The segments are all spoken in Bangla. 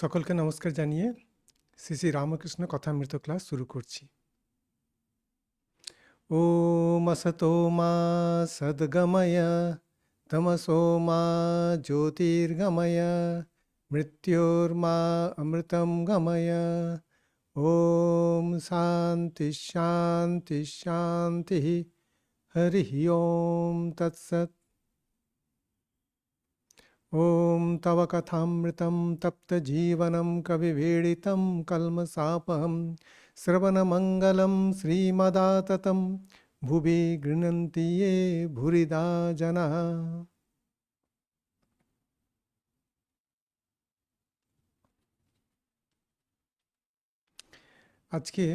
সকলকে নমস্কার জানিয়ে শ্রী শ্রী রামকৃষ্ণ কথামৃত ক্লাস শুরু করছি। ওম আসতো মা সদ্গময় তমসো মা জ্যোতির্গময় মৃত্যুর্মা অমৃতম গময়। ওম শান্তি শান্তি শান্তি। হরি ওম তৎসৎ। ॐ तव कथामृतं तप्तजीवनं कविवीडितं कल्मषापहं श्रवणमङ्गलं श्रीमदाततं भुवि गृह्णन्ति ये भूरिदा जनाः। আজকে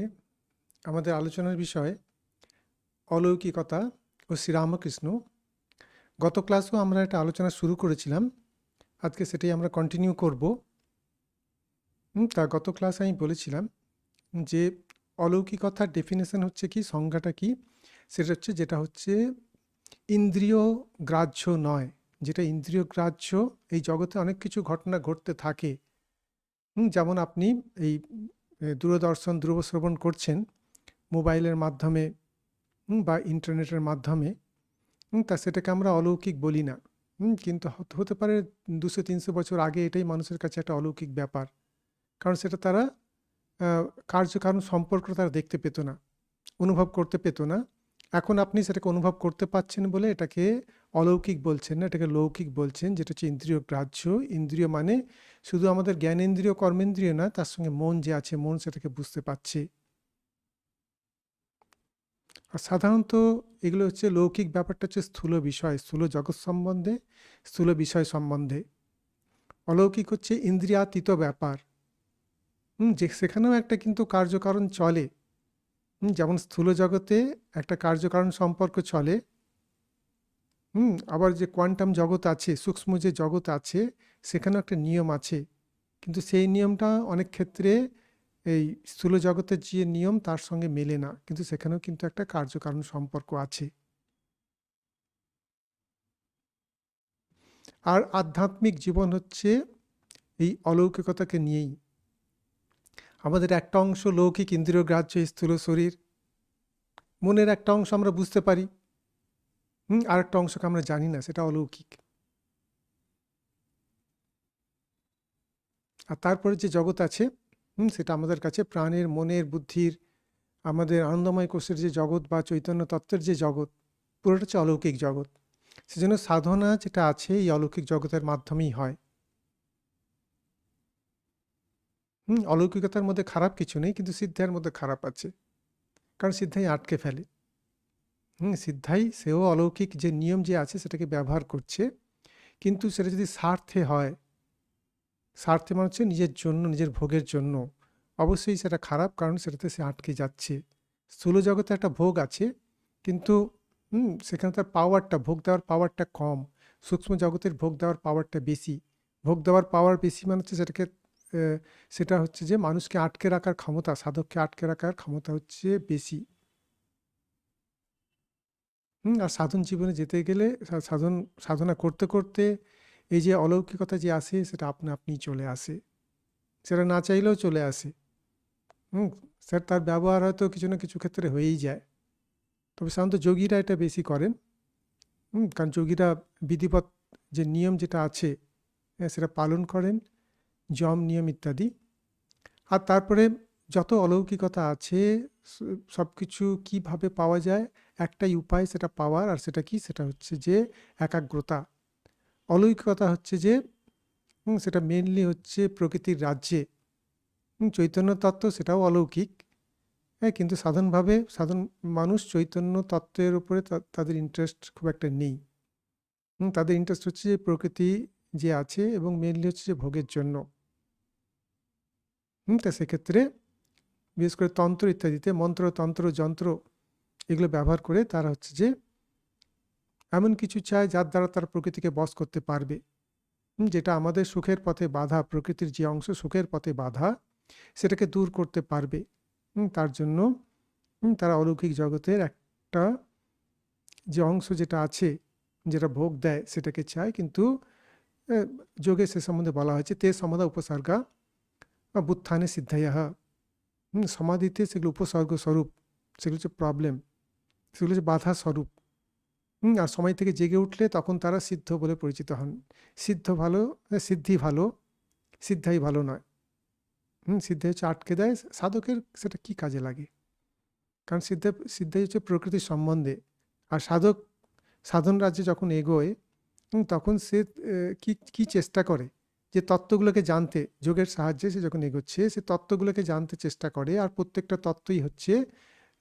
আমাদের আলোচনার বিষয় অলৌকিকতা ও শ্রীরামকৃষ্ণ। গত ক্লাসেও আমরা একটা আলোচনা শুরু করেছিলাম, আজকে সেটাই আমরা কন্টিনিউ করব। তা গত ক্লাসে আমি বলেছিলাম যে অলৌকিকতার ডেফিনেশন হচ্ছে কি, সংজ্ঞাটা কি, সেটা হচ্ছে যেটা হচ্ছে ইন্দ্রিয় গ্রাহ্য নয়। যেটা ইন্দ্রিয় গ্রাহ্য, এই জগতে অনেক কিছু ঘটনা ঘটতে থাকে। যেমন আপনি এই দূরদর্শন শ্রবণ করছেন মোবাইলের মাধ্যমে বা ইন্টারনেটের মাধ্যমে, তা সেটাকে আমরা অলৌকিক বলি না। কিন্তু হতে পারে 200-300 বছর আগে এটাই মানুষের কাছে একটা অলৌকিক ব্যাপার, কারণ সেটা তারা কার্যকারণ সম্পর্ক তারা দেখতে পেত না, অনুভব করতে পেত না। এখন আপনি সেটাকে অনুভব করতে পাচ্ছেন বলে এটাকে অলৌকিক বলছেন না, এটাকে লৌকিক বলছেন, যেটা হচ্ছে ইন্দ্রিয় গ্রাহ্য। ইন্দ্রিয় মানে শুধু আমাদের জ্ঞানেন্দ্রিয় কর্মেন্দ্রিয় না, তার সঙ্গে মন যে আছে, মন সেটাকে বুঝতে পারছে। আর সাধারণত এগুলো হচ্ছে লৌকিক ব্যাপারটা হচ্ছে স্থূল বিষয়, স্থূল জগৎ সম্বন্ধে, স্থূল বিষয় সম্বন্ধে। অলৌকিক হচ্ছে ইন্দ্রিয়াতীত ব্যাপার, যে সেখানেও একটা কিন্তু কার্যকারণ চলে। যেমন স্থূল জগতে একটা কার্যকারণ সম্পর্ক চলে, আবার যে কোয়ান্টাম জগৎ আছে, সূক্ষ্ম যে জগৎ আছে, সেখানেও একটা নিয়ম আছে, কিন্তু সেই নিয়মটা অনেক ক্ষেত্রে এই স্থূল জগতের যে নিয়ম তার সঙ্গে মেলে না, কিন্তু সেখানেও কিন্তু একটা কার্যকারণ সম্পর্ক আছে। আর আধ্যাত্মিক জীবন হচ্ছে এই অলৌকিকতাকে নিয়েই। আমাদের একটা অংশ লৌকিক ইন্দ্রিয় গ্রাহ্য স্থূল শরীর, মনের একটা অংশ আমরা বুঝতে পারি, আর একটা অংশকে আমরা জানি না, সেটা অলৌকিক। আর তারপরে যে জগৎ আছে, সেটা আমাদের কাছে প্রাণের, মনের, বুদ্ধির, আমাদের আনন্দময় কোষের যে জগৎ বা চৈতন্য তত্ত্বের যে জগৎ, পুরোটা হচ্ছে অলৌকিক জগৎ। সেজন্য সাধনা যেটা আছে এই অলৌকিক জগতের মাধ্যমেই হয়। অলৌকিকতার মধ্যে খারাপ কিছু নেই, কিন্তু সিদ্ধার মধ্যে খারাপ আছে, কারণ সিদ্ধাই আটকে ফেলে। সিদ্ধাই সেও অলৌকিক যে নিয়ম যে আছে সেটাকে ব্যবহার করছে, কিন্তু সেটা যদি স্বার্থে হয়, স্বার্থে মানে হচ্ছে নিজের জন্য, নিজের ভোগের জন্য, অবশ্যই সেটা খারাপ, কারণ সেটাতে সে আটকে যাচ্ছে। স্থূল জগতে একটা ভোগ আছে, কিন্তু সেখানে তার পাওয়ারটা, ভোগ দেওয়ার পাওয়ারটা কম। সূক্ষ্ম জগতের ভোগ দেওয়ার পাওয়ারটা বেশি। ভোগ দেওয়ার পাওয়ার বেশি মানে হচ্ছে সেটাকে সেটা হচ্ছে যে মানুষকে আটকে রাখার ক্ষমতা, সাধককে আটকে রাখার ক্ষমতা হচ্ছে বেশি। আর সাধন জীবনে যেতে গেলে, সাধনা করতে করতে এই যে অলৌকিকতা যে আসে, সেটা আপনা আপনিই চলে আসে, সেটা না চাইলেও চলে আসে। স্যার তার ব্যবহার হয়তো কিছু না কিছু ক্ষেত্রে হয়েই যায়, তবে সাধারণত যোগীরা এটা বেশি করেন। কারণ যোগীরা বিধিবৎ যে নিয়ম যেটা আছে, সেটা পালন করেন, যম নিয়ম ইত্যাদি। আর তারপরে যত অলৌকিকতা আছে, সব কিছু কীভাবে পাওয়া যায়, একটাই উপায় সেটা পাওয়ার, আর সেটা কি, সেটা হচ্ছে যে একাগ্রতা। অলৌকিকতা হচ্ছে যে সেটা মেনলি হচ্ছে প্রকৃতির রাজ্যে। চৈতন্য তত্ত্ব সেটাও অলৌকিক, কিন্তু সাধারণ মানুষ চৈতন্য তত্ত্বের উপরে তাদের ইন্টারেস্ট খুব একটা নেই। তাদের ইন্টারেস্ট হচ্ছে যে প্রকৃতি যে আছে, এবং মেনলি হচ্ছে যে ভোগের জন্য। তা সেক্ষেত্রে বিশেষ করে তন্ত্র ইত্যাদিতে মন্ত্র, তন্ত্র, যন্ত্র এগুলো ব্যবহার করে তারা হচ্ছে যে এমন কিছু চায় যার দ্বারা তারা প্রকৃতিকে বশ করতে পারবে, যেটা আমাদের সুখের পথে বাধা, প্রকৃতির যে অংশ সুখের পথে বাধা, সেটাকে দূর করতে পারবে। তার জন্য তারা অলৌকিক জগতের একটা যে অংশ যেটা আছে, যেটা ভোগ দেয়, সেটাকে চায়। কিন্তু যোগে সে সম্বন্ধে বলা হয়েছে তে সমদা উপসর্গা বা বুত্থানে সিদ্ধায়াহ, সমাধিতে সেগুলো উপসর্গ স্বরূপ, সেগুলো হচ্ছে প্রবলেম, সেগুলো হচ্ছে বাধা স্বরূপ। আর সময় থেকে জেগে উঠলে তখন তারা সিদ্ধ বলে পরিচিত হন। সিদ্ধ ভালো, সিদ্ধি ভালো, সিদ্ধাই ভালো নয়। সিদ্ধি হচ্ছে আটকে দেয়, সাধকের সেটা কি কাজে লাগে? কারণ সিদ্ধাই হচ্ছে প্রকৃতির সম্বন্ধে। আর সাধক সাধন রাজ্যে যখন এগোয়, তখন সে কি কি চেষ্টা করে যে তত্ত্বগুলোকে জানতে, যোগের সাহায্যে সে যখন এগোচ্ছে সে তত্ত্বগুলোকে জানতে চেষ্টা করে। আর প্রত্যেকটা তত্ত্বই হচ্ছে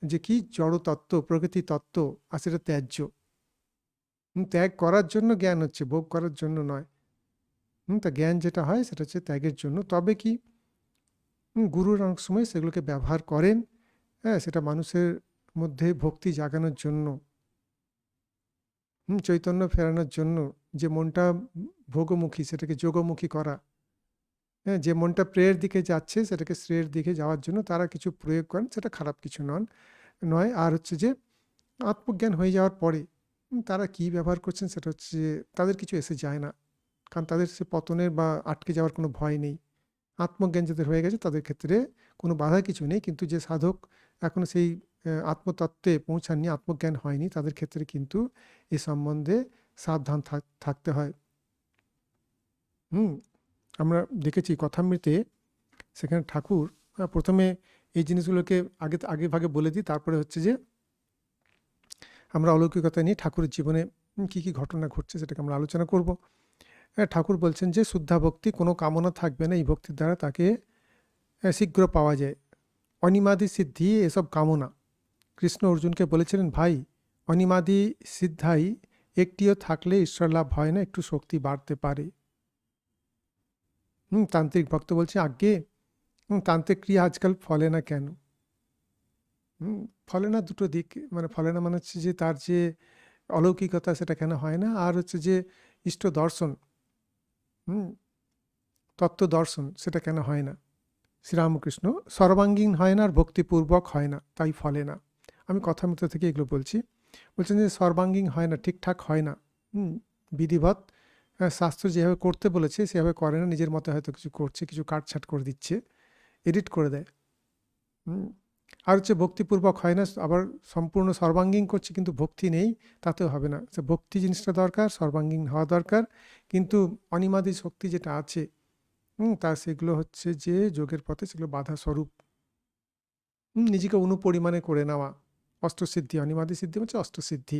যে কি জড় তত্ত্ব, প্রকৃতি তত্ত্ব, আর সেটা ত্যায্য। ত্যাগ করার জন্য জ্ঞান হচ্ছে, ভোগ করার জন্য নয়। তা জ্ঞান যেটা হয় সেটা হচ্ছে ত্যাগের জন্য। তবে কি গুরুর অনেক সময় সেগুলোকে ব্যবহার করেন, হ্যাঁ, সেটা মানুষের মধ্যে ভক্তি জাগানোর জন্য, চৈতন্য ফেরানোর জন্য। যে মনটা ভোগমুখী সেটাকে যোগমুখী করা, হ্যাঁ, যে মনটা প্রেয়ের দিকে যাচ্ছে সেটাকে শ্রেয়ের দিকে যাওয়ার জন্য তারা কিছু প্রয়োগ করেন, সেটা খারাপ কিছু নয়। আর হচ্ছে যে আত্মজ্ঞান হয়ে যাওয়ার পরে তারা কি ব্যবহার করছেন সেটা হচ্ছে যে তাদের কিছু এসে যায় না, কারণ তাদের সে পতনের বা আটকে যাওয়ার কোনো ভয় নেই। আত্মজ্ঞান যাদের হয়ে গেছে তাদের ক্ষেত্রে কোনো বাধা কিছু নেই। কিন্তু যে সাধক এখনো সেই আত্মতত্ত্বে পৌঁছাননি, আত্মজ্ঞান হয়নি, তাদের ক্ষেত্রে কিন্তু এ সম্বন্ধে সাবধান থাকতে হয়। হুম আমরা দেখেছি কথামৃতে, সেখানে ঠাকুর প্রথমে এই জিনিসগুলোকে আগে ভাগে বলে দিই, তারপরে হচ্ছে যে আমরা অলৌকিকতা নিয়ে ঠাকুরের জীবনে কি কি ঘটনা ঘটছে সেটাকে আমরা আলোচনা করব। ঠাকুর বলছেন যে শুদ্ধা ভক্তি, কোনো কামনা থাকবে না, এই ভক্তির দ্বারা তাকে শীঘ্র পাওয়া যায়। অনিমাদি সিদ্ধি এসব কামনা। কৃষ্ণ অর্জুনকে বলেছিলেন, ভাই, অনিমাদি সিদ্ধাই একটিও থাকলে ঈশ্বর লাভ হয় না, একটু শক্তি বাড়তে পারে। তান্ত্রিক ভক্ত বলছে, আজ্ঞে তান্ত্রিক ক্রিয়া আজকাল ফলে না কেন? ফলে না দুটো দিক, মানে ফলে না মানে হচ্ছে যে তার যে অলৌকিকতা সেটা কেন হয় না, আর হচ্ছে যে ইষ্ট দর্শন, তত্ত্ব দর্শন সেটা কেন হয় না। শ্রীরামকৃষ্ণ, সর্বাঙ্গীন হয় না আর ভক্তিপূর্বক হয় না, তাই ফলে না। আমি কথামৃত থেকে এগুলো বলছেন যে সর্বাঙ্গীন হয় না, ঠিকঠাক হয় না, বিধিবৎ শাস্ত্র যেভাবে করতে বলেছে সেভাবে করে না, নিজের মতো হয়তো কিছু করছে, কিছু কাটছাট করে দিচ্ছে, এডিট করে দেয়। আর হচ্ছে ভক্তিপূর্বক হয় না, আবার সম্পূর্ণ সর্বাঙ্গীন করছে কিন্তু ভক্তি নেই, তাতেও হবে না। ভক্তি জিনিসটা দরকার, সর্বাঙ্গীন হওয়া দরকার। কিন্তু অনিমাদি শক্তি যেটা আছে, তা সেগুলো হচ্ছে যে যোগের পথে সেগুলো বাধা স্বরূপ। নিজেকে অনুপরিমাণে করে নেওয়া, অষ্টসিদ্ধি, অনিমাদি সিদ্ধি হচ্ছে অষ্টসিদ্ধি।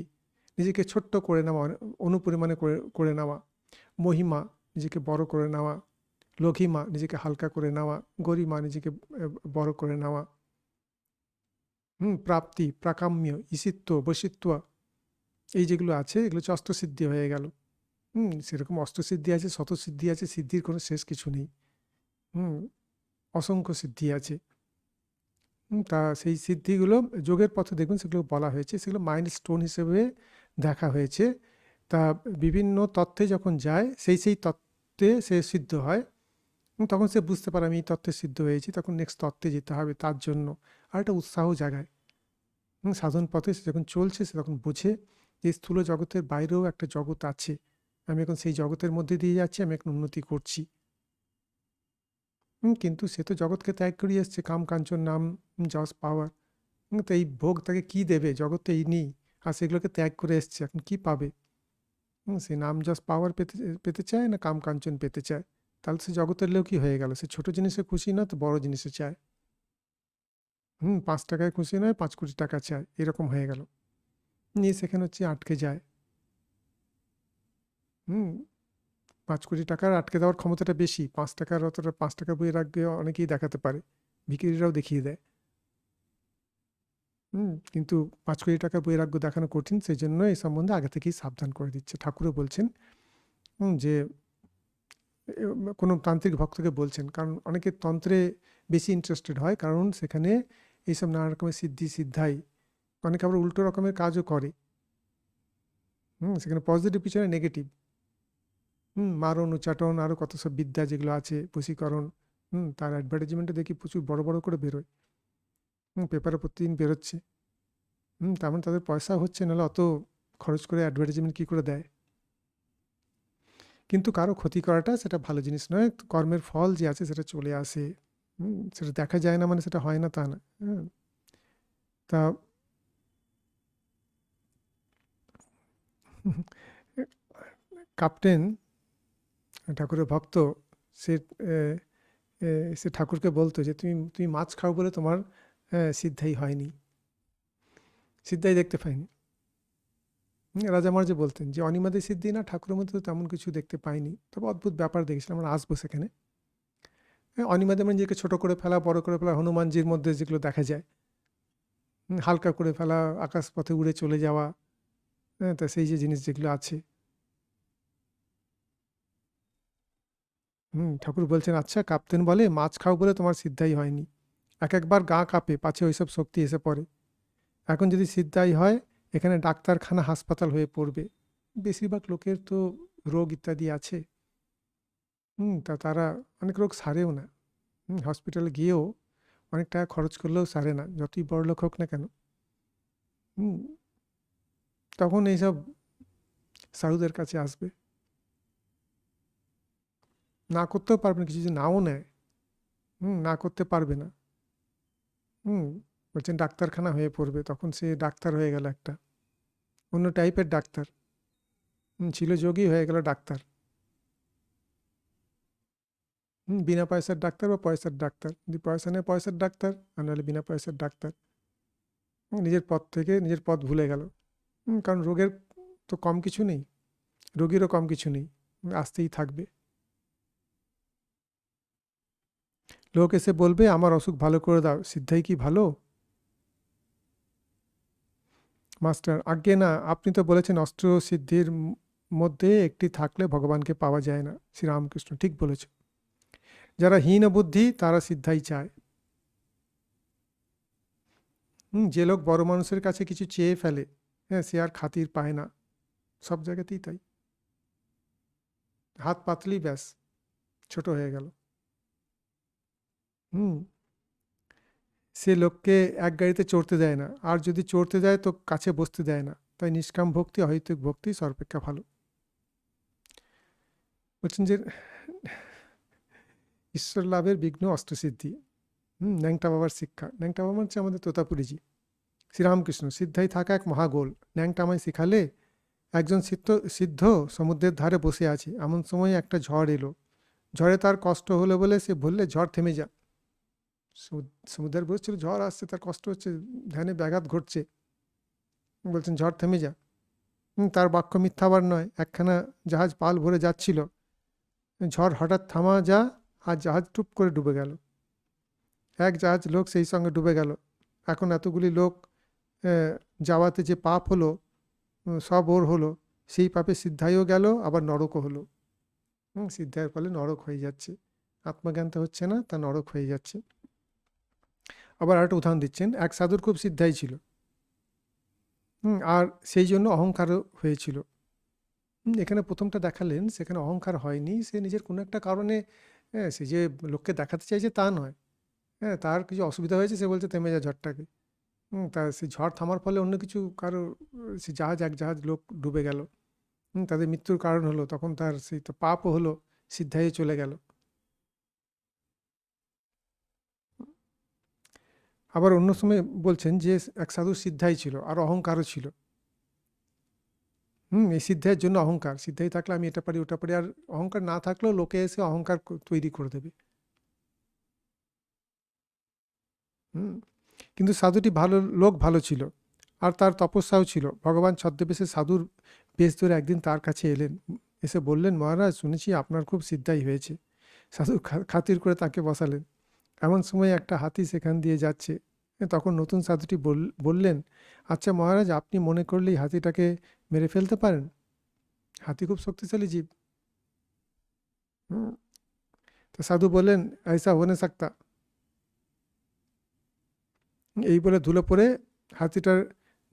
নিজেকে ছোট্ট করে নেওয়া, অনুপরিমাণে করে নেওয়া। মহিমা, নিজেকে বড় করে নেওয়া। লঘিমা, নিজেকে হালকা করে নেওয়া। গরিমা, নিজেকে বড় করে নেওয়া। প্রাপ্তি, প্রাকাম্য, ঈশিত্ব, বশিত্ব, এই যেগুলো আছে এগুলো হচ্ছে অষ্টসিদ্ধি হয়ে গেল। সেরকম অষ্টসিদ্ধি আছে, শতসিদ্ধি আছে, সিদ্ধির কোনো শেষ কিছু নেই। অসংখ্য সিদ্ধি আছে। তা সেই সিদ্ধিগুলো যোগের পথে দেখবেন সেগুলো বলা হয়েছে, সেগুলো মাইন্ড স্টোন হিসেবে দেখা হয়েছে। তা বিভিন্ন তত্ত্বে যখন যায় সেই তত্ত্বে সে সিদ্ধ হয়, তখন সে বুঝতে পারে আমি এই তত্ত্বে সিদ্ধ হয়েছি, তখন নেক্সট তত্ত্বে যেতে হবে তার জন্য। আর একটা উৎসাহ জাগায়। সাধন পথে সে যখন চলছে সে তখন বোঝে যে স্থূল জগতের বাইরেও একটা জগৎ আছে, আমি এখন সেই জগতের মধ্যে দিয়ে যাচ্ছি, আমি এখন উন্নতি করছি। কিন্তু সে তো জগৎকে ত্যাগ করে এসছে, কাম কাঞ্চন নাম যশ পাওয়ার। তো এই ভোগ তাকে কি দেবে? জগৎ তো এই নেই, আর সেগুলোকে ত্যাগ করে এসছে, এখন কি পাবে? সে নাম যশ পাওয়ার পেতে চায় না কাম কাঞ্চন পেতে চায়? তাহলে সে জগতের লোক কি হয়ে গেল? সে ছোট জিনিসে খুশি না, তো বড় জিনিসে চায়। 5 টাকায় খুশি নয়, 5 কোটি টাকা চায়, এরকম হয়ে গেল। নিয়ে সেখানে হচ্ছে আটকে যায়। 5 কোটি টাকার আটকে দেওয়ার ক্ষমতাটা বেশি। 5 টাকার অতটা, 5 টাকা বই রাখবে অনেকেই দেখাতে পারে, ভিখিরিরাও দেখিয়ে দেয়। কিন্তু 5 কোটি টাকার বৈরাগ্য দেখানো কঠিন, সেই জন্য এই সম্বন্ধে আগে থেকেই সাবধান করে দিচ্ছে। ঠাকুরও বলছেন যে কোনো তান্ত্রিক ভক্তকে বলছেন, কারণ অনেকে তন্ত্রে বেশি ইন্টারেস্টেড হয়, কারণ সেখানে এইসব নানা রকমের সিদ্ধি সিদ্ধাই, অনেকে আবার উল্টো রকমের কাজও করে। সেখানে পজিটিভ পিছনে নেগেটিভ, মারণ উচ্চাটন আরও কত সব বিদ্যা যেগুলো আছে, বশীকরণ, তার অ্যাডভার্টাইজমেন্টে দেখি প্রচুর বড় বড় করে বেরোয়, পেপারে প্রতিদিন বেরোচ্ছে। তার মানে তাদের পয়সা হচ্ছে, নাহলে অত খরচ করে অ্যাডভার্টাইজমেন্ট কী করে দেয়? কিন্তু কারো ক্ষতি করাটা সেটা ভালো জিনিস নয়, কর্মের ফল যে আছে সেটা চলে আসে। সেটা দেখা যায় না মানে সেটা হয় না তা না। হ্যাঁ, তা কাপ্টেন ঠাকুরের ভক্ত সে এ, এ, সে ঠাকুরকে বলতো যে তুমি তুমি মাছ খাও বলে তোমার সিদ্ধাই হয়নি, সিদ্ধাই দেখতে পাইনি। রাজা মহারাজ বলতেন যে অনিমাদের সিদ্ধি না, ঠাকুরের মধ্যে তো তেমন কিছু দেখতে পাইনি, তবে অদ্ভুত ব্যাপার দেখেছিলাম। আমরা আসবো সেখানে। হ্যাঁ, অনিমাদে মানে নিজেকে ছোট করে ফেলা, বড় করে ফেলা, হনুমানজির মধ্যে যেগুলো দেখা যায়, হালকা করে ফেলা, আকাশ পথে উড়ে চলে যাওয়া, হ্যাঁ, তা সেই যে জিনিস যেগুলো আছে। ঠাকুর বলছেন আচ্ছা কাপ্তেন বলে মাছ খাও বলে তোমার সিদ্ধাই হয়নি, এক একবার গা কাঁপে পাছে ওইসব শক্তি এসে পড়ে। এখন যদি সিদ্ধাই হয় এখানে ডাক্তারখানা হাসপাতাল হয়ে পড়বে, বেশিরভাগ লোকের তো রোগ ইত্যাদি আছে। তা তারা অনেক রোগ সারেও না, হসপিটালে গিয়েও অনেক টাকা খরচ করলেও সারে না, যতই বড়লোক হোক না কেন। হুম, তখন এইসব সাধুদের কাছে আসবে, না করতেও পারবে না, কিছু যদি নাও নেয়, না করতে পারবে না। হুম বলছেন ডাক্তারখানা হয়ে পড়বে, তখন সে ডাক্তার হয়ে গেল একটা অন্য টাইপের ডাক্তার। ছিল যোগী, হয়ে গেল ডাক্তার। বিনা পয়সার ডাক্তার বা পয়সার ডাক্তার, যদি পয়সা নেয় পয়সার ডাক্তার, আর নাহলে বিনা পয়সার ডাক্তার। নিজের পথ থেকে নিজের পথ ভুলে গেল। কারণ রোগের তো কম কিছু নেই, রোগীরও কম কিছু নেই, আসতেই থাকবে। লোক এসে বলবে আমার অসুখ ভালো করে দাও, সিদ্ধাই কি ভালো? মাস্টার আজ্ঞে না, আপনি তো বলেছেন অষ্টসিদ্ধির মধ্যে একটি থাকলে ভগবানকে পাওয়া যায় না। শ্রীরামকৃষ্ণ ঠিক বলেছ। যারা হীন বুদ্ধি তারা সিদ্ধাই চায়। যে লোক বড় মানুষের কাছে কিছু চেয়ে ফেলে, হ্যাঁ, সে আর খাতির পায় না, সব জায়গাতেই তাই। হাত পাতলেই ব্যাস ছোট হয়ে গেল। হুম সে লোককে এক গাড়িতে চড়তে দেয় না, আর যদি চড়তে দেয় তো কাছে বসতে দেয় না। তাই নিষ্কাম ভক্তি অহৈতুক ভক্তি সর্বাপেক্ষা ভালো। বলছেন যে ঈশ্বর লাভের বিঘ্ন অষ্টসিদ্ধি। ন্যাংটা বাবার শিক্ষা, ন্যাংটা বাবা হচ্ছে আমাদের তোতাপুরীজি। শ্রীরামকৃষ্ণ সিদ্ধাই থাকা এক মহাগোল, ন্যাংটা আমায় শিখালে। একজন সিদ্ধ সমুদ্রের ধারে বসে আছে, এমন সময় একটা ঝড় এলো। ঝড়ে তার কষ্ট হলো বলে সে বললে ঝড় থেমে যা। সমুদ্রের বসছিল, ঝড় আসছে, তার কষ্ট হচ্ছে, ধ্যানে ব্যাঘাত ঘটছে, বলছেন ঝড় থেমে যা। তার বাক্য মিথ্যাবার নয়। একখানা জাহাজ পাল ভরে যাচ্ছিল, ঝড় হঠাৎ থামা যা, আর জাহাজ টুপ করে ডুবে গেল। এক জাহাজ লোক সেই সঙ্গে ডুবে গেল। এখন এতগুলি লোক যাওয়াতে যে পাপ হলো, সব ওর হলো। সেই পাপে সিদ্ধাইও গেল, আবার নরকও হলো। সিদ্ধাইয়ের ফলে নরক হয়ে যাচ্ছে, আত্মজ্ঞান তো হচ্ছে না, তা নরক হয়ে যাচ্ছে। আবার আরেকটা উদাহরণ দিচ্ছেন, এক সাধুর খুব সিদ্ধাই ছিল, আর সেই জন্য অহংকারও হয়েছিল। এখানে প্রথমটা দেখালেন, সেখানে অহংকার হয়নি, সে নিজের কোনো একটা কারণে, হ্যাঁ, সে যে লোককে দেখাতে চাইছে তা নয়। হ্যাঁ, তার কিছু অসুবিধা হয়েছে, সে বলছে থেমে যা ঝড়টাকে। তা সেই ঝড় থামার ফলে অন্য কিছু কারো, সে জাহাজ, এক জাহাজ লোক ডুবে গেল, তাদের মৃত্যুর কারণ হলো, তখন তার সেই তো পাপও হলো, সিদ্ধাইয়ে চলে গেল। আবার অন্য সময় বলছেন যে এক সাধুর সিদ্ধাই ছিল আর অহংকারও ছিল। এই সিদ্ধাইয়ের জন্য অহংকার, সিদ্ধাই থাকলে আমি এটা পারি ওটা পারি, আর অহংকার না থাকলেও লোকে এসে অহংকার তৈরি করে দেবে। হুম কিন্তু সাধুটি ভালো লোক, ভালো ছিল, আর তার তপস্যাও ছিল। ভগবান ছদ্মবেশে সাধুর বেশ ধরে একদিন তার কাছে এলেন, এসে বললেন মহারাজ শুনেছি আপনার খুব সিদ্ধাই হয়েছে। সাধু খাতির করে তাকে বসালেন। এমন সময় একটা হাতি সেখান দিয়ে যাচ্ছে। তখন নতুন সাধুটি বললেন, আচ্ছা মহারাজ, আপনি মনে করলেই হাতিটাকে মেরে ফেলতে পারেন? হাতি খুব শক্তিশালী জীব। হুম তো সাধু বললেন, ऐसा हो नहीं सकता। এই বলে ধুলো পড়ে হাতিটার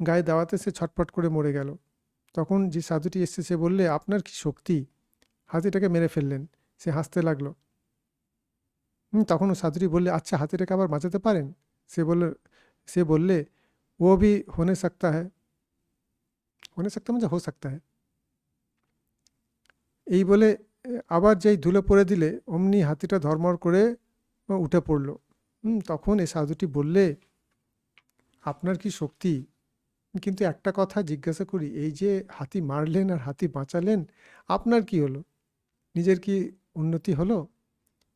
গায়ে দেওয়াতে সে ছটফট করে মরে গেল। তখন যে সাধুটি এসছে সে বললে, আপনার কি শক্তি, হাতিটাকে মেরে ফেললেন। সে হাসতে লাগলো। তখন ও সাধুটি বললে, আচ্ছা হাতিটাকে আবার বাঁচাতে পারেন? সে বললে ও ভি হোনে সকতা হ্যায়। হোনে সকতা মানে হো সকতা হ্যায়। এই বলে আবার যেই ধুলো পড়ে দিলে অমনি হাতিটা ধর্মর করে উঠে পড়ল। তখন এই সাধুটি বললে, আপনার কি শক্তি, কিন্তু একটা কথা জিজ্ঞাসা করি, এই যে হাতি মারলেন আর হাতি বাঁচালেন, আপনার কি হলো? নিজের কি উন্নতি হলো?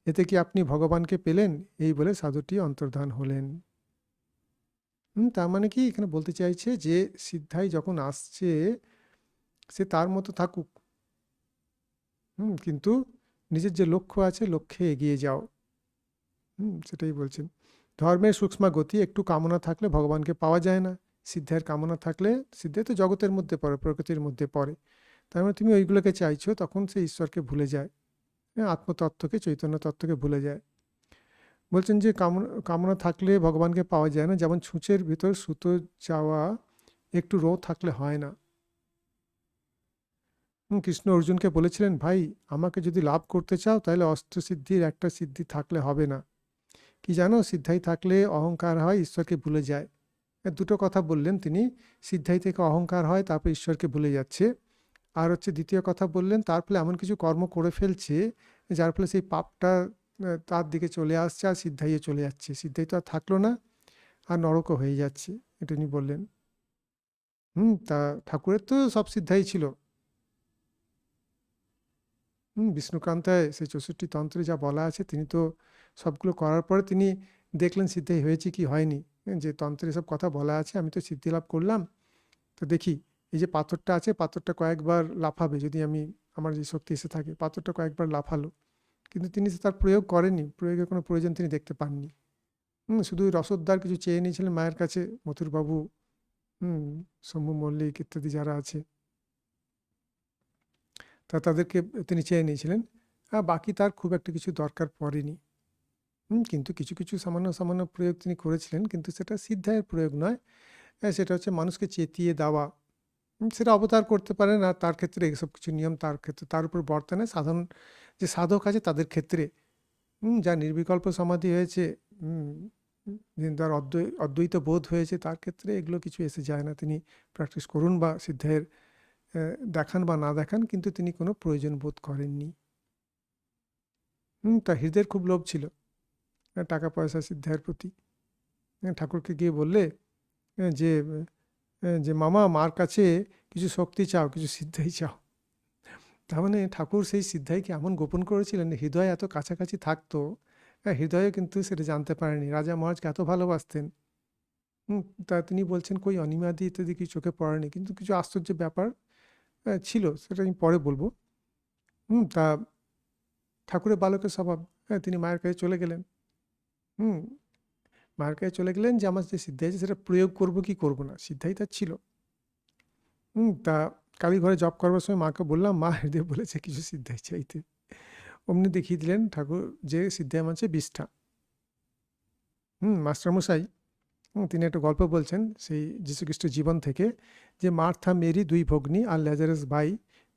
এতে কি আপনি ভগবানকে পেলেন? এই বলে সাধুটি অন্তর্ধান হলেন। তার মানে কি এখানে বলতে চাইছে যে সিদ্ধাই যখন আসছে সে তার মতো থাকুক, কিন্তু নিজের যে লক্ষ্য আছে লক্ষ্যে এগিয়ে যাও। সেটাই বলছেন। ধর্মের সূক্ষ্ম গতি, একটু কামনা থাকলে ভগবানকে পাওয়া যায় না। সিদ্ধার কামনা থাকলে, সিদ্ধে তো জগতের মধ্যে পড়ে, প্রকৃতির মধ্যে পড়ে। তার মানে তুমি ওইগুলোকে চাইছো, তখন সে ঈশ্বরকে ভুলে যায়, আত্মতত্ত্বকে, চৈতন্য তত্ত্বকে ভুলে যায়। বলছেন যে কামনা কামনা থাকলে ভগবানকে পাওয়া যায় না, যেমন ছুঁচের ভিতর সুতো যাওয়া একটু রো থাকলে হয় না। কৃষ্ণ অর্জুনকে বলেছিলেন, ভাই আমাকে যদি লাভ করতে চাও তাহলে অষ্টসিদ্ধির একটা সিদ্ধি থাকলে হবে না। কি জানো, সিদ্ধাই থাকলে অহংকার হয়, ঈশ্বরকে ভুলে যায়। দুটো কথা বললেন তিনি, সিদ্ধাই থেকে অহংকার হয়, তারপর ঈশ্বরকে ভুলে যাচ্ছে। আর হচ্ছে দ্বিতীয় কথা বললেন, তার ফলে এমন কিছু কর্ম করে ফেলছে যার ফলে সেই পাপটা তার দিকে চলে আসছে, আর সিদ্ধাইয়ে চলে যাচ্ছে। সিদ্ধাই তো আর থাকলো না, আর নরকও হয়ে যাচ্ছে। এটা উনি বললেন। তা ঠাকুরের তো সব সিদ্ধাই ছিল। বিষ্ণুকান্তায় সেই 64 তন্ত্রে যা বলা আছে, তিনি তো সবগুলো করার পরে তিনি দেখলেন সিদ্ধাই হয়েছে কি হয়নি। যে তন্ত্রে সব কথা বলা আছে, আমি তো সিদ্ধি লাভ করলাম, তো দেখি এই যে পাথরটা আছে, পাথরটা কয়েকবার লাফাবে, যদি আমি, আমার যে শক্তি এসে থাকে, পাথরটা কয়েকবার লাফালো, কিন্তু তিনি তার প্রয়োগ করেননি, প্রয়োগের কোনো প্রয়োজন তিনি দেখতে পাননি। শুধু রসদদার কিছু চেয়ে নিয়েছিলেন মায়ের কাছে, মথুরবাবু, শম্ভু মল্লিক ইত্যাদি যারা আছে, তাদেরকে তিনি চেয়ে নিয়েছিলেন। আর বাকি তার খুব একটা কিছু দরকার পড়েনি। কিন্তু কিছু কিছু সামান্য সামান্য প্রয়োগ তিনি করেছিলেন, কিন্তু সেটা সিদ্ধায়ের প্রয়োগ নয়। সেটা হচ্ছে মানুষকে চেতিয়ে দেওয়া। সেটা অবতার করতে পারেন, আর তার ক্ষেত্রে এইসব কিছু নিয়ম তার ক্ষেত্রে তার উপর বর্তানে। সাধারণ যে সাধক আছে তাদের ক্ষেত্রে, যা নির্বিকল্প সমাধি হয়েছে, যার অদ্বৈত বোধ হয়েছে, তার ক্ষেত্রে এগুলো কিছু এসে যায় না। তিনি প্র্যাকটিস করুন বা সিদ্ধায়ের দেখান বা না দেখান, কিন্তু তিনি কোনো প্রয়োজন বোধ করেননি। তার হৃদয়ের খুব লোভ ছিল টাকা পয়সা সিদ্ধায়ের প্রতি। ঠাকুরকে গিয়ে বললে যে যে মামা, মার কাছে কিছু শক্তি চাও, কিছু সিদ্ধাই চাও। তার মানে ঠাকুর সেই সিদ্ধাইকে এমন গোপন করেছিলেন, হৃদয় এত কাছাকাছি থাকতো, হৃদয়ে কিন্তু সেটা জানতে পারেনি। রাজা মহারাজকে এত ভালোবাসতেন। তা তিনি বলছেন, কই অনিমাদি ইত্যাদি কিছু চোখে পড়েনি, কিন্তু কিছু আশ্চর্য ব্যাপার ছিল, সেটা আমি পরে বলবো। তা ঠাকুরের বালকের স্বভাব, তিনি মায়ের কাছে চলে গেলেন। হুম মায়ের কাছে চলে গেলেন যে আমার যে সিদ্ধাই আছে সেটা প্রয়োগ করব কি করব না, সিদ্ধাই তার ছিল। তা কালী ঘরে জপ করবার সময় মাকে বললাম, মা হৃদয় বলেছে কিছু সিদ্ধাই চাইতে। অমনি দেখিয়ে দিলেন ঠাকুর যে সিদ্ধাই আছে 20টা। মাস্টারমশাই তিনি একটা গল্প বলছেন সেই যীশুখ্রিস্টের জীবন থেকে, যে মার্থা, মেরি, 2 ভগ্নী আর ল্যাজারাস ভাই,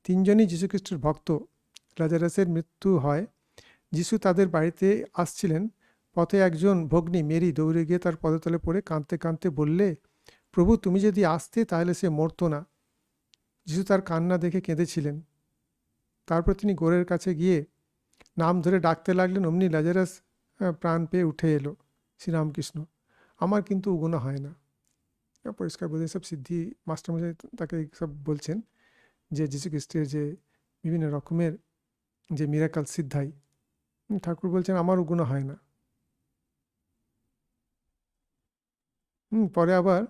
3জনই যীশুখ্রিস্টের ভক্ত। ল্যাজারাসের মৃত্যু হয়, যীশু তাদের বাড়িতে আসছিলেন। পথে একজন ভগ্নী মেরি দৌড়ে গিয়ে তার পদতলে পড়ে কাঁদতে কাঁদতে বললে, প্রভু তুমি যদি আসতে তাহলে সে মরতো না। যীশু তার কান্না দেখে কেঁদেছিলেন। তারপর তিনি গোরের কাছে গিয়ে নাম ধরে ডাকতে লাগলেন, অমনি ল্যাজারাস প্রাণ পেয়ে উঠে এলো। শ্রীরামকৃষ্ণ, আমার কিন্তু উগুনো হয় না। পরিষ্কার বোঝে সব সিদ্ধি মাস্টারমশাই তাকে সব বলছেন, যে যীশু খ্রিস্টের যে বিভিন্ন রকমের যে মিরাকাল সিদ্ধাই, ঠাকুর বলছেন আমার উগুনো হয় না। পরে আবার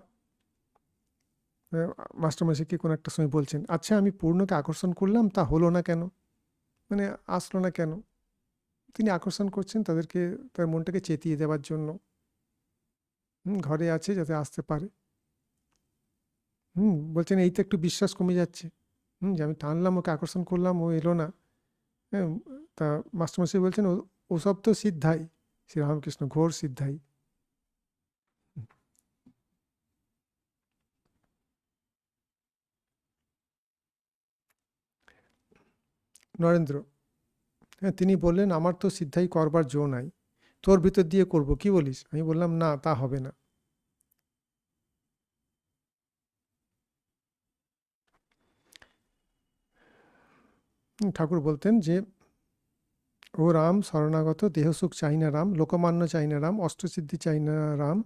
মাস্টারমশাইকে কোনো একটা সময় বলছেন, আচ্ছা আমি পূর্ণকে আকর্ষণ করলাম, তা হলো না কেন, মানে আসলো না কেন? তিনি আকর্ষণ করছেন তাদেরকে, তার মনটাকে চেতিয়ে দেওয়ার জন্য। ঘরে আছে যাতে আসতে পারে। বলছেন এই তো একটু বিশ্বাস কমে যাচ্ছে, যে আমি টানলাম ওকে, আকর্ষণ করলাম, ও এলো না। হ্যাঁ, তা মাস্টারমশাই বলছেন ওসব তো সিদ্ধাই, শ্রীরামকৃষ্ণ ঘোর সিদ্ধাই। নরেন্দ্র, হ্যাঁ তিনি বললেন, আমার তো সিদ্ধাই করবার জো নাই, তোর ভিতর দিয়ে করব, কি বলিস? আমি বললাম, না তা হবে না। ঠাকুর বলতেন যে ও রাম শরণাগত, দেহসুখ চাই না রাম, লোকমান্য চাই না রাম, অষ্টসিদ্ধি চাই না রাম,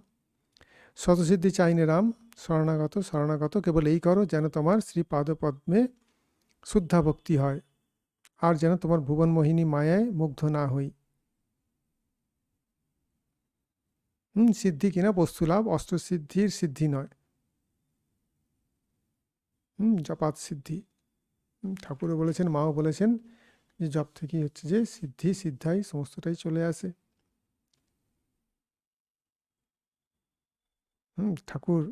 শতসিদ্ধি চাই না রাম, শরণাগত শরণাগত কেবল এই করো যেন তোমার শ্রী পাদপদ্মে শুদ্ধা ভক্তি হয়, আর যেন তোমার ভুবন মোহিনী মায়ায় মুগ্ধ না হই। সিদ্ধি কিনা বস্তুলাভ, অষ্টসিদ্ধির সিদ্ধি নয়। জপাত সিদ্ধি। ঠাকুরও বলেছেন, মাও বলেছেন যে জপ থেকেই হচ্ছে যে সিদ্ধি সিদ্ধাই সমস্তটাই চলে আসে। ঠাকুর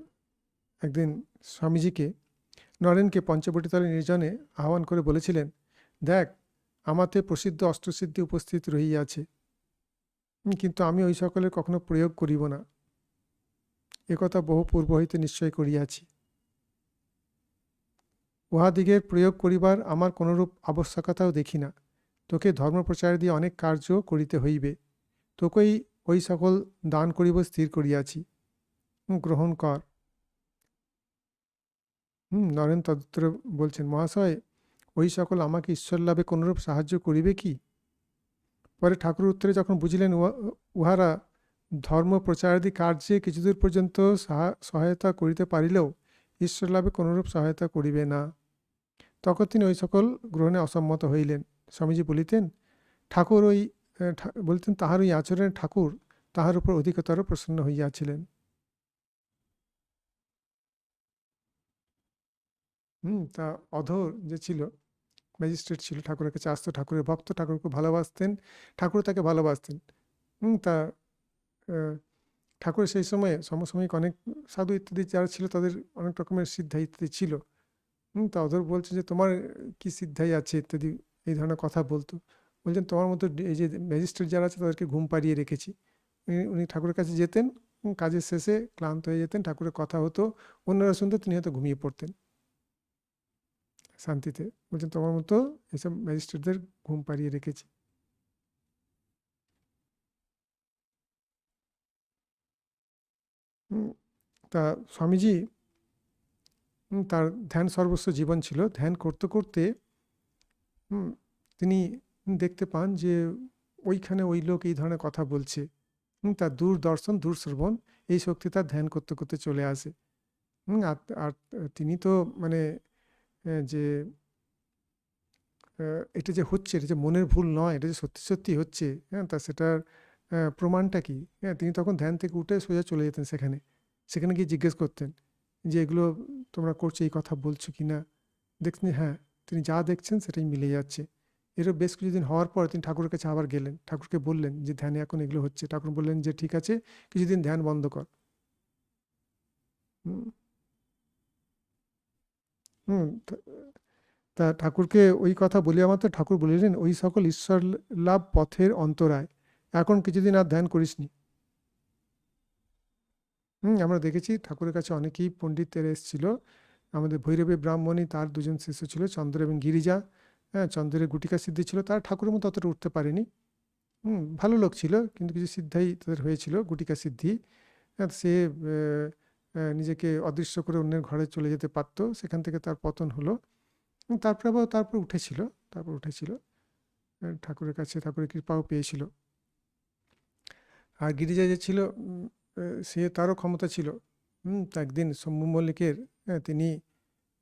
একদিন স্বামীজিকে, নরেনকে পঞ্চবটিতলে নির্জনে আহ্বান করে বলেছিলেন, দেখ আমাতে প্রসিদ্ধ অষ্টসিদ্ধি উপস্থিত রহিয়াছে, কিন্তু আমি ওই সকলের কখনো প্রয়োগ করিব না, একথা বহু পূর্ব হইতে নিশ্চয় করিয়াছি। উহাদিগের প্রয়োগ করিবার আমার কোনরূপ আবশ্যকতাও দেখি না। তোকে ধর্মপ্রচার দিয়ে অনেক কার্য করিতে হইবে, তোকেই ওই সকল দান করিব স্থির করিয়াছি, গ্রহণ কর। নরেন তদুত্তরে বলছেন, মহাশয় ওই সকল আমাকে ঈশ্বর লাভে কোনরূপ সাহায্য করিবে কি? পরে ঠাকুর উত্তরে যখন বুঝিলেন উহারা ধর্ম প্রচারাদি কার্যে কিছুদূর পর্যন্ত সহায়তা করিতে পারিলেও ঈশ্বর লাভে কোনরূপ সহায়তা করিবে না, তখন তিনি ওই সকল গ্রহণে অসম্মত হইলেন। স্বামীজি বলিতেন, ঠাকুর ওই বলতেন তাহার ওই আচরণে ঠাকুর তাহার উপর অধিকতর প্রসন্ন হইয়াছিলেন। তা অধর যে ছিল, ম্যাজিস্ট্রেট ছিল, ঠাকুরের কাছে আসতো, ঠাকুরের ভক্ত, ঠাকুরকে ভালোবাসতেন, ঠাকুর তাকে ভালোবাসতেন। তা ঠাকুর সেই সময়ে সমসাময়িক অনেক সাধু ইত্যাদি যারা ছিল তাদের অনেক রকমের সিদ্ধাই ইত্যাদি ছিল। তা অধর বলছে যে তোমার কি সিদ্ধাই আছে ইত্যাদি এই ধরনের কথা বলতো। বলছেন তোমার মতো এই যে ম্যাজিস্ট্রেট যারা আছে তাদেরকে ঘুম পাড়িয়ে রেখেছি। উনি ঠাকুরের কাছে যেতেন, কাজের শেষে ক্লান্ত হয়ে যেতেন, ঠাকুরের কথা হতো, অন্যরা শুনতো, তিনি হয়তো ঘুমিয়ে পড়তেন শান্তিতে। বলছেন তোমার মতো এসব ম্যাজিস্ট্রেটদের ঘুম পাড়িয়ে রেখেছি। তা স্বামীজি তার ধ্যান সর্বস্ব জীবন ছিল। ধ্যান করতে করতে তিনি দেখতে পান যে ওইখানে ওই লোক এই ধরনের কথা বলছে। তার দূরদর্শন, দূরশ্রবণ, এই শক্তি তার ধ্যান করতে করতে চলে আসে। আর আর তিনি তো মানে যে এটা যে হচ্ছে, এটা যে মনের ভুল নয়, এটা যে সত্যি সত্যি হচ্ছে, হ্যাঁ, তা সেটার প্রমাণটা কি? হ্যাঁ, তিনি তখন ধ্যান থেকে উঠে সোজা চলে যেতেন সেখানে, সেখানে গিয়ে জিজ্ঞেস করতেন যে এগুলো তোমরা করছো, এই কথা বলছো কি না? দেখছেন যে হ্যাঁ, তিনি যা দেখছেন সেটাই মিলে যাচ্ছে। এরও বেশ কিছুদিন হওয়ার পর তিনি ঠাকুরের কাছে আবার গেলেন, ঠাকুরকে বললেন যে ধ্যানে এখন এগুলো হচ্ছে। ঠাকুর বললেন যে ঠিক আছে, কিছুদিন ধ্যান বন্ধ কর। হুম হুম তা ঠাকুরকে ওই কথা বলিয়া মাত্র ঠাকুর বলিলেন, ওই সকল ঈশ্বর লাভ পথের অন্তরায়, এখন কিছুদিন আর ধ্যান করিসনি। আমরা দেখেছি ঠাকুরের কাছে অনেকেই পণ্ডিতের এসেছিল। আমাদের ভৈরবী ব্রাহ্মণী, তার দুজন শিষ্য ছিল, চন্দ্র এবং গিরিজা। হ্যাঁ, চন্দ্রের গুটিকা সিদ্ধি ছিল, তার ঠাকুরের মতো অতটা উঠতে পারেনি। ভালো লোক ছিল, কিন্তু কিছু সিদ্ধাই তাদের হয়েছিল, গুটিকা সিদ্ধি। হ্যাঁ, সে নিজেকে অদৃশ্য করে অন্যের ঘরে চলে যেতে পারত, সেখান থেকে তার পতন হলো। তারপরে আবার তারপর উঠেছিল ঠাকুরের কাছে, ঠাকুরের কৃপাও পেয়েছিল। আর গিরিজা যে ছিল, সে তারও ক্ষমতা ছিল। তা একদিন শম্ভু মল্লিকের, তিনি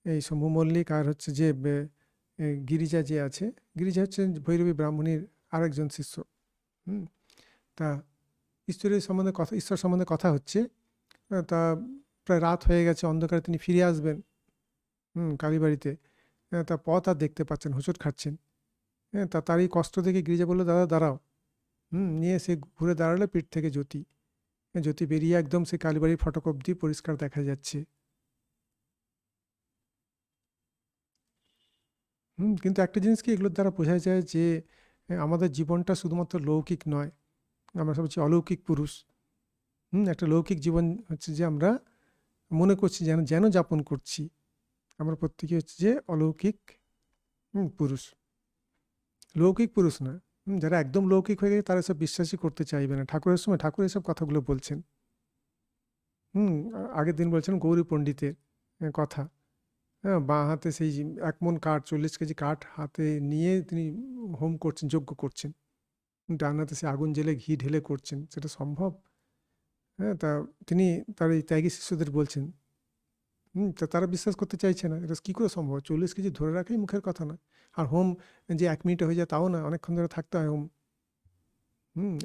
এই শম্ভু মল্লিক আর হচ্ছে যে গিরিজা যে আছে, গিরিজা হচ্ছেন ভৈরবী ব্রাহ্মণীর আরেকজন শিষ্য। হুম তা ঈশ্বর সম্বন্ধে কথা হচ্ছে। তা প্রায় রাত হয়ে গেছে, অন্ধকারে তিনি ফিরে আসবেন কালীবাড়িতে। তা পথ আর দেখতে পাচ্ছেন, হোঁচট খাচ্ছেন। তা তার এই কষ্ট দেখে গিরিজা বললো, দাদা দাঁড়াও। নিয়ে সে ঘুরে দাঁড়ালো, পিঠ থেকে জ্যোতি, জ্যোতি বেরিয়ে একদম সে কালীবাড়ির ফটক অব্দি পরিষ্কার দেখা যাচ্ছে। কিন্তু একটা জিনিস কি, এগুলোর দ্বারা বোঝা যায় যে আমাদের জীবনটা শুধুমাত্র লৌকিক নয়, আমরা সব হচ্ছে অলৌকিক পুরুষ। একটা লৌকিক জীবন হচ্ছে যে আমরা মনে করছি যেন যেন যাপন করছি, আমরা প্রত্যেকে হচ্ছে যে অলৌকিক পুরুষ, লৌকিক পুরুষ না। যারা একদম লৌকিক হয়ে গেছে তারা সব বিশ্বাসই করতে চাইবে না। ঠাকুরের সময় ঠাকুর এসব কথাগুলো বলছেন। আগের দিন বলছেন গৌরী পণ্ডিতের কথা। হ্যাঁ, বাঁ হাতে সেই 1 মণ কাঠ, 40 কেজি কাঠ হাতে নিয়ে তিনি হোম করছেন, যজ্ঞ করছেন। ডান হাতে সে আগুন জ্বেলে ঘি ঢেলে করছেন, সেটা সম্ভব? হ্যাঁ, তা তিনি তার এই ত্যাগী শিষ্যদের বলছেন। তা তারা বিশ্বাস করতে চাইছে না, এটা কী করে সম্ভব? 40 কেজি ধরে রাখাই মুখের কথা না। আর হোম যে 1 মিনিটে হয়ে যায় তাও না, অনেকক্ষণ ধরে থাকতে হয় হোম।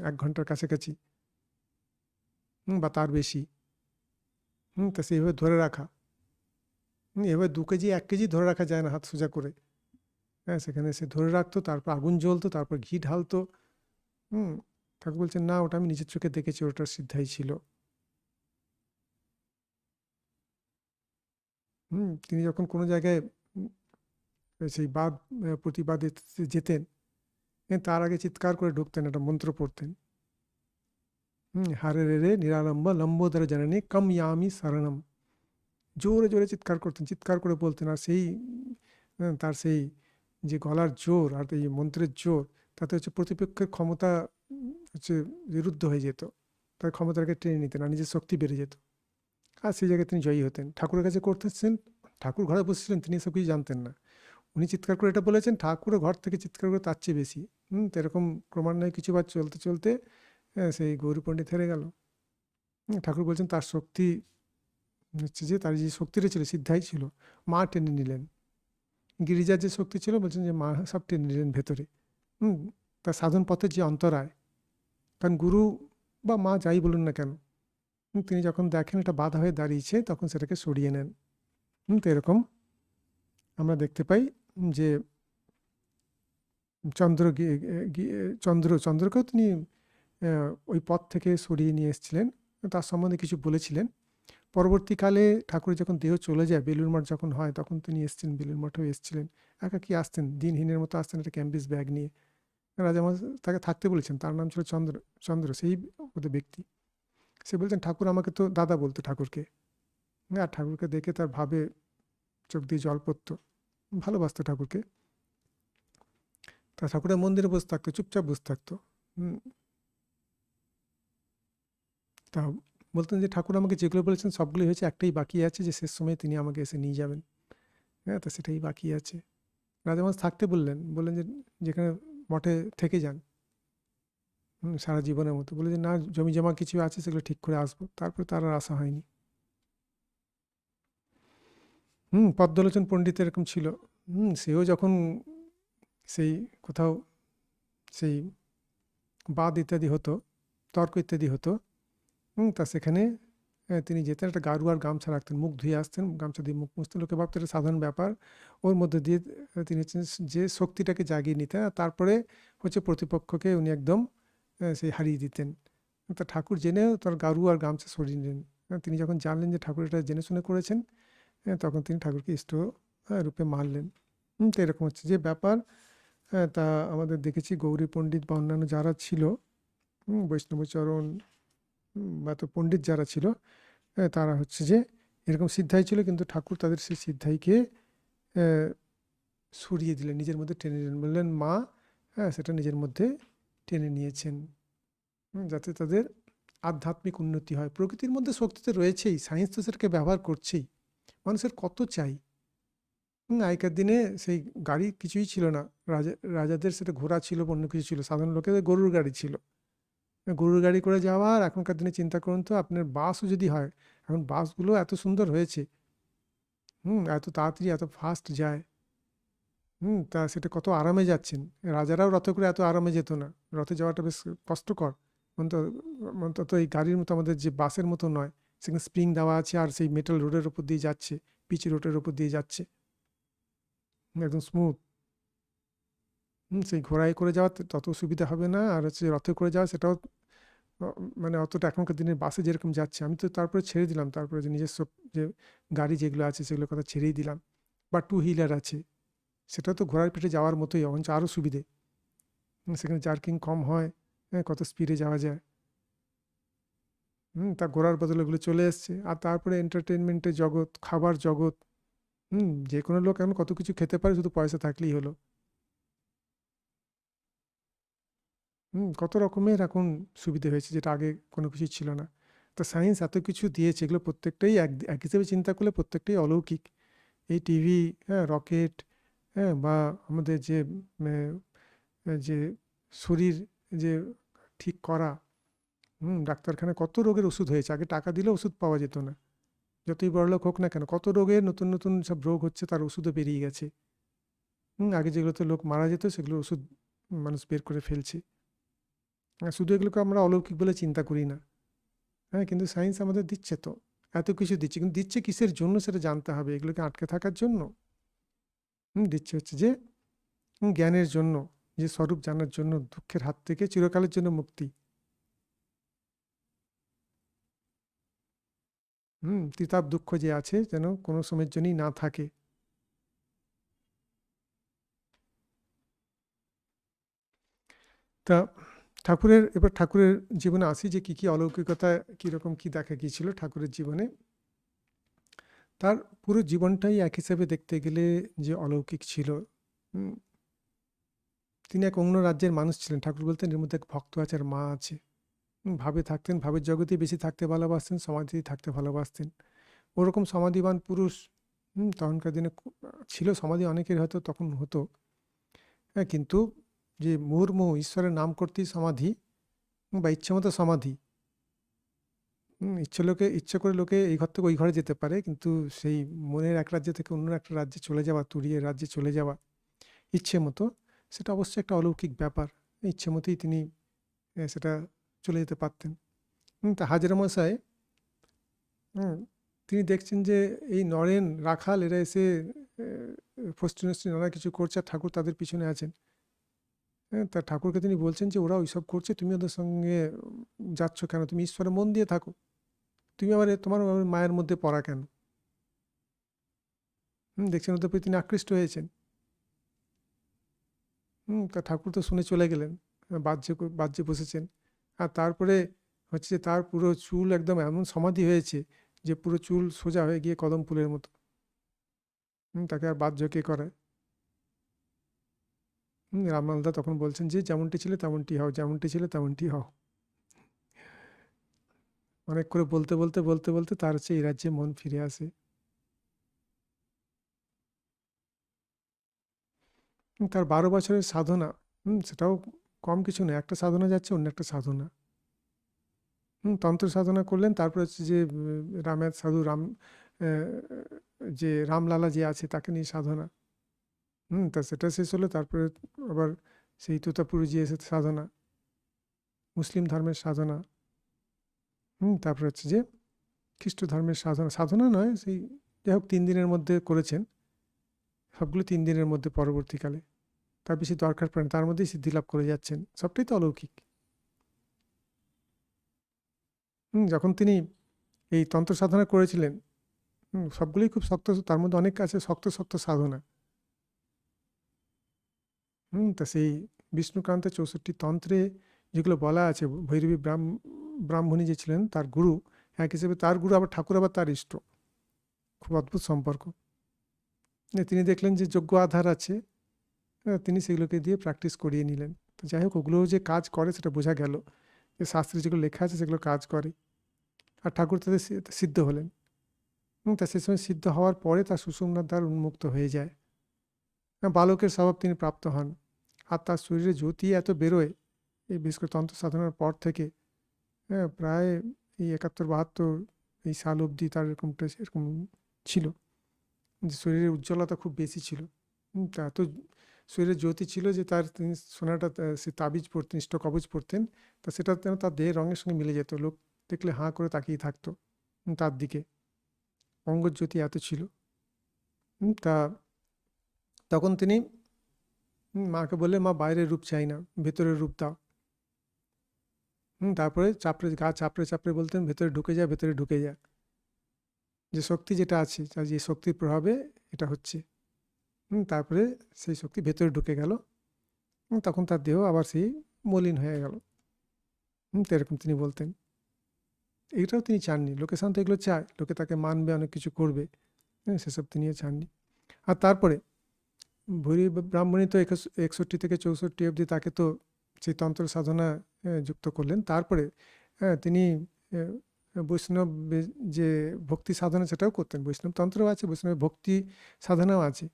1 ঘন্টার কাছাকাছি, বা তার বেশি। তা সেইভাবে ধরে রাখা, এভাবে 2 কেজি 1 কেজি ধরে রাখা যায় না হাত সোজা করে। হ্যাঁ, সেখানে সে ধরে রাখতো, তারপর আগুন জ্বলতো, তারপর ঘি ঢালতো। ঠাকুর বলছেন, না, ওটা আমি নিজের চোখে দেখেছি, ওটার সিদ্ধাই ছিল। তিনি যখন কোনো জায়গায় সেই বাদ প্রতিবাদে যেতেন, তার আগে চিৎকার করে ঢুকতেন, একটা মন্ত্র পড়তেন। হারে রে রে নিরালম্ব লম্বোদর জননী কম ইয়ামি শরণম। জোরে জোরে চিৎকার করতেন, চিৎকার করে বলতেন। আর সেই তার সেই যে গলার জোর আর এই মন্ত্রের জোর, তাতে হচ্ছে প্রতিপক্ষের ক্ষমতা হচ্ছে বিরুদ্ধ হয়ে যেত, তার ক্ষমতাকে টেনে নিতেন, আর নিজের শক্তি বেড়ে যেত। আর সেই জায়গায় তিনি জয়ী হতেন। ঠাকুরের কাছে করতেছেন, ঠাকুর ঘরে বসেছিলেন, তিনি এসব কিছু জানতেন না। উনি চিৎকার করে এটা বলেছেন, ঠাকুরের ঘর থেকে চিৎকার করে তার চেয়ে বেশি। তো এরকম ক্রমান্বয়ে কিছুবার চলতে চলতে সেই গৌরী পণ্ডিত হেরে গেল। ঠাকুর বলছেন তার শক্তি হচ্ছে যে, তার যে শক্তিটা ছিল সিদ্ধাই ছিল, মা টেনে নিলেন। গিরিজার যে শক্তি ছিল, বলছেন যে মা সব টেনে নিলেন ভেতরে। তার সাধন পথের যে অন্তরায়, কারণ গুরু বা মা যাই বলুন না কেন, তিনি যখন দেখেন এটা বাধা হয়ে দাঁড়িয়েছে, তখন সেটাকে সরিয়ে নেন। তো এরকম আমরা দেখতে পাই যে চন্দ্রকেও তিনি ওই পথ থেকে সরিয়ে নিয়ে এসেছিলেন, তার সম্বন্ধে কিছু বলেছিলেন। পরবর্তীকালে ঠাকুর যখন দেহ চলে যায়, বেলুড় মঠ যখন হয়, তখন তিনি এসেছিলেন, বেলুড় মঠেও এসেছিলেন। একাকি আসতেন, দিনহীনের মতো আসতেন একটা ক্যাম্বিস ব্যাগ নিয়ে। রাজামশাই তাকে থাকতে বলেছেন, তার নাম ছিল চন্দ্র সেই ওদের ব্যক্তি। সে বলছেন, ঠাকুর আমাকে তো দাদা বলতো ঠাকুরকে। আর ঠাকুরকে দেখে তার ভাবে চোখ দিয়ে জল পড়তো, ভালোবাসতো ঠাকুরকে। তা ঠাকুরের মন্দিরে বসে থাকতো, চুপচাপ বসে থাকতো। তা বলতেন যে ঠাকুর আমাকে যেগুলো বলেছেন সবগুলোই হয়েছে, একটাই বাকি আছে, যে শেষ সময়ে তিনি আমাকে এসে নিয়ে যাবেন। হ্যাঁ, তা সেটাই বাকি আছে। রাজামশাই থাকতে বললেন যে যেখানে মঠে থেকে যান সারা জীবনের মতো। বলে যে না, জমি জমা কিছু আছে, সেগুলো ঠিক করে আসবো। তারপরে তার আর আসা হয়নি। পদ্মলোচন পণ্ডিত এরকম ছিল। সেও যখন সেই কোথাও সেই বাদ ইত্যাদি হতো, তর্ক ইত্যাদি হতো, তা সেখানে তিনি যেতেন, একটা গারু আর গামছা রাখতেন, মুখ ধুয়ে আসতেন, গামছা দিয়ে মুখ মুছতেন। লোকে ভাবতো এটা সাধারণ ব্যাপার। ওর মধ্যে দিয়ে তিনি হচ্ছেন যে শক্তিটাকে জাগিয়ে নিতেন, আর তারপরে হচ্ছে প্রতিপক্ষকে উনি একদম সেই হারিয়ে দিতেন। তা ঠাকুর জেনেও তার গারু আর গামছা সরিয়ে নিলেন। তিনি যখন জানলেন যে ঠাকুর এটা জেনে শুনে করেছেন, তখন তিনি ঠাকুরকে ইষ্ট রূপে মানলেন। তো এরকম হচ্ছে যে ব্যাপার। তা আমাদের দেখেছি গৌরী পণ্ডিত বা অন্যান্য যারা ছিল, বৈষ্ণবচরণ বা তো পণ্ডিত যারা ছিল, তারা হচ্ছে যে এরকম সিদ্ধাই ছিল, কিন্তু ঠাকুর তাদের সেই সিদ্ধাইকে সরিয়ে দিলেন, নিজের মধ্যে টেনে নিলেন। বললেন মা সেটা নিজের মধ্যে টেনে নিয়েছেন, যাতে তাদের আধ্যাত্মিক উন্নতি হয়। প্রকৃতির মধ্যে শক্তি তো রয়েছেই, সায়েন্স তো সেটাকে ব্যবহার করছেই। মানুষের কত চাই। আগেকার দিনে সেই গাড়ি কিছুই ছিল না, রাজাদের সেটা ঘোড়া ছিল, অন্য কিছু ছিল, সাধারণ লোকেদের গরুর গাড়ি ছিল। গরুর গাড়ি করে যাওয়ার, এখনকার দিনে চিন্তা করুন তো, আপনার বাসও যদি হয়, এখন বাসগুলো এত সুন্দর হয়েছে, এত তাড়াতাড়ি এত ফাস্ট যায়। তা সেটা কত আরামে যাচ্ছেন। রাজারাও রথে করে এত আরামে যেত না, রথে যাওয়াটা বেশ কষ্টকর। অন্তত অন্তত এই গাড়ির মতো, আমাদের যে বাসের মতো নয়, সেখানে স্প্রিং দেওয়া আছে, আর সেই মেটাল রোডের ওপর দিয়ে যাচ্ছে, পিচ রোডের ওপর দিয়ে যাচ্ছে, একদম স্মুথ। সেই ঘোড়ায় করে যাওয়া তত সুবিধা হবে না, আর হচ্ছে রথে করে যাওয়া সেটাও মানে অতটা এখনকার দিনের বাসে যেরকম যাচ্ছে। আমি তো তারপরে ছেড়ে দিলাম, তারপরে যে নিজস্ব যে গাড়ি যেগুলো আছে সেগুলোর কথা ছেড়েই দিলাম। বা টু হুইলার আছে, সেটা তো ঘোড়ার পিঠে যাওয়ার মতোই, অবশ্য আরও সুবিধে। সেখানে জার্কিং কম হয়, কত স্পিডে যাওয়া যায়। তা ঘোড়ার বদলে ওগুলো চলে এসছে। আর তারপরে এন্টারটেনমেন্টের জগৎ, খাবার জগৎ, যে কোনো লোক এখন কত কিছু খেতে পারে, শুধু পয়সা থাকলেই হলো। কত রকমের এখন সুবিধে হয়েছে, যেটা আগে কোনো কিছু ছিল না। তো সায়েন্স এত কিছু দিয়েছে, এগুলো প্রত্যেকটাই এক হিসেবে চিন্তা করলে প্রত্যেকটাই অলৌকিক। এই টিভি, রকেট, বা আমাদের যে যে শরীর যে ঠিক করা, ডাক্তারখানায় কত রোগের ওষুধ হয়েছে, আগে টাকা দিলে ওষুধ পাওয়া যেত না, যতই বড়লোক হোক না কেন, কত রোগের নতুন নতুন সব রোগ হচ্ছে, তার ওষুধও বেরিয়ে গেছে। আগে যেগুলোতে লোক মারা যেত সেগুলো ওষুধ মানুষ বের করে ফেলছে। শুধু এগুলোকে আমরা অলৌকিক বলে চিন্তা করি না, হ্যাঁ, কিন্তু সায়েন্স আমাদের দিচ্ছে তো, এত কিছু দিচ্ছে, কিন্তু দিচ্ছে কিসের জন্য সেটা জানতে হবে। এগুলোকে আটকে থাকার জন্য দিচ্ছে হচ্ছে যে জ্ঞানের জন্য, যে স্বরূপ জানার জন্য, দুঃখের হাত থেকে চিরকালের জন্য মুক্তি। তিতাব দুঃখ যে আছে যেন কোনো সময়ের জন্যই না থাকে। তা এবার ঠাকুরের জীবনে আসি, যে কি কি অলৌকিকতা, কীরকম কি দেখা গিয়েছিল ঠাকুরের জীবনে। তার পুরো জীবনটাই এক হিসাবে দেখতে গেলে যে অলৌকিক ছিল। তিনি এক অন্য রাজ্যের মানুষ ছিলেন। ঠাকুর বলতেন এর মধ্যে এক ভক্ত আছে আর মা আছে। ভাবে থাকতেন, ভাবের জগতেই বেশি থাকতে ভালোবাসতেন, সমাধিতেই থাকতে ভালোবাসতেন। ওরকম সমাধিবান পুরুষ তখনকার দিনে ছিল। সমাধি অনেকের হয়তো তখন হতো, হ্যাঁ, কিন্তু যে মুহুর্মুহু ঈশ্বরের নাম করতেই সমাধি, বা ইচ্ছে মতো সমাধি, ইচ্ছে করে লোকে এই ঘর থেকে ওই ঘরে যেতে পারে, কিন্তু সেই মনের এক রাজ্য থেকে অন্য একটা রাজ্যে চলে যাওয়া, তুরিয়ে রাজ্যে চলে যাওয়া ইচ্ছে মতো, সেটা অবশ্যই একটা অলৌকিক ব্যাপার। ইচ্ছে মতোই তিনি সেটা চলে যেতে পারতেন। তা হাজরা মশাই, তিনি দেখছেন যে এই নরেন রাখাল এরা এসে ফষ্টি নষ্টি নানা কিছু করছে, আর ঠাকুর তাদের পিছনে আছেন। তা ঠাকুরকে তিনি বলছেন যে ওরা ওইসব করছে, তুমি ওদের সঙ্গে যাচ্ছ কেন? তুমি ঈশ্বরে মন দিয়ে থাকো, তুমি আবার তোমার মায়ের মধ্যে পড়া কেন? দেখছেন ওদের প্রতি তিনি আকৃষ্ট হয়েছেন। তা ঠাকুর তো শুনে চলে গেলেন, বাহ্যে বসেছেন। আর তারপরে হচ্ছে যে তার পুরো চুল একদম এমন সমাধি হয়েছে যে পুরো চুল সোজা হয়ে গিয়ে কদম ফুলের মতো। তাকে আর বাহ্য কে করায়? রামলালদা তখন বলছেন যে যেমনটি ছিল তেমনটি হও, যেমনটি ছিল তেমনটি হও। অনেক করে বলতে বলতে বলতে বলতে তার হচ্ছে এই রাজ্যে মন ফিরে আসে। তার 12 বছরের সাধনা, সেটাও কম কিছু নয়। একটা সাধনা যাচ্ছে অন্য একটা সাধনা। তন্ত্র সাধনা করলেন, তারপর হচ্ছে যে রামের সাধু রাম, যে রামলালা যে আছে তাকে নিয়ে সাধনা, তা সেটা শেষ হলো। তারপরে আবার সেই তোতাপুরি যে এসে সাধনা, মুসলিম ধর্মের সাধনা, তারপরে হচ্ছে যে খ্রিস্ট ধর্মের সাধনা, সাধনা নয় সেই, যাই হোক 3 দিনের মধ্যে করেছেন সবগুলো, 3 দিনের মধ্যে পরবর্তীকালে। তার বেশি দরকার পড়ে না, তার মধ্যেই সিদ্ধি লাভ করে যাচ্ছেন। সবটাই তো অলৌকিক। যখন তিনি এই তন্ত্র সাধনা করেছিলেন, সবগুলোই খুব শক্ত, তার মধ্যে অনেক আছে শক্ত শক্ত সাধনা। তা সেই বিষ্ণুক্রান্তের 64 তন্ত্রে যেগুলো বলা আছে, ভৈরবী ব্রাহ্মণী যে ছিলেন তার গুরু, এক হিসেবে তার গুরু, আবার ঠাকুর আবার তার ইষ্ট। খুব অদ্ভুত সম্পর্ক। তিনি দেখলেন যে যোগ্য আধার আছে, তিনি সেগুলোকে দিয়ে প্র্যাকটিস করিয়ে নিলেন। তো যাই হোক, ওগুলোও যে কাজ করে সেটা বোঝা গেল, যে শাস্ত্রে যেগুলো লেখা আছে সেগুলো কাজ করে। আর ঠাকুর তাদের সিদ্ধ হলেন। তা সে সময় সিদ্ধ হওয়ার পরে তার সুষুম্নার দ্বার উন্মুক্ত হয়ে যায়। বালকের স্বভাব তিনি প্রাপ্ত হন। আর তার শরীরে জ্যোতি এত বেরোয়, এই বিশেষ করে তন্ত্র সাধনার পর থেকে, হ্যাঁ, প্রায় এই 71-72 এই সাল অবধি তার এরকম ছিল যে শরীরের উজ্জ্বলতা খুব বেশি ছিল। তা এত শরীরে জ্যোতি ছিল যে তিনি সোনাটা, সে তাবিজ পরতেন, ইষ্ট কবচ পরতেন, তা সেটা যেন তার দেহের রঙের সঙ্গে মিলে যেত। লোক দেখলে হাঁ করে তাকিয়ে থাকতো তার দিকে, অঙ্গজ্যোতি এত ছিল। তা তখন তিনি মাকে বললেন, মা বাইরের রূপ চাই না, ভেতরের রূপ দাও। তারপরে গা চাপড়ে চাপড়ে বলতেন, ভেতরে ঢুকে যা, ভেতরে ঢুকে যা। যে শক্তি যেটা আছে, যে শক্তির প্রভাবে এটা হচ্ছে। তারপরে সেই শক্তি ভেতরে ঢুকে গেল, তখন তার দেহ আবার সেই মলিন হয়ে গেল। তো এরকম তিনি বলতেন। এইটাও তিনি চাননি। লোকে সাধারণত এগুলো চায়, লোকে তাকে মানবে, অনেক কিছু করবে, সেসব তিনিও চাননি। আর তারপরে ভৈরবী ব্রাহ্মণী তো 61 থেকে 64 অবধি তাকে তো সেই তন্ত্র সাধনা যুক্ত করলেন। তারপরে তিনি বৈষ্ণব যে ভক্তি সাধনা সেটাও করতেন। বৈষ্ণব তন্ত্রও আছে, বৈষ্ণবের ভক্তি সাধনাও আছে।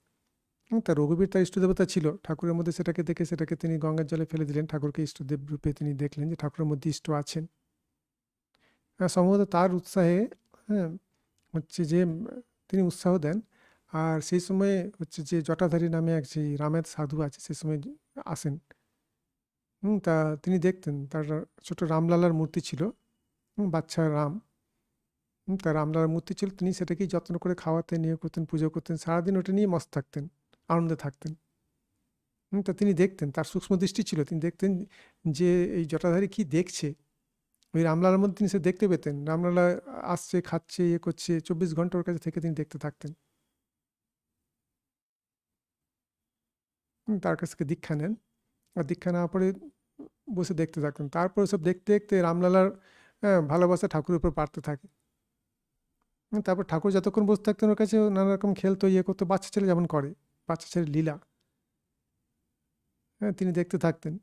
তা রঘুবীর তার ইষ্টদেবতা ছিল, ঠাকুরের মধ্যে সেটাকে দেখে সেটাকে তিনি গঙ্গার জলে ফেলে দিলেন। ঠাকুরকে ইষ্টদেব রূপে তিনি দেখলেন যে ঠাকুরের মধ্যে ইষ্ট আছেন। সম্ভবত তার উৎসাহে, হ্যাঁ, হচ্ছে যে তিনি উৎসাহ দেন। আর সেই সময়ে হচ্ছে যে জটাধারী নামে এক যে রামের সাধু আছে, সেই সময় আসেন। তা তিনি দেখতেন তার ছোট রামলালার মূর্তি ছিল, বাচ্চা রাম। তার রামলালার মূর্তি ছিল, তিনি সেটাকেই যত্ন করে খাওয়াতেন, ইয়ে করতেন, পুজো করতেন, সারাদিন ওটা নিয়ে মস্ত থাকতেন, আনন্দে থাকতেন। তা তিনি দেখতেন, তার সূক্ষ্ম দৃষ্টি ছিল, তিনি দেখতেন যে এই জটাধারী কি দেখছে। ওই রামলালার মধ্যে তিনি সে দেখতে পেতেন, রামলালা আসছে, খাচ্ছে, ইয়ে করছে, 24 ঘন্টা ওর কাছে থেকে তিনি দেখতে থাকতেন। তার কাছ থেকে দীক্ষা নেন, আর দীক্ষা নেওয়ার পরে বসে দেখতে থাকতেন। তারপরে সব দেখতে দেখতে রামলালার ভালোবাসা ঠাকুরের উপর বাড়তে থাকে। তারপর ঠাকুর যতক্ষণ বসে থাকতেন ওর কাছে নানা রকম খেলতো, ইয়ে করতো, বাচ্চা ছেলে যেমন করে, বাচ্চা ছেলের লীলা, হ্যাঁ, তিনি দেখতে থাকতেন।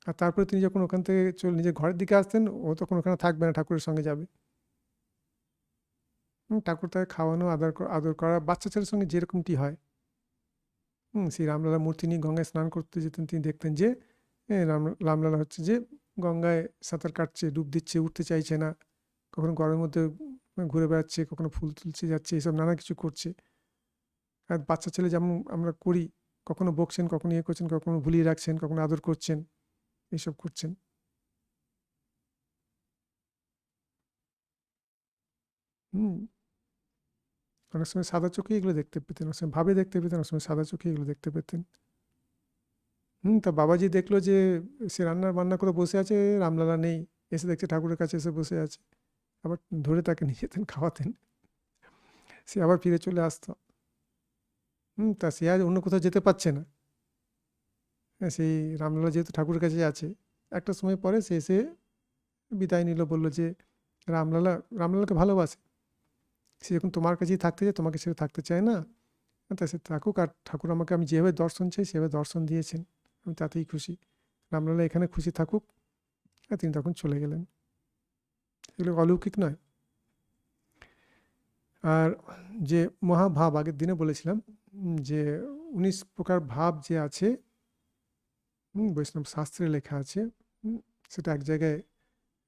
আর তারপরে তিনি যখন ওখান থেকে চলে নিজের ঘরের দিকে আসতেন, ও তখন ওখানে থাকবে না, ঠাকুরের সঙ্গে যাবে। ঠাকুর তাকে খাওয়ানো, আদর করা, বাচ্চা ছেলের সঙ্গে যেরকমটি হয়। সেই রামলালা মূর্তি নিয়ে গঙ্গায় স্নান করতে যেতেন, তিনি দেখতেন যে রামলালা হচ্ছে যে গঙ্গায় সাঁতার কাটছে, ডুব দিচ্ছে, উঠতে চাইছে না, কখনো গরমের মধ্যে ঘুরে বেড়াচ্ছে, কখনো ফুল তুলছে যাচ্ছে, এইসব নানা কিছু করছে। আর বাচ্চা ছেলে যেমন আমরা করি, কখনো বকছেন, কখনো ইয়ে করছেন, কখনো ভুলিয়ে রাখছেন, কখনো আদর করছেন, এইসব করছেন। হুম অনেক সময় সাদা চোখে এগুলো দেখতে পেতেন, অনেক সময় ভাবে দেখতে পেতেন, অনেক সময় সাদা চোখে এগুলো দেখতে পেতেন। তা বাবাজি দেখলো যে সে বান্না করে বসে আছে, রামলালা নেই, এসে দেখছে ঠাকুরের কাছে এসে বসে আছে, আবার ধরে তাকে নিয়ে যেতেন, খাওয়াতেন, সে আবার ফিরে চলে আসতো। তা সে আর অন্য কোথাও যেতে পারছে না। সেই রামলালা যেহেতু ঠাকুরের কাছে আছে, একটা সময় পরে সে এসে বিদায় নিল, বললো যে রামলালাকে ভালোবাসে, সে যখন তোমার কাছেই থাকতে চায়, তোমাকে সে থাকতে চায় না, তা সে থাকুক, আর ঠাকুর আমাকে আমি যেভাবে দর্শন চাই সেভাবে দর্শন দিয়েছেন, আমি তাতেই খুশি, রামলালা এখানে খুশি থাকুক। আর তিনি তখন চলে গেলেন। এগুলো অলৌকিক নয়? আর যে মহাভাব, আগের দিনে বলেছিলাম যে 19 প্রকার ভাব যে আছে, বৈষ্ণব শাস্ত্রে লেখা আছে, সেটা এক জায়গায়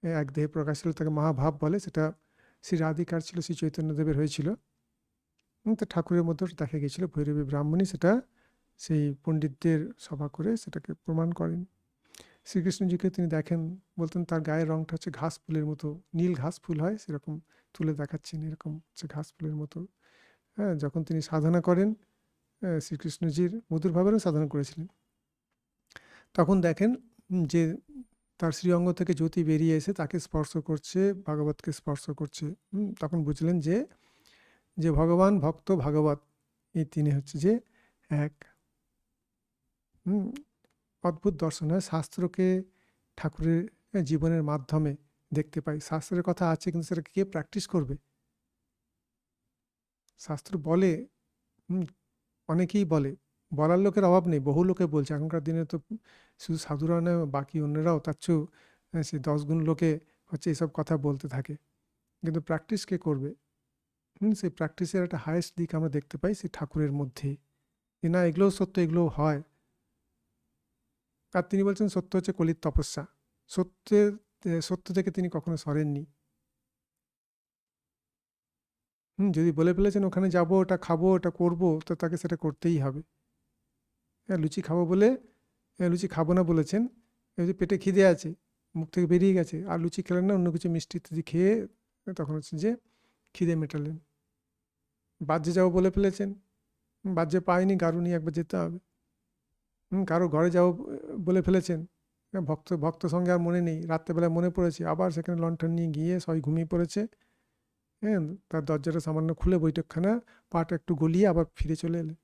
এক দেহে প্রকাশ হলে তাকে মহাভাব বলে। সেটা শ্রী রাধিকার ছিল, শ্রী চৈতন্যদেবের হয়েছিল। তো ঠাকুরের মধ্যে দেখা গিয়েছিল, ভৈরবী ব্রাহ্মণী সেটা সেই পণ্ডিতদের সভা করে সেটাকে প্রমাণ করেন। শ্রীকৃষ্ণজিকে তিনি দেখেন, বলতেন তার গায়ের রঙটা হচ্ছে ঘাস ফুলের মতো, নীল ঘাস ফুল হয় সেরকম তুলে দেখাচ্ছেন, এরকম হচ্ছে ঘাস ফুলের মতো। হ্যাঁ, যখন তিনি সাধনা করেন, শ্রীকৃষ্ণজির মধুর ভাবেরও সাধনা করেছিলেন, তখন দেখেন যে তার শ্রীঅঙ্গ থেকে জ্যোতি বেরিয়ে এসে তাকে স্পর্শ করছে, ভাগবতকে স্পর্শ করছে। তখন বুঝলেন যে যে ভগবান, ভক্ত, ভাগবত, এই তিনি হচ্ছে যে এক। অদ্ভুত দর্শন হয়, শাস্ত্রকে ঠাকুরের জীবনের মাধ্যমে দেখতে পাই। শাস্ত্রের কথা আছে, কিন্তু সেটা কে প্র্যাকটিস করবে? শাস্ত্র বলে, অনেকেই বলে, বলার লোকের অভাব নেই, বহু লোকে বলছে। এখনকার দিনে তো শুধু সাধুরা নয়, বাকি অন্যরাও তার চেয়েও সে 10 গুণ লোকে হচ্ছে এসব কথা বলতে থাকে, কিন্তু প্র্যাকটিস কে করবে? সেই প্র্যাকটিসের একটা হায়েস্ট দিক আমরা দেখতে পাই সেই ঠাকুরের মধ্যেই, যে না এগুলোও সত্য, এগুলোও হয়। আর তিনি বলছেন সত্য হচ্ছে কলির তপস্যা, সত্যের সত্য থেকে তিনি কখনো সরেননি। যদি বলে ফেলেছেন ওখানে যাব, ওটা খাবো, ওটা করব, তো তাকে সেটা করতেই হবে। হ্যাঁ, লুচি খাবো বলে লুচি খাবো না বলেছেন, এই যে পেটে খিদে আছে, মুখ থেকে বেরিয়ে গেছে, আর লুচি খেলেন না, অন্য কিছু মিষ্টি ইত্যাদি খেয়ে তখন হচ্ছে যে খিদে মেটালেন। বাহ্যে যাবো বলে ফেলেছেন, বাহ্যে পায়নি, গারু নিয়ে একবার যেতে হবে। কারো ঘরে যাবো বলে ফেলেছেন, ভক্ত ভক্ত সঙ্গে আর মনে নেই, রাত্রেবেলায় মনে পড়েছে, আবার সেখানে লণ্ঠন নিয়ে গিয়ে সবাই ঘুমিয়ে পড়েছে। হ্যাঁ, তার দরজাটা সামান্য খুলে বৈঠকখানা পাটা একটু গলিয়ে আবার ফিরে চলে এলেন।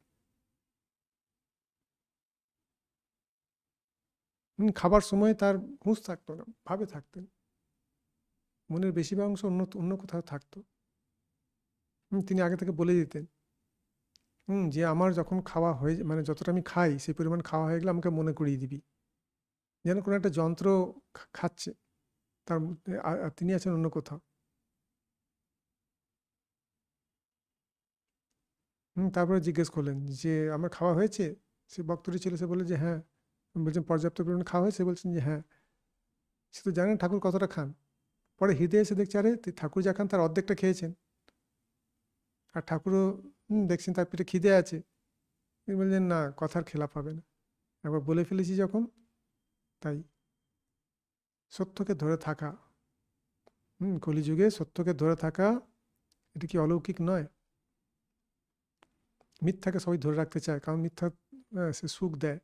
খাবার সময় তার হুঁশ থাকতো না, ভাবে থাকতেন, মনের বেশিরভাগ অংশ অন্য অন্য কোথাও থাকতো। তিনি আগে থেকে বলে দিতেন যে আমার যখন খাওয়া হয়ে, মানে যতটা আমি খাই সেই পরিমাণ খাওয়া হয়ে গেলে আমাকে মনে করিয়ে দিবি, যেন কোনো একটা যন্ত্র খাচ্ছে, তার মধ্যে আর তিনি আছেন অন্য কোথাও। তারপরে জিজ্ঞেস করলেন যে আমার খাওয়া হয়েছে? সে ভক্তটি ছিল, সে বলল যে হ্যাঁ। বলছেন পর্যাপ্ত পরিমাণে খাওয়া হয়েছে? বলছেন যে হ্যাঁ। সে তো জানেন ঠাকুর কতটা খান। পরে হৃদয়ে এসে দেখছে আরে ঠাকুর যা খান তার অর্ধেকটা খেয়েছেন, আর ঠাকুরও দেখছেন তার পেটে খিদে আছে। তিনি বললেন না, কথার খেলাপ হবে না, একবার বলে ফেলেছি যখন, তাই। সত্যকে ধরে থাকা, কলিযুগে সত্যকে ধরে থাকা, এটা কি অলৌকিক নয়? মিথ্যাকে সবাই ধরে রাখতে চায়, কারণ মিথ্যা সে সুখ দেয়।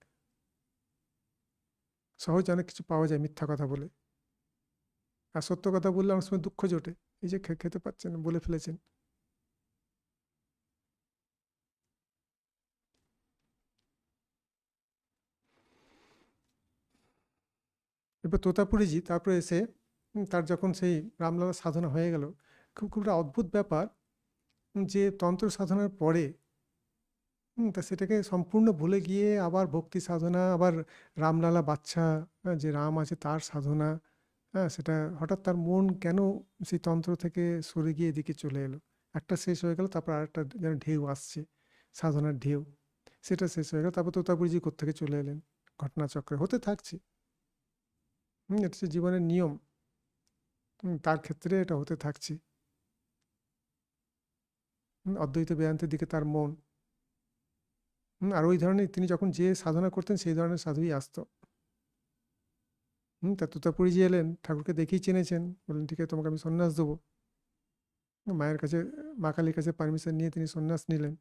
সহজ অনেক কিছু পাওয়া যায় মিথ্যা কথা বলে, আর সত্য কথা বললে অনেক সময় দুঃখ জোটে। এই যে খেতে পাচ্ছেন, বলে ফেলেছেন। এবার তোতাপুরীজি তারপরে এসে তার যখন সেই রামলালা সাধনা হয়ে গেল, খুব খুব একটা অদ্ভুত ব্যাপার, যে তন্ত্র সাধনার পরে তা সেটাকে সম্পূর্ণ ভুলে গিয়ে আবার ভক্তি সাধনা, আবার রামলালা বাচ্চা, যে রাম আছে তার সাধনা, সেটা হঠাৎ তার মন কেন সেই তন্ত্র থেকে সরে গিয়ে এদিকে চলে এলো। একটা শেষ হয়ে গেল, তারপর আরেকটা যেন ঢেউ আসছে, সাধনার ঢেউ। সেটা শেষ হয়ে গেল, তারপর তোতাপুরীজি কোত্থেকে চলে এলেন। ঘটনাচক্রে হতে থাকছে। এটা হচ্ছে জীবনের নিয়ম। তার ক্ষেত্রে এটা হতে থাকছে। অদ্বৈত বেদান্তের দিকে তার মন। আর ওই ধরনের তিনি যখন যে সাধনা করতেন সেই ধরনের সাধুই আসতো। তা তোতাপুরীজি এলেন, ঠাকুরকে দেখেই চিনেছেন, বললেন ঠিক আছে তোমাকে আমি সন্ন্যাস দেবো। মায়ের কাছে, মা কালীর কাছে পারমিশন নিয়ে তিনি সন্ন্যাস নিলেন।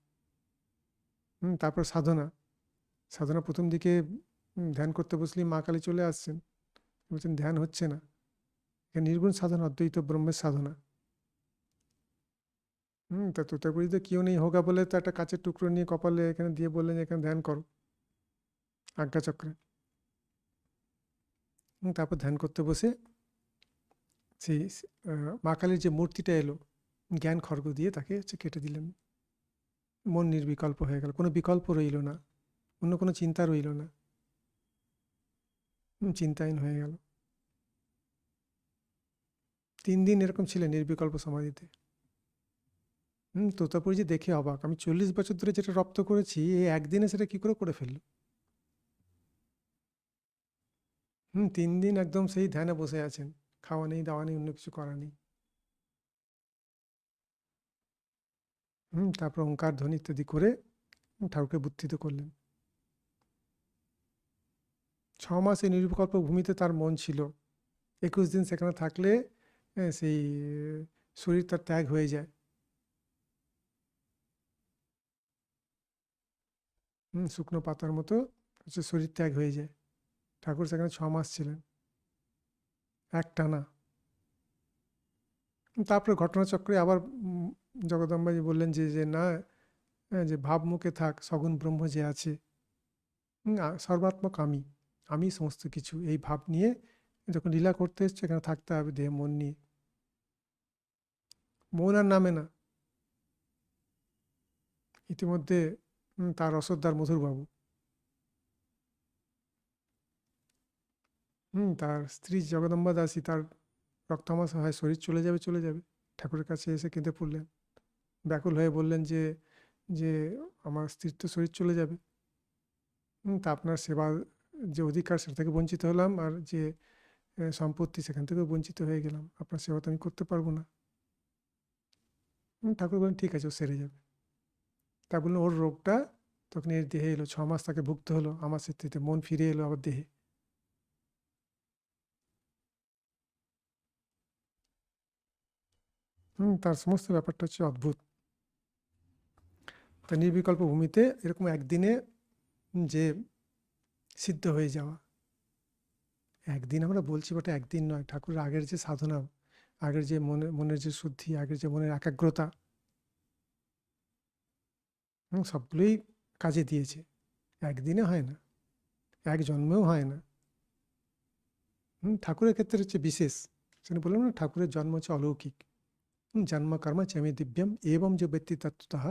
তারপর সাধনা, সাধনা প্রথম দিকে ধ্যান করতে বসলেই মা কালী চলে আসছেন, বলছেন ধ্যান হচ্ছে না, এখানে নির্গুণ সাধনা, অদ্বৈত ব্রহ্মের সাধনা। তা তোতাপুরীতে কেউ নেই হোগা বলে তো একটা কাচের টুকরো নিয়ে কপালে এখানে দিয়ে বললেন যে এখানে ধ্যান করো, আজ্ঞাচক্রে। তারপর ধ্যান করতে বসে সেই মা কালীর যে মূর্তিটা এলো, জ্ঞান খড়গ দিয়ে তাকে হচ্ছে কেটে দিলেন। মন নির্বিকল্প হয়ে গেল, কোনো বিকল্প রইল না, অন্য কোনো চিন্তা রইল না, চিন্তাহীন হয়ে গেল। 3 দিন এরকম ছিলেন নির্বিকল্প সমাধিতে। তোতাপুরীজি দেখে অবাক, আমি 40 বছর ধরে যেটা রপ্ত করেছি, এই একদিনে সেটা কি করে করে ফেললো। 3 দিন একদম সেই ধ্যানে বসে আছেন, খাওয়া নেই, দাওয়া নেই, অন্য কিছু করা নেই। তারপর ওঙ্কার ধ্বনি ইত্যাদি করে ঠাকুরকে বুদ্ধিত করলেন। 6 মাস এই নির্বিকল্প ভূমিতে তার মন ছিল। 21 দিন সেখানে থাকলে সেই শরীর তার ত্যাগ হয়ে যায়। শুকনো পাতার মতো হচ্ছে শরীর ত্যাগ হয়ে যায়। ঠাকুর সেখানে 6 মাস ছিলেন একটানা। তারপরে ঘটনাচক্রে আবার জগদম্বাজি বললেন যে যে না, যে ভাবমুখে থাক, সগুণ ব্রহ্ম যে আছে, সর্বাত্মক আমি, আমি সমস্ত কিছু, এই ভাব নিয়ে যখন লীলা করতে এসছে এখানে থাকতে হবে দেহ মন নিয়ে। মন আর নামে না। ইতিমধ্যে তার রসদদার মধুরবাবু, তার স্ত্রী জগদম্বা দাসী, তার রক্তামাশা হয়, শরীর চলে যাবে চলে যাবে, ঠাকুরের কাছে এসে কেঁদে পড়লেন, ব্যাকুল হয়ে বললেন যে যে আমার স্ত্রীর তো শরীর চলে যাবে, তা আপনার সেবা যে অধিকার সেটা থেকে বঞ্চিত হলাম, আর যে সম্পত্তি সেখান থেকেও বঞ্চিত হয়ে গেলাম, আপনার সেবা তো আমি করতে পারবো না। ঠাকুর বললেন ঠিক আছে, ও সেরে যাবে। তা বললেন ওর রোগটা তখন এর দেহে এলো, 6 মাস তাকে ভুগতে হলো, আমার স্মৃতিতে মন ফিরে এলো আবার দেহে। তার সমস্ত ব্যাপারটা হচ্ছে অদ্ভুত। তা নির্বিকল্প ভূমিতে এরকম একদিনে যে সিদ্ধ হয়ে যাওয়া, একদিন আমরা বলছি বটে, একদিন নয়, ঠাকুরের আগের যে সাধনা, আগের যে মনের যে শুদ্ধি, আগের যে মনের একাগ্রতা, সবগুলোই কাজে দিয়েছে। একদিনে হয় না, এক জন্মেও হয় না। ঠাকুরের ক্ষেত্রে হচ্ছে বিশেষ। সেটা বললাম না, ঠাকুরের জন্ম হচ্ছে অলৌকিক। জন্ম কর্ম চেমি দিব্যম এবং যে ব্যক্তি তত্ত্বতঃ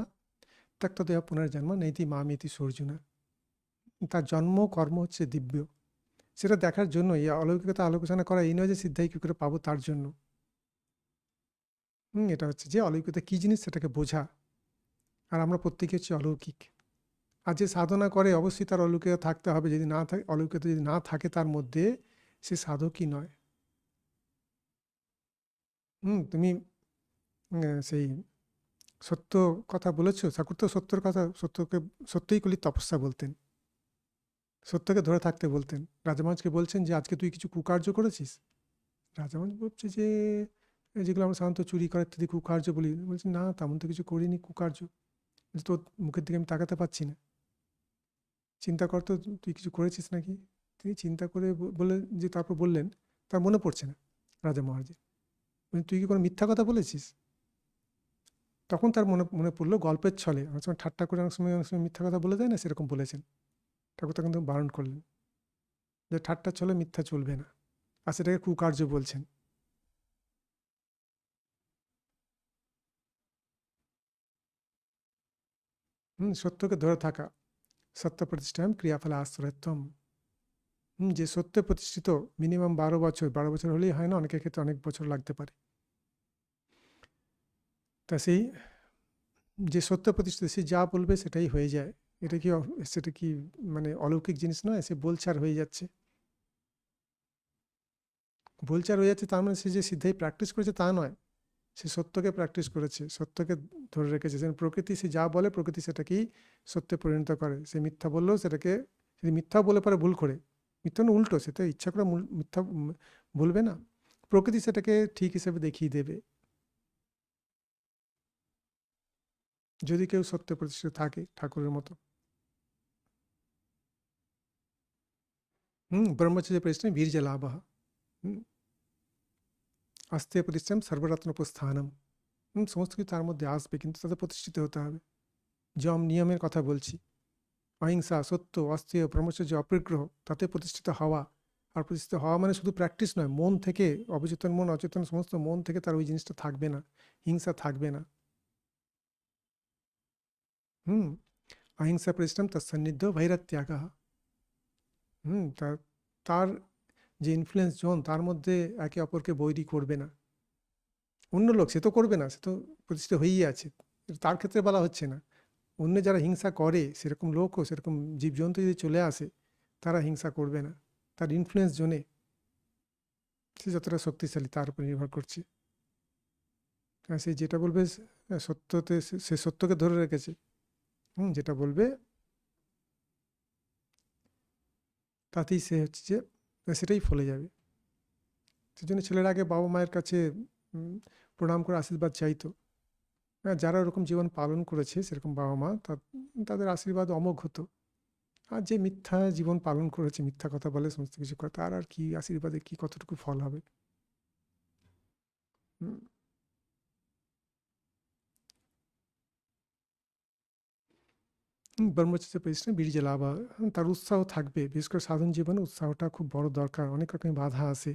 ত্যক্তদেহ পুনর্জন্ম নৈতি মামিতি সর্জুনা। তার জন্ম কর্ম হচ্ছে দিব্য। সেটা দেখার জন্য এই অলৌকিকতা আলোচনা করা এই নয় যে সিদ্ধাই কী করে পাবো তার জন্য। এটা হচ্ছে যে অলৌকিকতা কী জিনিস সেটাকে বোঝা, আর আমরা প্রত্যেকে হচ্ছে অলৌকিক। আর যে সাধনা করে অবশ্যই তার অলৌকিকতা থাকতে হবে, যদি না থাকে, অলৌকিকতা যদি না থাকে তার মধ্যে, সে সাধকই নয়। তুমি সেই সত্য কথা বলেছো, ঠাকুর তো সত্যর কথা, সত্যকে সত্যই কলি তপস্যা বলতেন, সত্যকে ধরে থাকতে বলতেন। রাজামহাজকে বলছেন যে আজকে তুই কিছু কুকার্য করেছিস? রাজামহাজ বলছে যে যেগুলো আমরা সাধারণত চুরি করে ইত্যাদি কুকার্য বলি, বলছে না তেমন তো কিছু করিনি কুকার্য। বলছে, তোর মুখের দিকে আমি তাকাতে পারছি না, চিন্তা কর তো তুই কিছু করেছিস নাকি। তিনি চিন্তা করে বলে যে, তারপর বললেন, তার মনে পড়ছে না রাজা মহারাজের, তুই কি কোনো মিথ্যা কথা বলেছিস? তখন তার মনে মনে পড়লো গল্পের ছলে অনেক সময় ঠাট্টা করে অনেক সময় মিথ্যা কথা বলে দেয় না, সেরকম বলেছেন। ঠাকুর তখন তো বারণ করলেন যে ঠাট্টার ছলে মিথ্যা চলবে না, আর সেটাকে কুকার্য বলছেন। সত্যকে ধরে থাকা, সত্য প্রতিষ্ঠান ক্রিয়াফলে আশ্রয়ত্বম। যে সত্যে প্রতিষ্ঠিত মিনিমাম 12 বছর, 12 বছর হলেই হয় না, অনেকের ক্ষেত্রে অনেক বছর লাগতে পারে। তা সেই যে সত্য প্রতিষ্ঠিত, সে যা বলবে সেটাই হয়ে যায়। এটা কি সেটা কি মানে অলৌকিক জিনিস নয়? সে বলছে আর হয়ে যাচ্ছে, বলছে আর হয়ে যাচ্ছে, তার মানে সে যে সিদ্ধাই প্র্যাকটিস করেছে তা নয়, সে সত্যকে প্র্যাকটিস করেছে, সত্যকে ধরে রেখেছে। যেমন প্রকৃতি, সে যা বলে প্রকৃতি সেটাকেই সত্যে পরিণত করে। সে মিথ্যা বললেও সেটাকে, যদি মিথ্যাও বলে পারে ভুল করে, মিথ্যা না উল্টো, সে তো ইচ্ছা করে মিথ্যা বলবে না, প্রকৃতি সেটাকে ঠিক হিসেবে দেখিয়ে দেবে। যদি কেউ সত্যে প্রতিষ্ঠিত থাকে ঠাকুরের মতো। ব্রহ্মচর্য পরিশ্রম বীর্য লাভ, আস্তে প্রতিষ্ঠান সর্বরত্ন উপস্থানম। সমস্ত কিছু তার মধ্যে আসবে, কিন্তু তাদের প্রতিষ্ঠিত হতে হবে। যম নিয়মের কথা বলছি, অহিংসা, সত্য, অস্তেয়, ব্রহ্মচর্য, অপরিগ্রহ, তাতে প্রতিষ্ঠিত হওয়া। আর প্রতিষ্ঠিত হওয়া মানে শুধু প্র্যাকটিস নয়, মন থেকে, অবচেতন মন অচেতন সমস্ত মন থেকে তার ওই জিনিসটা থাকবে না, হিংসা থাকবে না। হুম অহিংসা পরিশ্রম তৎসন্নিধ্য ভৈরত্যাগ। তার তার যে ইনফ্লুয়েন্স জোন, তার মধ্যে একে অপরকে বৈরী করবে না। অন্য লোক সে তো করবে না, সে তো প্রতিষ্ঠিত হয়েই আছে, তার ক্ষেত্রে বলা হচ্ছে না। অন্য যারা হিংসা করে, সেরকম লোকও, সেরকম জীবজন্তু যদি চলে আসে, তারা হিংসা করবে না। তার ইনফ্লুয়েন্স জোনে সে যতটা শক্তিশালী তার উপর নির্ভর করছে। আর সে যেটা বলবে, সত্যতে সে সত্যকে ধরে রেখেছে। যেটা বলবে তাতেই সে হচ্ছে যে সেটাই ফলে যাবে। সেজন্য ছেলের আগে বাবা মায়ের কাছে প্রণাম করে আশীর্বাদ চাইতো। যারা ওরকম জীবন পালন করেছে সেরকম বাবা মা, তাদের আশীর্বাদ অমোঘ হতো। আর যে মিথ্যা জীবন পালন করেছে, মিথ্যা কথা বলে, সমস্ত কিছু করে, তার আর কি আশীর্বাদে কি কতটুকু ফল হবে? ব্রহ্মচর্য পরিশ্রম বীর্য লাভ, তার উৎসাহ থাকবে। বিশেষ করে সাধন জীবনে উৎসাহটা খুব বড় দরকার, অনেক রকম বাধা আসে,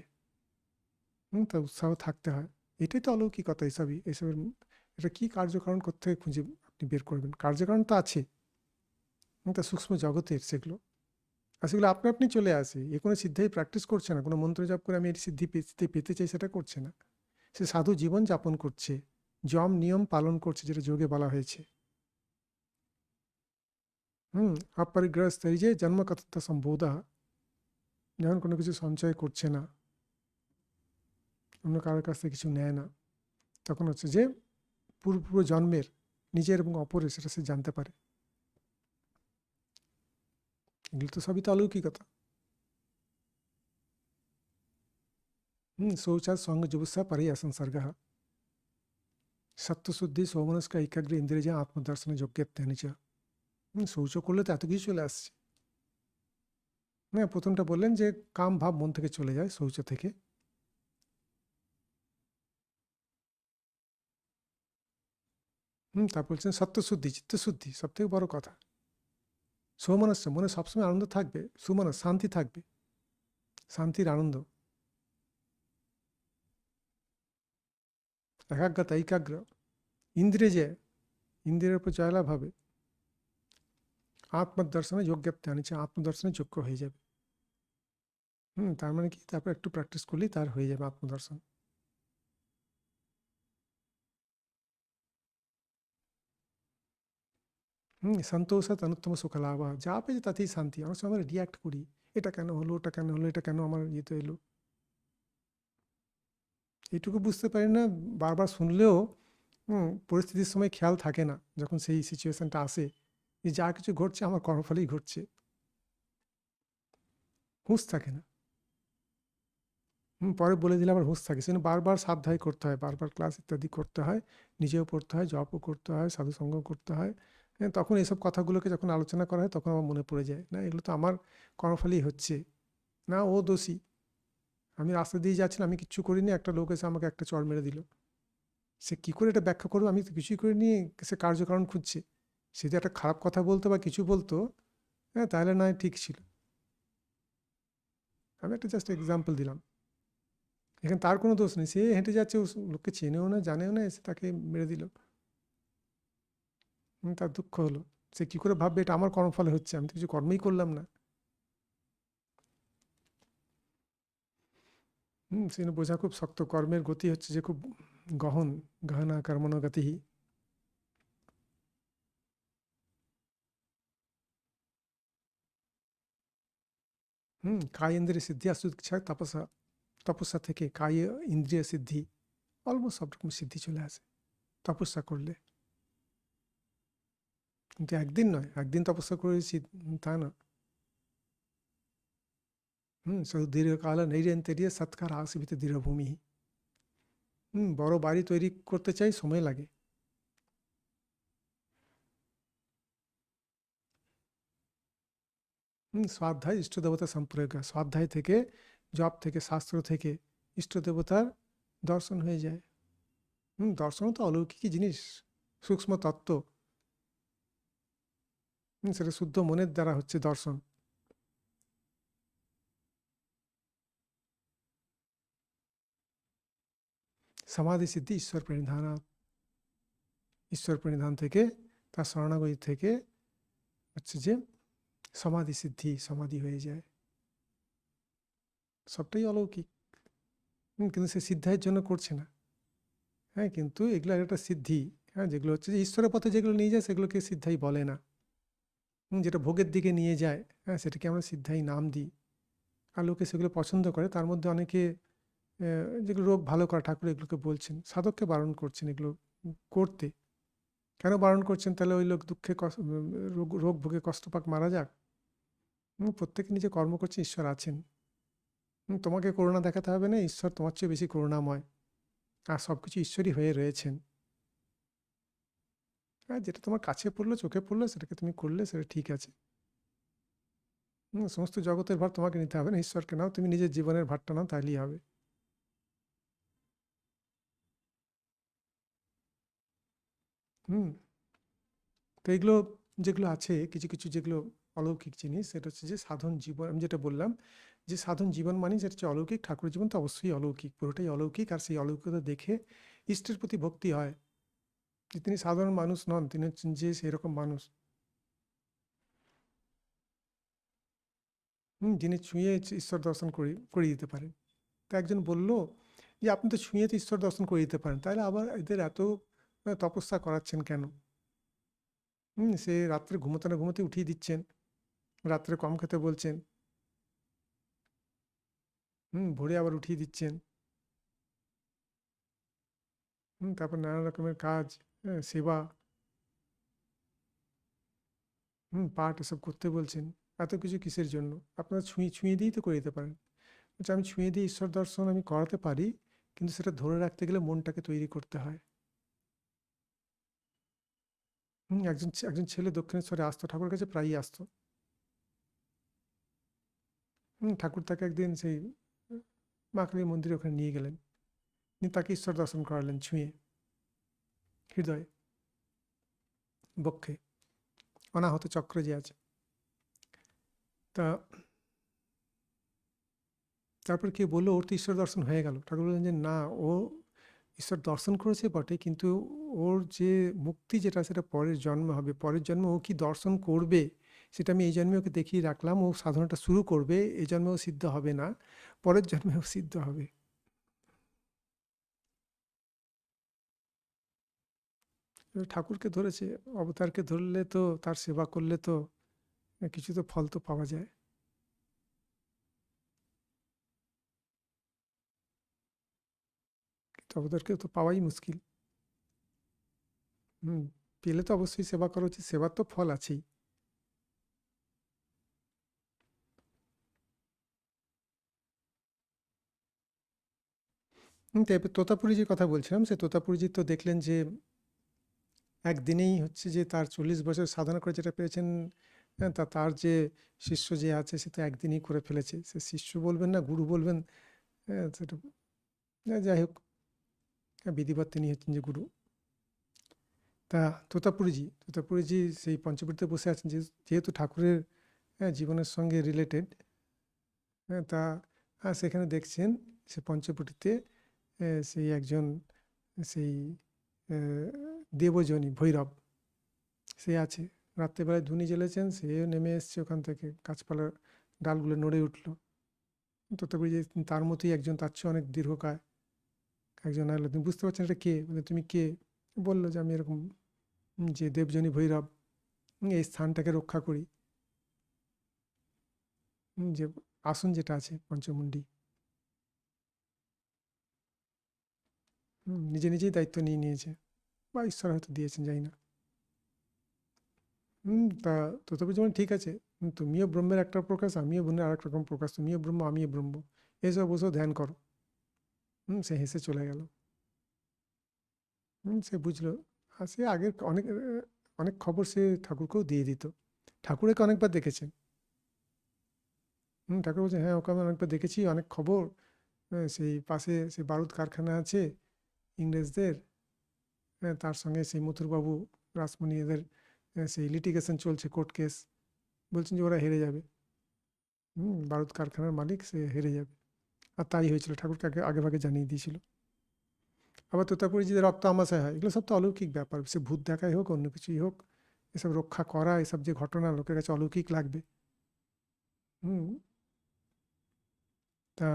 তার উৎসাহ থাকতে হয়। এটাই তো অলৌকিকতা, এসবের এটা কি কার্যকারণ করতে খুঁজে আপনি বের করবেন? কার্যকারণ তো আছে, তা সূক্ষ্ম জগতের সেগুলো, আর সেগুলো আপনি আপনি চলে আসে। এ কোনো সিদ্ধাই প্র্যাকটিস করছে না, কোনো মন্ত্র জপ করে আমি এই সিদ্ধি পেতে চাই সেটা করছে না। সে সাধু জীবন যাপন করছে, যম নিয়ম পালন করছে, যেটা যোগে বলা হয়েছে। অপরিগ্রহ স্থৈর্যে জন্মকথা সম্বোধা, যখন কোনো কিছু সঞ্চয় করছে না, অন্য কারোর কাছ থেকে কিছু নেয় না, তখন হচ্ছে যে পূর্ব জন্মের নিজের এবং অপরের সেটা সে জানতে পারে। এগুলো তো সবই তো অলৌকিকতা। শৌচাৎ সঙ্গ যুবসা পরে অসংসর্গ, সত্যশুদ্ধি সৌমনস্ক একাগ্র ইন্দ্রিয় আত্মদর্শনে যোগ্যত্যানি চ। শৌচ করলে তো এত কিছু চলে আসছে। প্রথমটা বললেন যে কাম ভাব মন থেকে চলে যায় শৌচ থেকে। তারপর বলছেন সত্যশুদ্ধি, চিত্তশুদ্ধি, সব থেকে বড় কথা। সৌমনস্য, মনে সবসময় আনন্দ থাকবে, সুমনস, শান্তি থাকবে, শান্তির আনন্দ। একাগ্রতা, এইকাগ্র, ইন্দ্রিয় যে, ইন্দ্রিয়ের উপর জয়লাভ হবে। আত্মদর্শনে যোগ্যতা আনিছে, আত্মদর্শনে যোগ্য হয়ে যাবে। তার মানে কি, তারপর একটু প্র্যাকটিস করলেই তার হয়ে যাবে আত্মদর্শন। সন্তোষাৎ অনুত্তম সুখলাভ, যা পেয়েছে তাতেই শান্তি। অনেক সময় আমরা রিয়াক্ট করি, এটা কেন হলো, ওটা কেন হলো, এটা কেন আমার ইয়েতে এলো, এইটুকু বুঝতে পারি না। বারবার শুনলেও পরিস্থিতির সময় খেয়াল থাকে না, যখন সেই সিচুয়েশনটা আসে যে যা কিছু ঘটছে আমার কর্মফলেই ঘটছে, হুঁশ থাকে না। পরে বলে দিলে আবার হুঁশ থাকে, সেজন্য বারবার সাধ্যায় করতে হয়, বারবার ক্লাস ইত্যাদি করতে হয়, নিজেও পড়তে হয়, জপও করতে হয়, সাধুসঙ্গ করতে হয়। তখন এসব কথাগুলোকে যখন আলোচনা করা হয় তখন আমার মনে পড়ে যায়, না এগুলো তো আমার কর্মফলেই হচ্ছে, না ও দোষী। আমি রাস্তা দিয়ে যাচ্ছিলাম, আমি কিচ্ছু করিনি, একটা লোক এসে আমাকে একটা চড় মেরে দিল। সে কী করে এটা ব্যাখ্যা করবো, আমি তো কিছুই করিনি, সে কার্যকারণ খুঁজছে। সে যদি একটা খারাপ কথা বলতো বা কিছু বলতো, হ্যাঁ তাহলে নয় ঠিক ছিল। আমি একটা জাস্ট এক্সাম্পল দিলাম, এখানে তার কোনো দোষ নেই, সে হেঁটে যাচ্ছে, ও লোককে চেনেও না জানেও না, এসে তাকে মেরে দিল। তার দুঃখ হলো, সে কী করে ভাববে এটা আমার কর্মফলে হচ্ছে, আমি তো কিছু কর্মই করলাম না। সেজন্য বোঝা খুব শক্ত, কর্মের গতি হচ্ছে যে খুব গহন, গহনা কর্মণ গতি। কায় ইন্দ্রিয় সিদ্ধি আসুচ্ছা তপসা, তপস্যা থেকে কায় ইন্দ্রিয় সিদ্ধি, অলমোস্ট সব রকম সিদ্ধি চলে আসে তপস্যা করলে। কিন্তু একদিন নয়, একদিন তপস্যা করেছি তা না। শুধু দীর্ঘকাল নৈরন্তর্যে সৎকার আসিবিত দৃঢ়ভূমি। বড় বাড়ি তৈরি করতে চাই, সময় লাগে। স্বাধ্যায় ইষ্ট দেবতা সম্প্রয়োগ, স্বাধ্যায় থেকে, জপ থেকে, শাস্ত্র থেকে ইষ্ট দেবতার দর্শন হয়ে যায়। দর্শন তো অলৌকিকই জিনিস, সূক্ষ্ম তত্ত্ব। সেটা শুদ্ধ মনের দ্বারা হচ্ছে দর্শন। সমাধি সিদ্ধি ঈশ্বর প্রণিধান, ঈশ্বর প্রণিধান থেকে, তার শরণাগতি থেকে হচ্ছে যে সমাধি সিদ্ধি, সমাধি হয়ে যায়। সবটাই অলৌকিক। কিন্তু সে সিদ্ধায়ের জন্য করছে না। হ্যাঁ, কিন্তু এগুলো একটা সিদ্ধি। হ্যাঁ, যেগুলো হচ্ছে যে ঈশ্বরের পথে যেগুলো নিয়ে যায় সেগুলোকে সিদ্ধাই বলে না। যেটা ভোগের দিকে নিয়ে যায়, হ্যাঁ সেটাকে আমরা সিদ্ধাই নাম দিই। আর লোকে সেগুলো পছন্দ করে, তার মধ্যে অনেকে যেগুলো রোগ ভালো করা, ঠাকুর এগুলোকে বলছেন, সাধককে বারণ করছেন এগুলো করতে। কেন বারণ করছেন, তাহলে ওই লোক দুঃখে রোগ রোগ ভোগে কষ্ট পাক, মারা যাক? প্রত্যেকে নিজে কর্ম করছে, ঈশ্বর আছেন। তোমাকে করুণা দেখাতে হবে না, ঈশ্বর তোমার চেয়ে বেশি করুণাময়, আর সব কিছু ঈশ্বরই হয়ে রয়েছেন। আর যেটা তোমার কাছে পড়লো, চোখে পড়লো, সেটাকে তুমি করলে সেটা ঠিক আছে। সমস্ত জগতের ভার তোমাকে নিতে হবে না, ঈশ্বরকে নাও, তুমি নিজের জীবনের ভারটা নাও, তাহলেই হবে। হুম তো এগুলো যেগুলো আছে, কিছু কিছু যেগুলো অলৌকিক জিনিস, সেটা হচ্ছে যে সাধন জীবন। আমি যেটা বললাম যে সাধন জীবন মানে সেটা হচ্ছে অলৌকিক, ঠাকুরের জীবন তো অবশ্যই অলৌকিক, পুরোটাই অলৌকিক। আর সেই অলৌকিকতা দেখে ইষ্টের প্রতি ভক্তি হয়, যে তিনি সাধারণ মানুষ নন, তিনি হচ্ছেন যে সেরকম মানুষ, যিনি ছুঁয়ে ঈশ্বর দর্শন করিয়ে দিতে পারেন। তো একজন বলল যে আপনি তো ছুঁয়ে তো ঈশ্বর দর্শন করে দিতে পারেন, তাহলে আবার এদের এত তপস্যা করাচ্ছেন কেন? সে রাত্রে ঘুমোতে না ঘুমোতে উঠিয়ে দিচ্ছেন, রাত্রে কম খেতে বলছেন, ভোরে আবার উঠিয়ে দিচ্ছেন, তারপর নানা রকমের কাজ, সেবা, পাঠ এসব করতে বলছেন। এত কিছু কিসের জন্য? আপনারা ছুঁয়ে ছুঁয়ে দিয়েই তো করে দিতে পারেন। বলছে আমি ছুঁয়ে দিয়ে ঈশ্বর দর্শন আমি করাতে পারি, কিন্তু সেটা ধরে রাখতে গেলে মনটাকে তৈরি করতে হয়। একজন একজন ছেলে দক্ষিণেশ্বরে আসতো, ঠাকুরের কাছে প্রায়ই আসতো। ঠাকুর তাকে একদিন সেই মা কালীর মন্দিরে ওখানে নিয়ে গেলেন, নিয়ে তাকে ঈশ্বর দর্শন করালেন ছুঁয়ে, হৃদয়ে, বক্ষে, অনাহত চক্র যে আছে। তা তারপর কে বললো ওর তো ঈশ্বর দর্শন হয়ে গেল। ঠাকুর বললেন যে না, ও ঈশ্বর দর্শন করেছে বটে, কিন্তু ওর যে মুক্তি যেটা, সেটা পরের জন্মে হবে। পরের জন্মে ও কি দর্শন করবে সেটা আমি এই জন্মে ওকে দেখিয়ে রাখলাম, ও সাধনাটা শুরু করবে, এই জন্মে ও সিদ্ধ হবে না, পরের জন্মে ও সিদ্ধ হবে। ঠাকুরকে ধরেছে, অবতারকে ধরলে তো তার সেবা করলে তো কিছু তো ফল তো পাওয়া যায়। কিন্তু অবতারকে তো পাওয়াই মুশকিল। হুম, পেলে তো অবশ্যই সেবা করা উচিত, সেবার তো ফল আছেই। তো এবার তোতাপুরীজির কথা বলছিলাম, সে তোতাপুরীজি তো দেখলেন যে একদিনেই হচ্ছে যে তার 40 বছর সাধনা করে যেটা পেরেছেন, তার যে শিষ্য যে আছে সে তো একদিনই করে ফেলেছে। সে শিষ্য বলবেন না গুরু বলবেন, সেটা যাই হোক, বিধিবৎ তিনি হচ্ছেন যে গুরু। তা তোতাপুরীজি সেই পঞ্চবটিতে বসে আছেন, যেহেতু ঠাকুরের জীবনের সঙ্গে রিলেটেড, তা সেখানে দেখছেন সে পঞ্চবটিতে সেই একজন সেই দেবযোনী ভৈরব সে আছে। রাত্রেবেলায় ধুনি জ্বেলেছেন, সেও নেমে এসছে ওখান থেকে, গাছপালার ডালগুলো নড়ে উঠলো। তোতাপুরীজি তার মতোই একজন, তার চেয়ে অনেক দীর্ঘকায় একজন আলো। তুমি বুঝতে পারছেন এটা কে? বলে তুমি কে? বললো যে আমি এরকম যে দেবযোনী ভৈরব, এই স্থানটাকে রক্ষা করি। যে আসন যেটা আছে পঞ্চমুণ্ডী, নিজে নিজেই দায়িত্ব নিয়ে নিয়েছে, বা ঈশ্বর হয়তো দিয়েছেন, জানি না। তা তথাপি যেমন ঠিক আছে, তুমিও ব্রহ্মের একটা প্রকাশ, আমিও ব্রহ্মের আরেক রকম প্রকাশ, তুমিও ব্রহ্ম আমিও ব্রহ্ম, এসব বসেও ধ্যান করো। সে হেসে চলে গেল। সে বুঝলো। আর সে আগের অনেক অনেক খবর সে ঠাকুরকেও দিয়ে দিত। ঠাকুরকে অনেকবার দেখেছেন। ঠাকুর বলছে হ্যাঁ ওকে আমি অনেকবার দেখেছি, অনেক খবর। সেই পাশে সেই বারুদ কারখানা আছে ইংরেজদের, তার সঙ্গে সেই মথুরবাবু, রাসমণি, এদের সেই লিটিগেশন চলছে, কোর্ট কেস। বলছেন যে ওরা হেরে যাবে। বারুদ কারখানার মালিক, সে হেরে যাবে। আর তাই হয়েছিল, ঠাকুরকে আগে ভাগে জানিয়ে দিয়েছিল। আবার তোতাপুরি যে রক্ত আমাশয় হয়, এগুলো সব তো অলৌকিক ব্যাপার, সে ভূত দেখাই হোক অন্য কিছুই হোক, এসব রক্ষা করা, এসব যে ঘটনা লোকের কাছে অলৌকিক লাগবে। হুম তা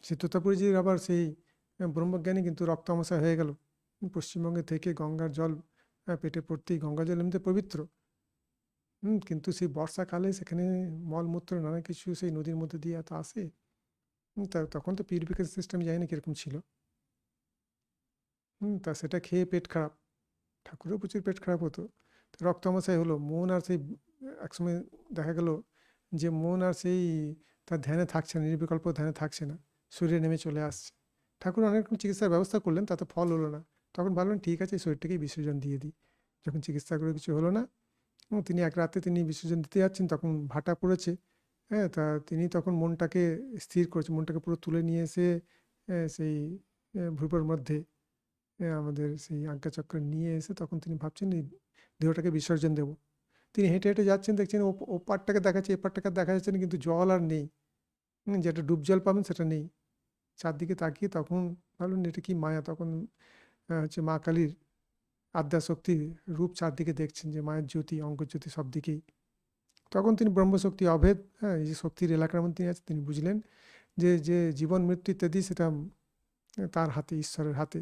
সে তোতাপুরীজির আবার সেই ব্রহ্মজ্ঞানী, কিন্তু রক্ত আমাশয় হয়ে গেল। পশ্চিমবঙ্গে থেকে গঙ্গার জল পেটে পড়তেই, গঙ্গা জল এমনিতে পবিত্র, কিন্তু সেই বর্ষাকালে সেখানে মলমূত্র নানা কিছু সেই নদীর মধ্যে দিয়ে এত আসে। তা তখন তো পিউরিফিকেশন সিস্টেম জানি না কীরকম ছিল। তা সেটা খেয়ে পেট খারাপ, ঠাকুরেও প্রচুর পেট খারাপ হতো। তো রক্ত আমাশয় হলো, মন আর সেই একসময় দেখা গেল যে মন আর সেই তার ধ্যানে থাকছে না, নির্বিকল্প ধ্যানে থাকছে না, শরীরে নেমে চলে আসছে। ঠাকুর অনেক রকম চিকিৎসার ব্যবস্থা করলেন, তাতে ফল হলো না। তখন ভাবলেন ঠিক আছে, এই শরীরটাকেই বিসর্জন দিয়ে দিই। যখন চিকিৎসা করে কিছু হলো না, এবং তিনি এক রাতে তিনি বিসর্জন দিতে যাচ্ছেন, তখন ভাটা পড়েছে। তা তিনি তখন মনটাকে স্থির করেছে, মনটাকে পুরো তুলে নিয়ে এসে সেই ভূপের মধ্যে আমাদের সেই আজ্ঞাচক্র নিয়ে এসে তখন তিনি ভাবছেন এই দেহটাকে বিসর্জন দেব। তিনি হেঁটে হেঁটে যাচ্ছেন, দেখছেন ও পারটাকে দেখাচ্ছে, এ পারটাকে দেখা যাচ্ছে না, কিন্তু জল আর নেই। যেটা ডুব জল পাবেন সেটা নেই। চারদিকে তাকিয়ে তখন ভাবলেন এটা কি মায়া। তখন হচ্ছে মা কালীর আদ্যাশক্তির রূপ চারদিকে দেখছেন, যে মায়ের জ্যোতি, অঙ্গজ্যোতি সব দিকেই। তখন তিনি ব্রহ্মশক্তি অভেদ, এই যে শক্তির এলাকার মধ্যে তিনি আছেন, তিনি বুঝলেন যে যে জীবন মৃত্যু ইত্যাদি সেটা তার হাতে, ঈশ্বরের হাতে।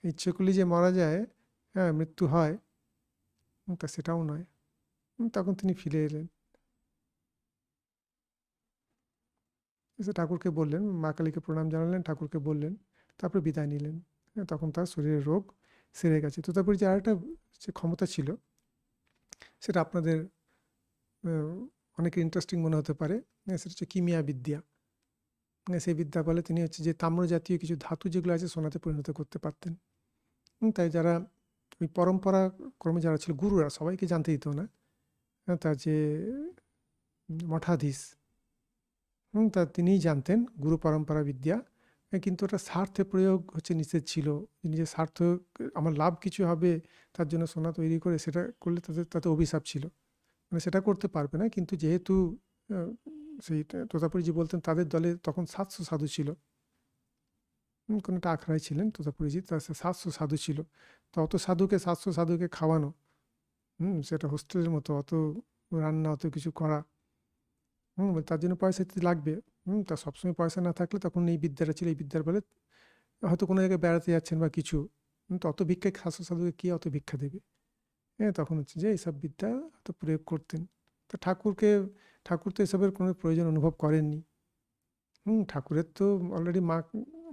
ইচ্ছে করলে যে মারা যায়, মৃত্যু হয়, তা সেটাও নয়। তখন তিনি ফিরে এলেন, এসে ঠাকুরকে বললেন, মা কালীকে প্রণাম জানালেন, ঠাকুরকে বললেন, তারপরে বিদায় নিলেন। তখন তার শরীরের রোগ সেরে গেছে। তো তারপরে যে আরেকটা যে ক্ষমতা ছিল, সেটা আপনাদের অনেকের ইন্টারেস্টিং মনে হতে পারে, সেটা হচ্ছে কিমিয়া বিদ্যা। সেই বিদ্যা বলে তিনি হচ্ছে যে তাম্র জাতীয় কিছু ধাতু যেগুলো আছে সোনাতে পরিণত করতে পারতেন। তাই যারা ওই পরম্পরা ক্রমে যারা ছিল, গুরুরা সবাইকে জানতে দিত না, তার যে মঠাধীশ, তা তিনিই জানতেন গুরু পরম্পরা বিদ্যা। কিন্তু ওটা স্বার্থে প্রয়োগ হচ্ছে নিষেধ ছিল। নিজের স্বার্থ, আমার লাভ কিছু হবে তার জন্য সোনা তৈরি করে সেটা করলে তাতে অভিশাপ ছিল, মানে সেটা করতে পারবে না। কিন্তু যেহেতু আহ, সেই তোতাপুরীজি বলতেন তাদের দলে তখন 700 সাধু ছিল, কোনো একটা আখড়ায় ছিলেন তোতাপুরীজি, তার 700 সাধু ছিল। তো অত সাধুকে, 700 সাধুকে খাওয়ানো, সেটা হোস্টেলের মতো, অত রান্না, অত কিছু করা, তার জন্য পয়সা তো লাগবে। তা সবসময় পয়সা না থাকলে তখন এই বিদ্যাটা ছিল, এই বিদ্যার বলে হয়তো কোনো জায়গায় বেড়াতে যাচ্ছেন বা কিছু, কিন্তু অত ভিক্ষায় শাস্ত্র সাধুকে কে অত ভিক্ষা দেবে? হ্যাঁ, তখন হচ্ছে যে এইসব বিদ্যা তো প্রয়োগ করতেন। তো ঠাকুর তো এসবের কোনো প্রয়োজন অনুভব করেননি। ঠাকুরের তো অলরেডি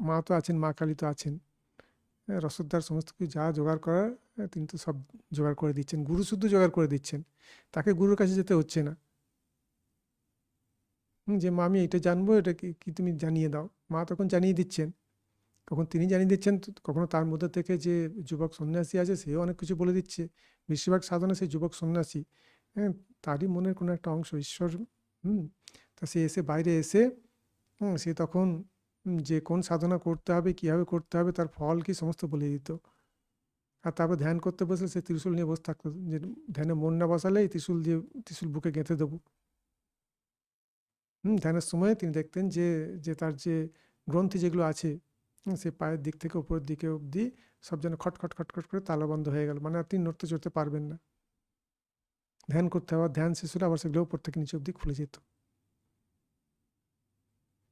মা তো আছেন, মা কালী তো আছেন। হ্যাঁ, রসদদার সমস্ত কিছু যা জোগাড় করার তিনি তো সব জোগাড় করে দিচ্ছেন। গুরু শুদ্ধ জোগাড় করে দিচ্ছেন। তাকে গুরুর কাছে যেতে হচ্ছে না। যে মা আমি এটা জানবো, এটা কি কি তুমি জানিয়ে দাও। মা তখন জানিয়ে দিচ্ছেন। কখন তিনি জানিয়ে দিচ্ছেন, কখনো তার মধ্যে থেকে যে যুবক সন্ন্যাসী আছে সেও অনেক কিছু বলে দিচ্ছে। বেশিরভাগ সাধনা সেই যুবক সন্ন্যাসী, হ্যাঁ, তারই মনের কোনো একটা অংশ ঈশ্বর। হুম তা সে এসে বাইরে এসে সে তখন যে কোন সাধনা করতে হবে, কীভাবে করতে হবে, তার ফল কি সমস্ত বলে দিত। আর তারপর ধ্যান করতে বসলে সে ত্রিশূল নিয়ে বসে থাকতো, যে ধ্যানে মন না বসালে এই ত্রিশূল বুকে গেঁথে দেবো। ধ্যানের সময় তিনি দেখতেন যে যে তার যে গ্রন্থি যেগুলো আছে, সে পায়ের দিক থেকে উপরের দিকে অবধি সব যেন খটখট খটখট করে তালাবন্ধ হয়ে গেল, মানে আর তিনি নড়তে চড়তে পারবেন না। ধ্যান করতে হবে, ধ্যান শেষ হলে আবার সেগুলো উপর থেকে নিচে অবধি খুলে যেত।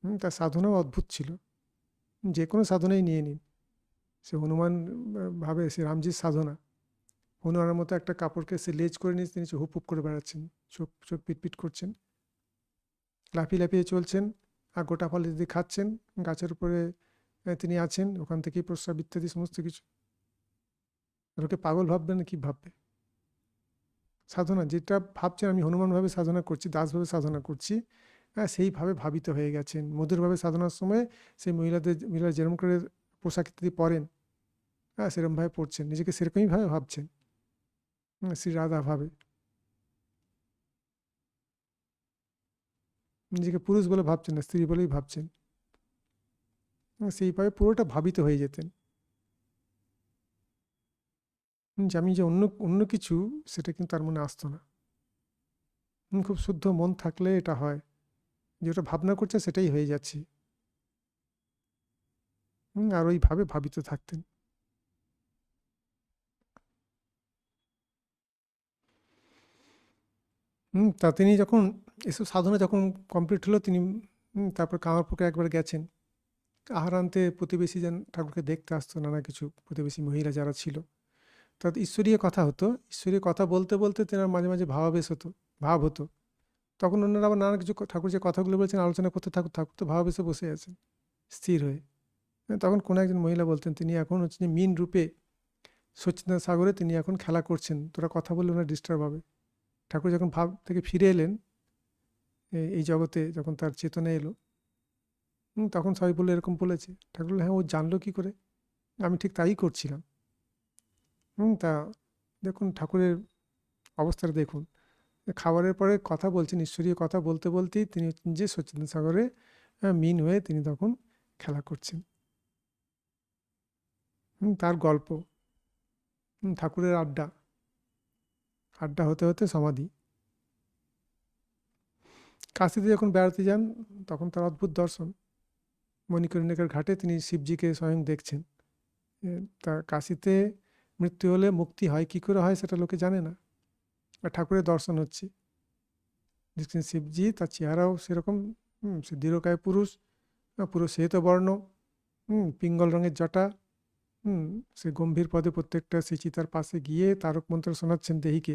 তার সাধনাও অদ্ভুত ছিল। যে কোনো সাধনাই নিয়ে নিন, সে হনুমান ভাবে সে রামজির সাধনা, হনুমানের মতো একটা কাপড়কে সে লেজ করে নিয়ে তিনি হুপ হুপ করে বেড়াচ্ছেন, চোখ চোখ পিটপিট করছেন, লাফিয়ে লাফিয়ে চলছেন, আর গোটা ফল যদি খাচ্ছেন, গাছের উপরে তিনি আছেন, ওখান থেকেই প্রস্রাব ইত্যাদি সমস্ত কিছু। লোকে পাগল ভাববে না কি ভাববে? সাধনা যেটা ভাবছেন আমি হনুমানভাবে সাধনা করছি, দাসভাবে সাধনা করছি, হ্যাঁ সেইভাবে ভাবিত হয়ে গেছেন। মধুরভাবে সাধনার সময় সেই মহিলা যেরকম করে পোশাক ইত্যাদি পরেন, হ্যাঁ সেরকমভাবে পড়ছেন, নিজেকে সেরকমইভাবে ভাবছেন, শ্রী রাধা ভাবে নিজেকে পুরুষ বলে ভাবছেন না, স্ত্রী বলেই ভাবছেন। সেইভাবে পুরোটা ভাবিত হয়ে যেতেন। যে আমি যে অন্য অন্য কিছু, সেটা কিন্তু তার মনে আসতো না। খুব শুদ্ধ মন থাকলে এটা হয়, যেটা ভাবনা করছে সেটাই হয়ে যাচ্ছে। আর ওইভাবে ভাবিত থাকতেন। তা তিনি যখন এসব সাধনা যখন কমপ্লিট হলো, তিনি তারপর কামারপুকুরে একবার গেছেন। আহার আনতে প্রতিবেশী যেন ঠাকুরকে দেখতে আসতো, নানা কিছু প্রতিবেশী মহিলা যারা ছিল, তাদের ঈশ্বরীয় কথা হতো। ঈশ্বরীয় কথা বলতে বলতে তেনার মাঝে মাঝে ভাবাবেশ হতো, ভাব হতো। তখন অন্যরা আবার নানা কিছু ঠাকুর যে কথাগুলো বলছেন আলোচনা করতে ঠাকুর ঠাকুর তো ভাবাবেশে বসে আছেন স্থির হয়ে। তখন কোনো একজন মহিলা বলতেন, তিনি এখন হচ্ছে যে মীন রূপে সচ্চিদানন্দ সাগরে তিনি এখন খেলা করছেন, তোরা কথা বললে ওনার ডিস্টার্ব হবে। ঠাকুর যখন ভাব থেকে ফিরে এলেন এই জগতে, যখন তার চেতনা এলো, তখন সবাই বললো এরকম বলেছে। ঠাকুর বললেন, হ্যাঁ ও জানলো কী করে? আমি ঠিক তাই করছিলাম। তা দেখুন ঠাকুরের অবস্থাটা দেখুন, খাবারের পরে কথা বলছেন, ঈশ্বরীয় কথা বলতে বলতেই তিনি যে সচ্চিদানন্দ সাগরে মীন হয়ে তিনি তখন খেলা করছেন। তার গল্প, ঠাকুরের আড্ডা, আড্ডা হতে হতে সমাধি। কাশিতে যখন বেড়াতে যান, তখন তার অদ্ভুত দর্শন। মণিকর্ণিকার ঘাটে তিনি শিবজিকে স্বয়ং দেখছেন। তা কাশিতে মৃত্যু হলে মুক্তি হয়, কী করে হয় সেটা লোকে জানে না, আর ঠাকুরের দর্শন হচ্ছে। দেখছেন শিবজি, তার চেহারাও সেরকম, সে দীর্ঘকায় পুরুষ, পুরো শ্বেতবর্ণ, পিঙ্গল রঙের জটা, সে গম্ভীর পদে প্রত্যেকটা সেই চিতার পাশে গিয়ে তারক মন্ত্র শোনাচ্ছেন দেহিকে।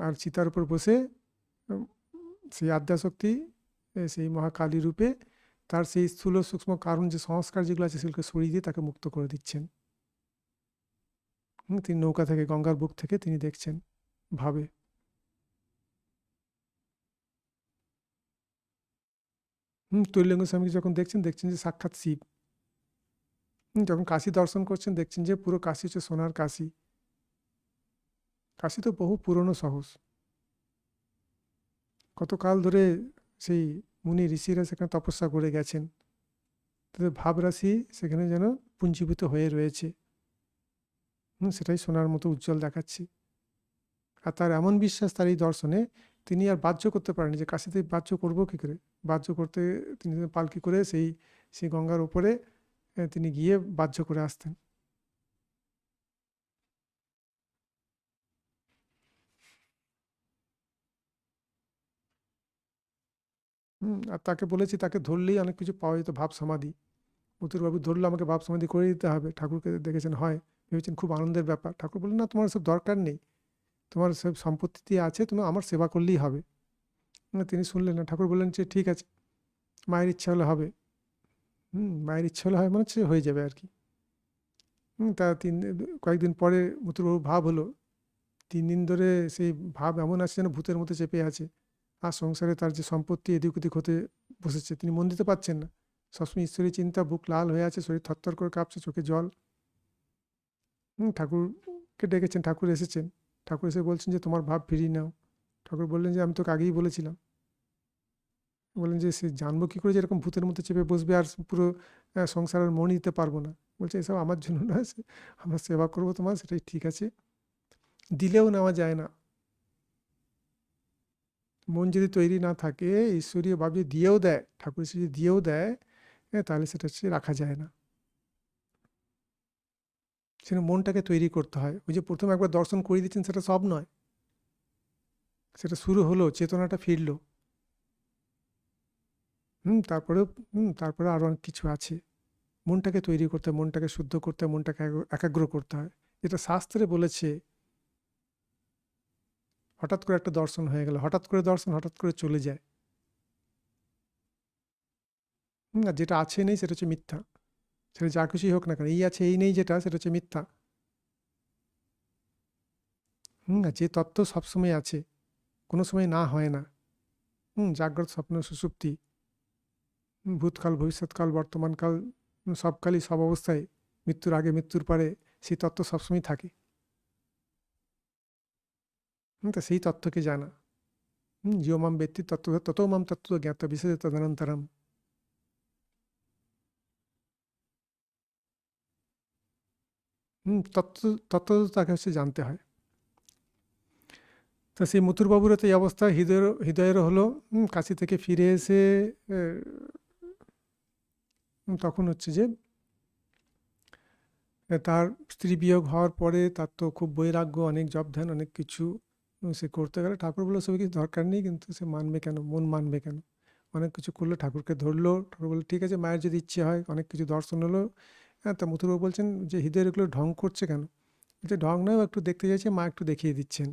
আর চিতার উপর বসে উম, সেই আদ্যাশক্তি, সেই মহাকালী রূপে তার সেই স্থূল সূক্ষ্ম কারণ যে সংস্কার যেগুলো আছে সেগুলোকে সরিয়ে দিয়ে তাকে মুক্ত করে দিচ্ছেন। তিনি নৌকা থেকে, গঙ্গার বুক থেকে তিনি দেখছেন ভাবে। তৈলঙ্গ স্বামীকে যখন দেখছেন, দেখছেন যে সাক্ষাৎ শিব। যখন কাশী দর্শন করছেন, দেখছেন যে পুরো কাশী হচ্ছে সোনার কাশী। কাশী তো বহু পুরনো শহর, কতকাল ধরে সেই মুনি ঋষিরা সেখানে তপস্যা করে গেছেন, তাদের ভাবরাশি সেখানে যেন পুঞ্জীভূত হয়ে রয়েছে। সেটাই সোনার মতো উজ্জ্বল দেখাচ্ছে। আর তার এমন বিশ্বাস তার এই দর্শনে, তিনি আর বাহ্য করতে পারেনি, যে কাশীতে বাহ্য করবো কী করে। বাহ্য করতে তিনি পালকি করে সেই সেই গঙ্গার উপরে তিনি গিয়ে বাহ্য করে আসতেন। আর তাকে বলেছি, তাকে ধরলেই অনেক কিছু পাওয়া যেত, ভাব সমাধি। মথুরবাবু ধরলো আমাকে ভাব সমাধি করে দিতে হবে, ঠাকুরকে দেখেছেন হয়, ভেবেছেন খুব আনন্দের ব্যাপার। ঠাকুর বললেন, না, তোমার সব দরকার নেই, তোমার সব সম্পত্তি দিয়ে আছে, তুমি আমার সেবা করলেই হবে। তিনি শুনলেন না। ঠাকুর বললেন যে ঠিক আছে, মায়ের ইচ্ছা হলে হবে। মায়ের ইচ্ছা হলে হয় মানে হচ্ছে হয়ে যাবে আর কি। তা কয়েকদিন পরে মথুরবাবু ভাব হলো, 3 দিন ধরে সেই ভাব এমন আছে যেন ভূতের মতো চেপে আছে। আর সংসারে তার যে সম্পত্তি এদিক ওদিক হতে বসেছে, তিনি মন দিতে পারছেন না। সবসময় ঈশ্বরের চিন্তা, বুক লাল হয়ে আছে, শরীর থরথর করে কাঁপছে, চোখে জল। ঠাকুরকে ডেকেছেন, ঠাকুর এসেছেন। ঠাকুর এসে বলছেন যে তোমার ভাব ফিরিয়ে নাও। ঠাকুর বললেন যে আমি তোকে আগেই বলেছিলাম। বললেন যে সে জানবো কী করে যে এরকম ভূতের মতো চেপে বসবে আর পুরো সংসার আর মন দিতে পারবো না। বলছে এসব আমার জন্য নয়, আমরা সেবা করবো তোমার, সেটাই ঠিক আছে। দিলেও নেওয়া যায় না। মন যদি তৈরি না থাকে, ঈশ্বরীয় ভাব যদি দিয়েও দেয়, ঠাকুর এসে যদি দিয়েও দেয়, তাহলে সেটা হচ্ছে রাখা যায় না। সেটা মনটাকে তৈরি করতে হয়। ওই যে প্রথম একবার দর্শন করিয়ে দিচ্ছেন, সেটা সব নয়। সেটা শুরু হলো, চেতনাটা ফিরলো। তারপরে আরও অনেক কিছু আছে। মনটাকে তৈরি করতে হয়, মনটাকে শুদ্ধ করতে হয়, মনটাকে একাগ্র করতে হয়। যেটা শাস্ত্রে বলেছে, হঠাৎ করে একটা দর্শন হয়ে গেল, হঠাৎ করে দর্শন হঠাৎ করে চলে যায়। আর যেটা আছে নেই সেটা হচ্ছে মিথ্যা। সেটা যা কিছুই হোক না কেন, এই আছে এই নেই যেটা, সেটা হচ্ছে মিথ্যা। আর যে তত্ত্ব সবসময় আছে, কোনো সময় না হয় না। জাগ্রত, স্বপ্ন, সুষুপ্তি, ভূতকাল, ভবিষ্যৎকাল, বর্তমানকাল, সবকালই, সব অবস্থায়, মৃত্যুর আগে মৃত্যুর পরে, সেই তত্ত্ব সবসময় থাকে। তা সেই তত্ত্বকে জানা। জিও মাম ব্যক্তি তত্ত্ব তত মাম তত্ত্ব জ্ঞাত বিশেষ তদনন্তরম। তত্ত্ব তত্ত্ব তাকে হচ্ছে জানতে হয়। তা সেই মথুরবাবুরও তো এই অবস্থা, হৃদয়েরও হলো। কাশি থেকে ফিরে এসে তখন হচ্ছে যে তার স্ত্রী বিয়োগ হওয়ার পরে তার তো খুব বৈরাগ্য, অনেক জপ ধ্যান, অনেক কিছু সে করতে গেলে। ঠাকুর বললো সব কিছু দরকার নেই, কিন্তু সে মানবে কেন, মন মানবে কেন? অনেক কিছু করলো, ঠাকুরকে ধরলো। ঠাকুর বললো ঠিক আছে, মায়ের যদি ইচ্ছে হয়। অনেক কিছু দর্শন হলো। তা মথুরবাবু বলছেন যে হৃদয়ের এগুলো ঢং করছে কেন? বলছে ঢং নয়, একটু দেখতে চাইছে, মা একটু দেখিয়ে দিচ্ছেন।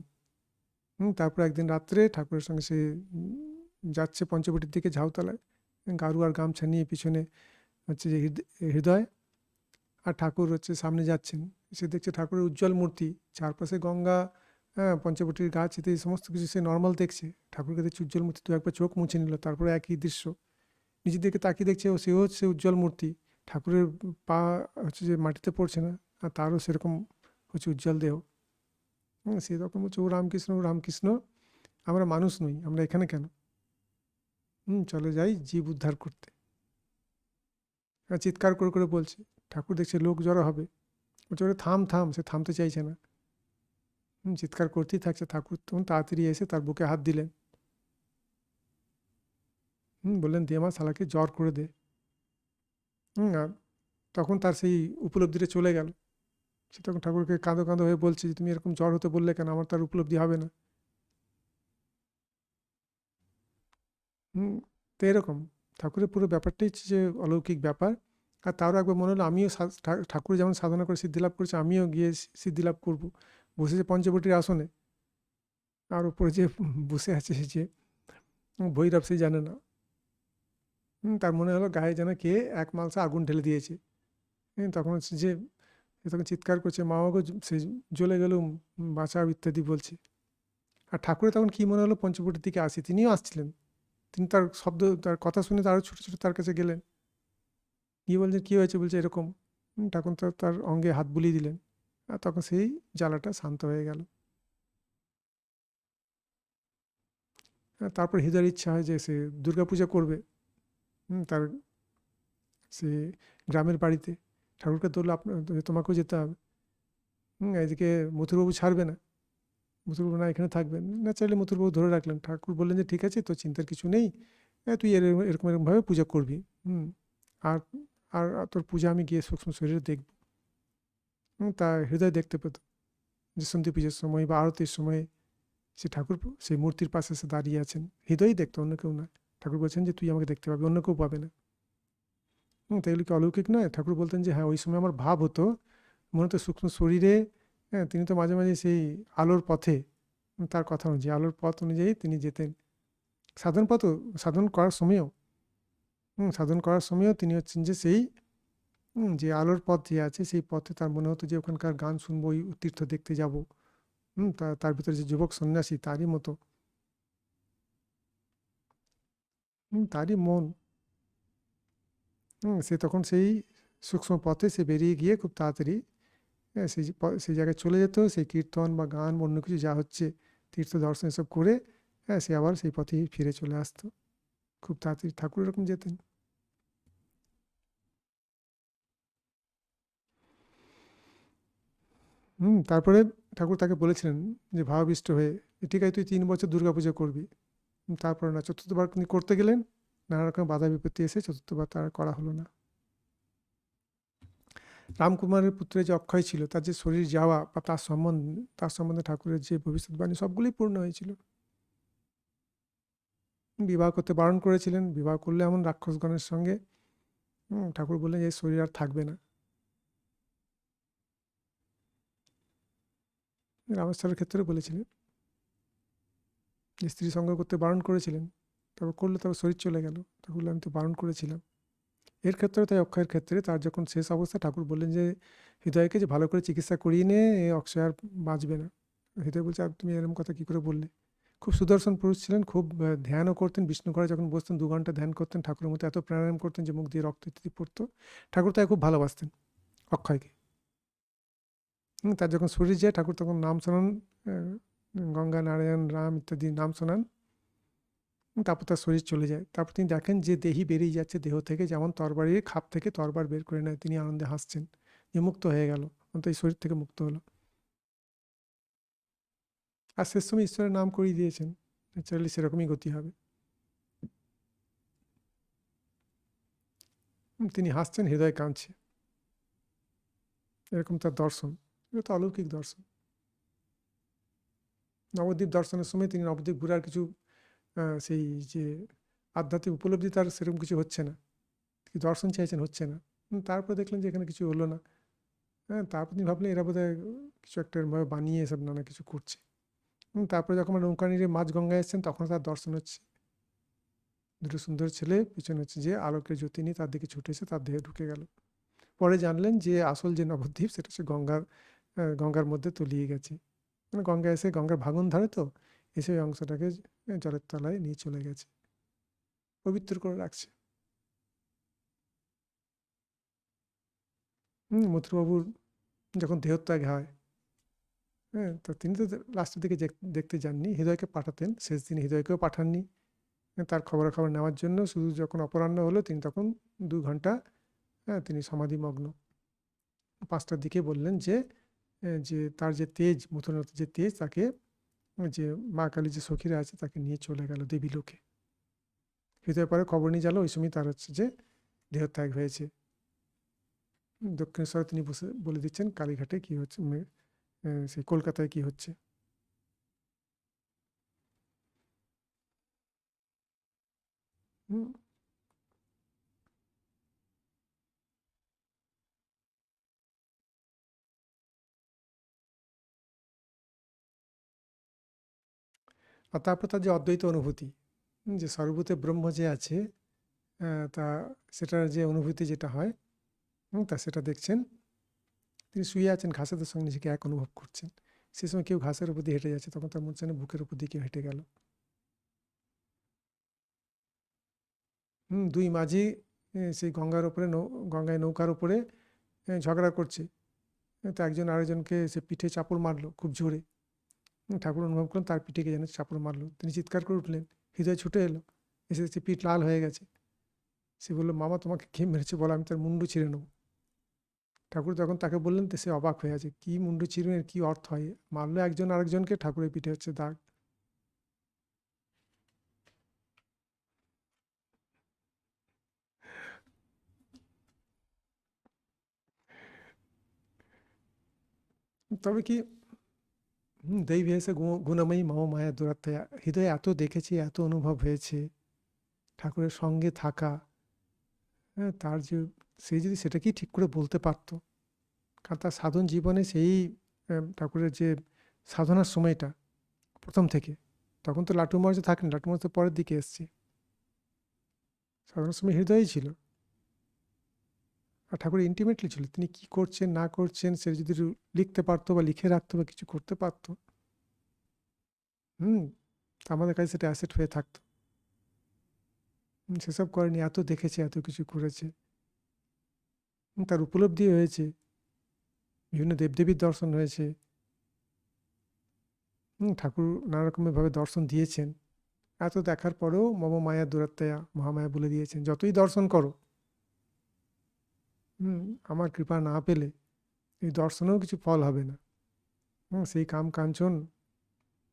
তারপর একদিন রাত্রে ঠাকুরের সঙ্গে সে যাচ্ছে পঞ্চবটির দিকে, ঝাউতলায়, গারু আর গামছা নিয়ে পিছনে হচ্ছে যে হৃদয়, আর ঠাকুর হচ্ছে সামনে যাচ্ছেন। সে দেখছে ঠাকুরের উজ্জ্বল মূর্তি, চারপাশে গঙ্গা, পঞ্চবটির গাছ, এতে সমস্ত কিছু সে নর্মাল দেখছে। ঠাকুরকে দেখছে উজ্জ্বল মূর্তি, তো একবার চোখ মুছে নিল। তারপরে একই দৃশ্য নিজের দিকে তাকিয়ে দেখছে, ও সেও হচ্ছে উজ্জ্বল মূর্তি। ঠাকুরের পা হচ্ছে যে মাটিতে পড়ছে না, আর তারও সেরকম হচ্ছে উজ্জ্বল দেহ। সেরকম হচ্ছে ও রামকৃষ্ণ, ও রামকৃষ্ণ, আমরা মানুষ নই, আমরা এখানে কেন? চলে যাই জীব উদ্ধার করতে। চিৎকার করে করে বলছে। ঠাকুর দেখছে লোক জড়ো হবে, বলছে ওরে থাম থাম, সে থামতে চাইছে না। চিৎকার করতেই থাকছে। ঠাকুর তখন তাড়াতাড়ি এসে তার বুকে হাত দিলেন। বললেন দে মা, শালাকে জ্বর করে দে। আর তখন তার সেই উপলব্ধিটা চলে গেল। সে তখন ঠাকুরকে কাঁদো কাঁদো হয়ে বলছে যে তুমি এরকম জ্বর হতে বললে কেন, আমার তার উপলব্ধি হবে না। তো এরকম ঠাকুরের পুরো ব্যাপারটাই হচ্ছে যে অলৌকিক ব্যাপার। আর তারও একবার মনে হলো আমিও ঠাকুর যেমন সাধনা করে সিদ্ধি লাভ করেছে, আমিও গিয়ে সিদ্ধি লাভ করবো। বসেছে পঞ্চবটির আসনে, আর উপরে যে বসে আছে সে যে ভৈরব, সে জানে না। তার মনে হলো গায়ে যেন কে এক মালসা আগুন ঢেলে দিয়েছে। তখন হচ্ছে যে সে তখন চিৎকার করছে, মা গো, সে জ্বলে গেলুম, বাঁচাও ইত্যাদি বলছে। আর ঠাকুরের তখন কী মনে হলো, পঞ্চবটির দিকে আসি, তিনিও আসছিলেন। তিনি তার শব্দ, তার কথা শুনে আরও ছোটো ছোটো তার কাছে গেলেন। গিয়ে বলছেন কী হয়েছে? বলছে এরকম। তখন তার অঙ্গে হাত বুলিয়ে দিলেন, আর তখন সেই জ্বালাটা শান্ত হয়ে গেল। তারপর হৃদয়ের ইচ্ছা হয় যে সে দুর্গাপূজা করবে। তার সে গ্রামের বাড়িতে। ঠাকুরকে ধরলো, আপনার তোমাকেও যেতে হবে। এদিকে মথুরবাবু ছাড়বে না। মথুরবাবু না, এখানে থাকবেন না, চাইলে মথুরবাবু ধরে রাখলেন। ঠাকুর বললেন যে ঠিক আছে, তো চিন্তার কিছু নেই, তুই এরকম এরকম এরকমভাবে পূজা করবি। আর আর তোর পূজা আমি গিয়ে সূক্ষ্ম শরীরে দেখব। তা হৃদয় দেখতে পেত যে সন্ধি পুজোর সময় বা আরতির সময় সে ঠাকুর সেই মূর্তির পাশে এসে দাঁড়িয়ে আছেন। হৃদয়ই দেখতো, অন্য কেউ না। ঠাকুর বলছেন যে তুই আমাকে দেখতে পাবি, অন্য কেউ পাবে না। তো এগুলো কি অলৌকিক নয়? ঠাকুর বলতেন যে হ্যাঁ, ওই সময় আমার ভাব হতো, মনে হতো সূক্ষ্ম শরীরে, হ্যাঁ, তিনি তো মাঝে, মাঝে সেই আলোর পথে, তার কথা অনুযায়ী আলোর পথ অনুযায়ী তিনি যেতেন। সাধন পথও, সাধন করার সময়ও, সাধন করার সময়ও তিনি হচ্ছেন যে সেই যে আলোর পথ যে আছে সেই পথে তার মনে হতো যে ওখানকার গান শুনবো, ওই তীর্থ দেখতে যাব। তার ভিতরে যে যুবক সন্ন্যাসী তারই মতো, তারই মন। সে তখন সেই সূক্ষ্ম পথে সে বেরিয়ে গিয়ে খুব তাড়াতাড়ি, হ্যাঁ, সেই জায়গায় চলে যেত, সেই কীর্তন বা গান বা অন্য কিছু যা হচ্ছে তীর্থ দর্শন এসব করে, হ্যাঁ, সে আবার সেই পথেই ফিরে চলে আসতো খুব তাড়াতাড়ি। ঠাকুর এরকম যেতেন। তারপরে ঠাকুর তাকে বলেছিলেন যে ভাবাবিষ্ট হয়ে, যে ঠিক আছে তুই 3 বছর দুর্গাপুজো করবি। তারপরে না, চতুর্থবার তিনি করতে গেলেন, নানা রকম বাধা বিপত্তি এসে চতুর্থবার তার করা হলো না। রামকুমারের পুত্রের যে অক্ষয় ছিল, তার যে শরীর যাওয়া বা তার সম্বন্ধে ঠাকুরের যে ভবিষ্যৎবাণী সবগুলোই পূর্ণ হয়েছিল। বিবাহ করতে বারণ করেছিলেন, বিবাহ করলে এমন রাক্ষসগণের সঙ্গে, ঠাকুর বললেন যে এই শরীর আর থাকবে না। রামেশ্বরের ক্ষেত্রে বলেছিলেন যে স্ত্রী সঙ্গ করতে বারণ করেছিলেন, তারপর করলে তারপর শরীর চলে গেল। ঠাকুর বললেন আমি তো বারণ করেছিলাম। এর ক্ষেত্রে তাই অক্ষয়ের ক্ষেত্রে তার যখন শেষ অবস্থা, ঠাকুর বললেন যে হৃদয়কে যে ভালো করে চিকিৎসা করিয়ে নিয়ে এ অক্ষয় আর বাঁচবে না। হৃদয় বলছে আর তুমি এরকম কথা কী করে বললে। খুব সুদর্শন পুরুষ ছিলেন, খুব ধ্যানও করতেন। বিষ্ণু ঘরে যখন বসতেন 2 ঘন্টা ধ্যান করতেন, ঠাকুরের মতো এত প্রাণায়াম করতেন যে মুখ দিয়ে রক্ত ইত্যাদি পড়তো। ঠাকুর তাই খুব ভালোবাসতেন অক্ষয়কে। তার যখন শরীর যায় ঠাকুর তখন নাম শোনান, গঙ্গা নারায়ণ রাম ইত্যাদি নাম শোনান। তারপর তার শরীর চলে যায়। তারপর তিনি দেখেন যে দেহি বেরিয়ে যাচ্ছে দেহ থেকে, যেমন তরবারির খাপ থেকে তরবার বের করে নেয়, তিনি আনন্দে হাসছেন যে মুক্ত হয়ে গেল, অন্তত এই শরীর থেকে মুক্ত হলো। আর শেষ সময় ঈশ্বরের নাম করিয়ে দিয়েছেন, ন্যাচারালি সেরকমই গতি হবে। তিনি হাসছেন, হৃদয় কাঁদছে, এরকম তার দর্শন। এটা তো অলৌকিক দর্শন। নবদ্বীপ দর্শনের সময় তিনি নবদ্বীপ ঘুরার কিছু সেই যে আধ্যাত্মিক উপলব্ধি তার সেরকম কিছু হচ্ছে না, কি দর্শন চাইছেন হচ্ছে না। তারপর দেখলেন যে এখানে কিছু হলো না। হ্যাঁ, তারপর তিনি ভাবলেন এরা বোধহয় কিছু একটা এরমভাবে বানিয়ে এসব নানা কিছু করছে। তারপরে যখন নৌকা নিয়ে মাঝ গঙ্গায় এসছেন তখন তার দর্শন হচ্ছে, দুটো সুন্দর ছেলে পিছনে হচ্ছে যে আলোকের জ্যোতি নিয়ে তার দিকে ছুটে এসে তার দেহে ঢুকে গেল। পরে জানলেন যে আসল যে নবদ্বীপ সেটা হচ্ছে গঙ্গার মধ্যে তলিয়ে গেছে। মানে গঙ্গা এসে গঙ্গার ভাঙন ধরে তো, এসে ওই অংশটাকে জলের তলায় নিয়ে চলে গেছে, পবিত্র করে রাখছে। মথুরবাবুর যখন দেহত্যাগ হয়, হ্যাঁ, তো তিনি তো লাস্টের দিকে দেখতে যাননি, হৃদয়কে পাঠাতেন, শেষ দিন হৃদয়কেও পাঠাননি তার খবরাখবর নেওয়ার জন্য। শুধু যখন অপরাহ্ন হলো তিনি তখন 2 ঘন্টা, হ্যাঁ, তিনি সমাধিমগ্ন। 5টার দিকে বললেন যে যে তার যে তেজ, মথুরানাথের যে তেজ, তাকে যে মা কালী যে সখীরা আছে তাকে নিয়ে চলে গেল দেবী লোকে। হৃদয় পরে খবর নিয়ে গেল, ওই সময় তার হচ্ছে যে দেহত্যাগ হয়েছে। দক্ষিণেশ্বরে তিনি বসে বলে দিচ্ছেন কালীঘাটে কি হচ্ছে, সেই কলকাতায় কি হচ্ছে। হুম, আর তারপর তার যে অদ্বৈত অনুভূতি, যে সর্বভূতে ব্রহ্ম যে আছে, তা সেটার যে অনুভূতি যেটা হয়, তা সেটা দেখছেন। তিনি শুয়ে আছেন, ঘাসেদের সঙ্গে নিজেকে এক অনুভব করছেন। সে সময় কেউ ঘাসের উপর দিয়ে হেঁটে যাচ্ছে, তখন তার মনে হচ্ছে না বুকের উপর দিয়ে কেউ হেঁটে গেল। দুই মাঝি সেই গঙ্গার উপরে গঙ্গায় নৌকার উপরে ঝগড়া করছে। তো একজন আরেকজনকে সে পিঠে চাপড় মারলো খুব জোরে। ঠাকুর অনুভব করলেন তার পিঠে কে যেন চাপড় মারলো, তিনি চিৎকার করে উঠলেন, হৃদয় ছুটে এলো, এসে দেখছে পিঠ লাল হয়ে গেছে। সে বললো মামা তোমাকে কে মেরেছে বলো, আমি তার মুন্ডু ছিঁড়ে নেবো। ঠাকুর যখন তাকে বললেন তো সে অবাক হয়ে আছে, কি মুন্ডু চিরুনের কি অর্থ হয়, মারলো একজন আরেকজনকে, ঠাকুরের পিঠে হচ্ছে দাগ। তবে কি, দৈব হয়েছে গুণময়ী মম মায়া দুরাত্ময়া, হৃদয়ে এত দেখেছি, এত অনুভব হয়েছে ঠাকুরের সঙ্গে থাকা, হ্যাঁ, তার যে সে যদি সেটাকেই ঠিক করে বলতে পারত, কারণ তার সাধন জীবনে সেই ঠাকুরের যে সাধনার সময়টা প্রথম থেকে, তখন তো লাটু মহারাজ থাকেন, লাটু মহারাজ তো পরের দিকে এসছে, সাধনার সময় হৃদয়ই ছিল। আর ঠাকুর ইন্টিমেটলি ছিল, তিনি কি করছেন না করছেন সে যদি লিখতে পারতো বা লিখে রাখতো বা কিছু করতে পারতো, হুম, আমাদের কাছে সেটা অ্যাসেট হয়ে থাকতো। সেসব করেনি, এত দেখেছে, এত কিছু করেছে, তার উপলব্ধি হয়েছে, বিভিন্ন দেবদেবীর দর্শন হয়েছে। ঠাকুর নানা রকমভাবে দর্শন দিয়েছেন। এত দেখার পরেও মম মায়া দুরাত্ময়া, মহামায়া বলে দিয়েছেন যতই দর্শন করো, আমার কৃপা না পেলে এই দর্শনেও কিছু ফল হবে না। সেই কাম কাঞ্চন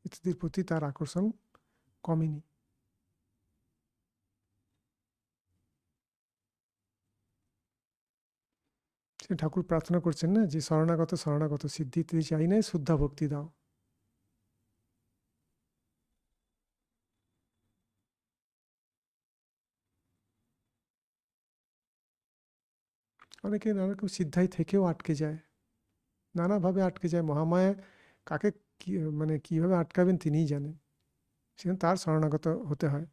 ইত্যাদির প্রতি তার আকর্ষণ কমেনি। সে ঠাকুর প্রার্থনা করছেন না যে শরণাগত শরণাগত সিদ্ধি ইত্যাদি চাই না, শুদ্ধা ভক্তি দাও। অনেকে নানা রকম সিদ্ধাই থেকেও আটকে যায়, নানাভাবে আটকে যায়। মহামায়া কাকে কি মানে কীভাবে আটকাবেন তিনিই জানেন, সেখানে তার শরণাগত হতে হয়।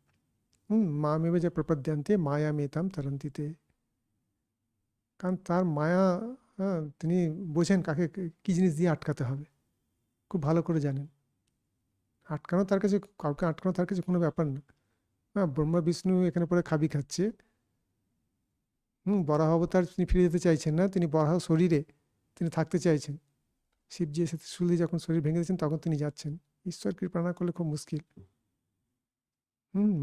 মামেবে যে প্রপদ্যান্তে মায়া মেতাম তরন্তিতে, কারণ তার মায়া, তিনি বোঝেন কাকে কী জিনিস দিয়ে আটকাতে হবে, খুব ভালো করে জানেন। আটকানো তার কাছে, কাউকে আটকানো তার কাছে কোনো ব্যাপার না। ব্রহ্মা বিষ্ণু এখানে পরে খাবি খাচ্ছে, বরাহ অবতার তিনি ফিরে যেতে চাইছেন না, তিনি বরাহ শরীরে তিনি থাকতে চাইছেন। শিবজি এসে ত্রিশূল দিয়ে যখন শরীর ভেঙে দিয়েছেন তখন তিনি যাচ্ছেন। ঈশ্বর কৃপা না করলে খুব মুশকিল।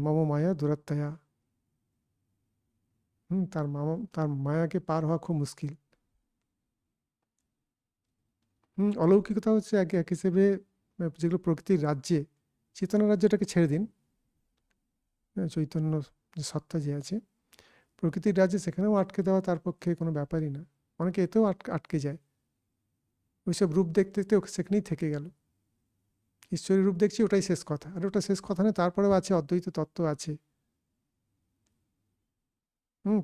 মম মায়া দুরাত্ময়া, তার মায়াকে পার হওয়া খুব মুশকিল। অলৌকিকতা হচ্ছে এক হিসেবে যেগুলো প্রকৃতির রাজ্যে, চেতনা রাজ্যটাকে ছেড়ে দিন, চৈতন্য যে সত্তা যে আছে প্রকৃতির রাজ্যে, সেখানেও আটকে দেওয়া তার পক্ষে কোনো ব্যাপারই না। অনেকে এতেও আটকে যায়, ওইসব রূপ দেখতে দেখতে সেখানেই থেকে গেল। ঈশ্বরের রূপ দেখছি, ওটাই শেষ কথা। আর ওটা শেষ কথা নয়, তারপরেও আছে অদ্বৈত তত্ত্ব আছে।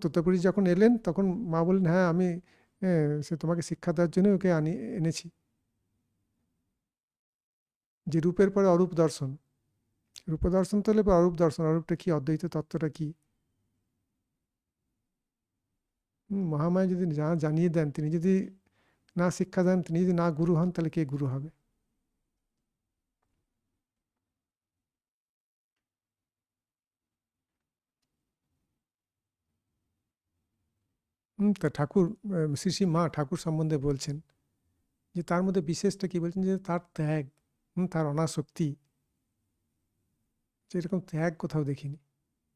তোতাপুরি যখন এলেন তখন মা বললেন, হ্যাঁ আমি সে তোমাকে শিক্ষা দেওয়ার জন্য ওকে এনেছি। যে রূপের পরে অরূপ দর্শন, রূপ দর্শন তো হলে অরূপ দর্শন, অরূপটা কি, অদ্বৈত তত্ত্বটা কি। মহামায়া যদি জানিয়ে দেন, তিনি যদি না শিক্ষা দেন, তিনি যদি না গুরু হন, তাহলে কে গুরু হবে। তা ঠাকুর, শ্রী শ্রী মা ঠাকুর সম্বন্ধে বলছেন যে তার মধ্যে বিশেষটা কি বলছেন, যে তার ত্যাগ, তার অনাসক্তি, যে এরকম ত্যাগ কোথাও দেখিনি।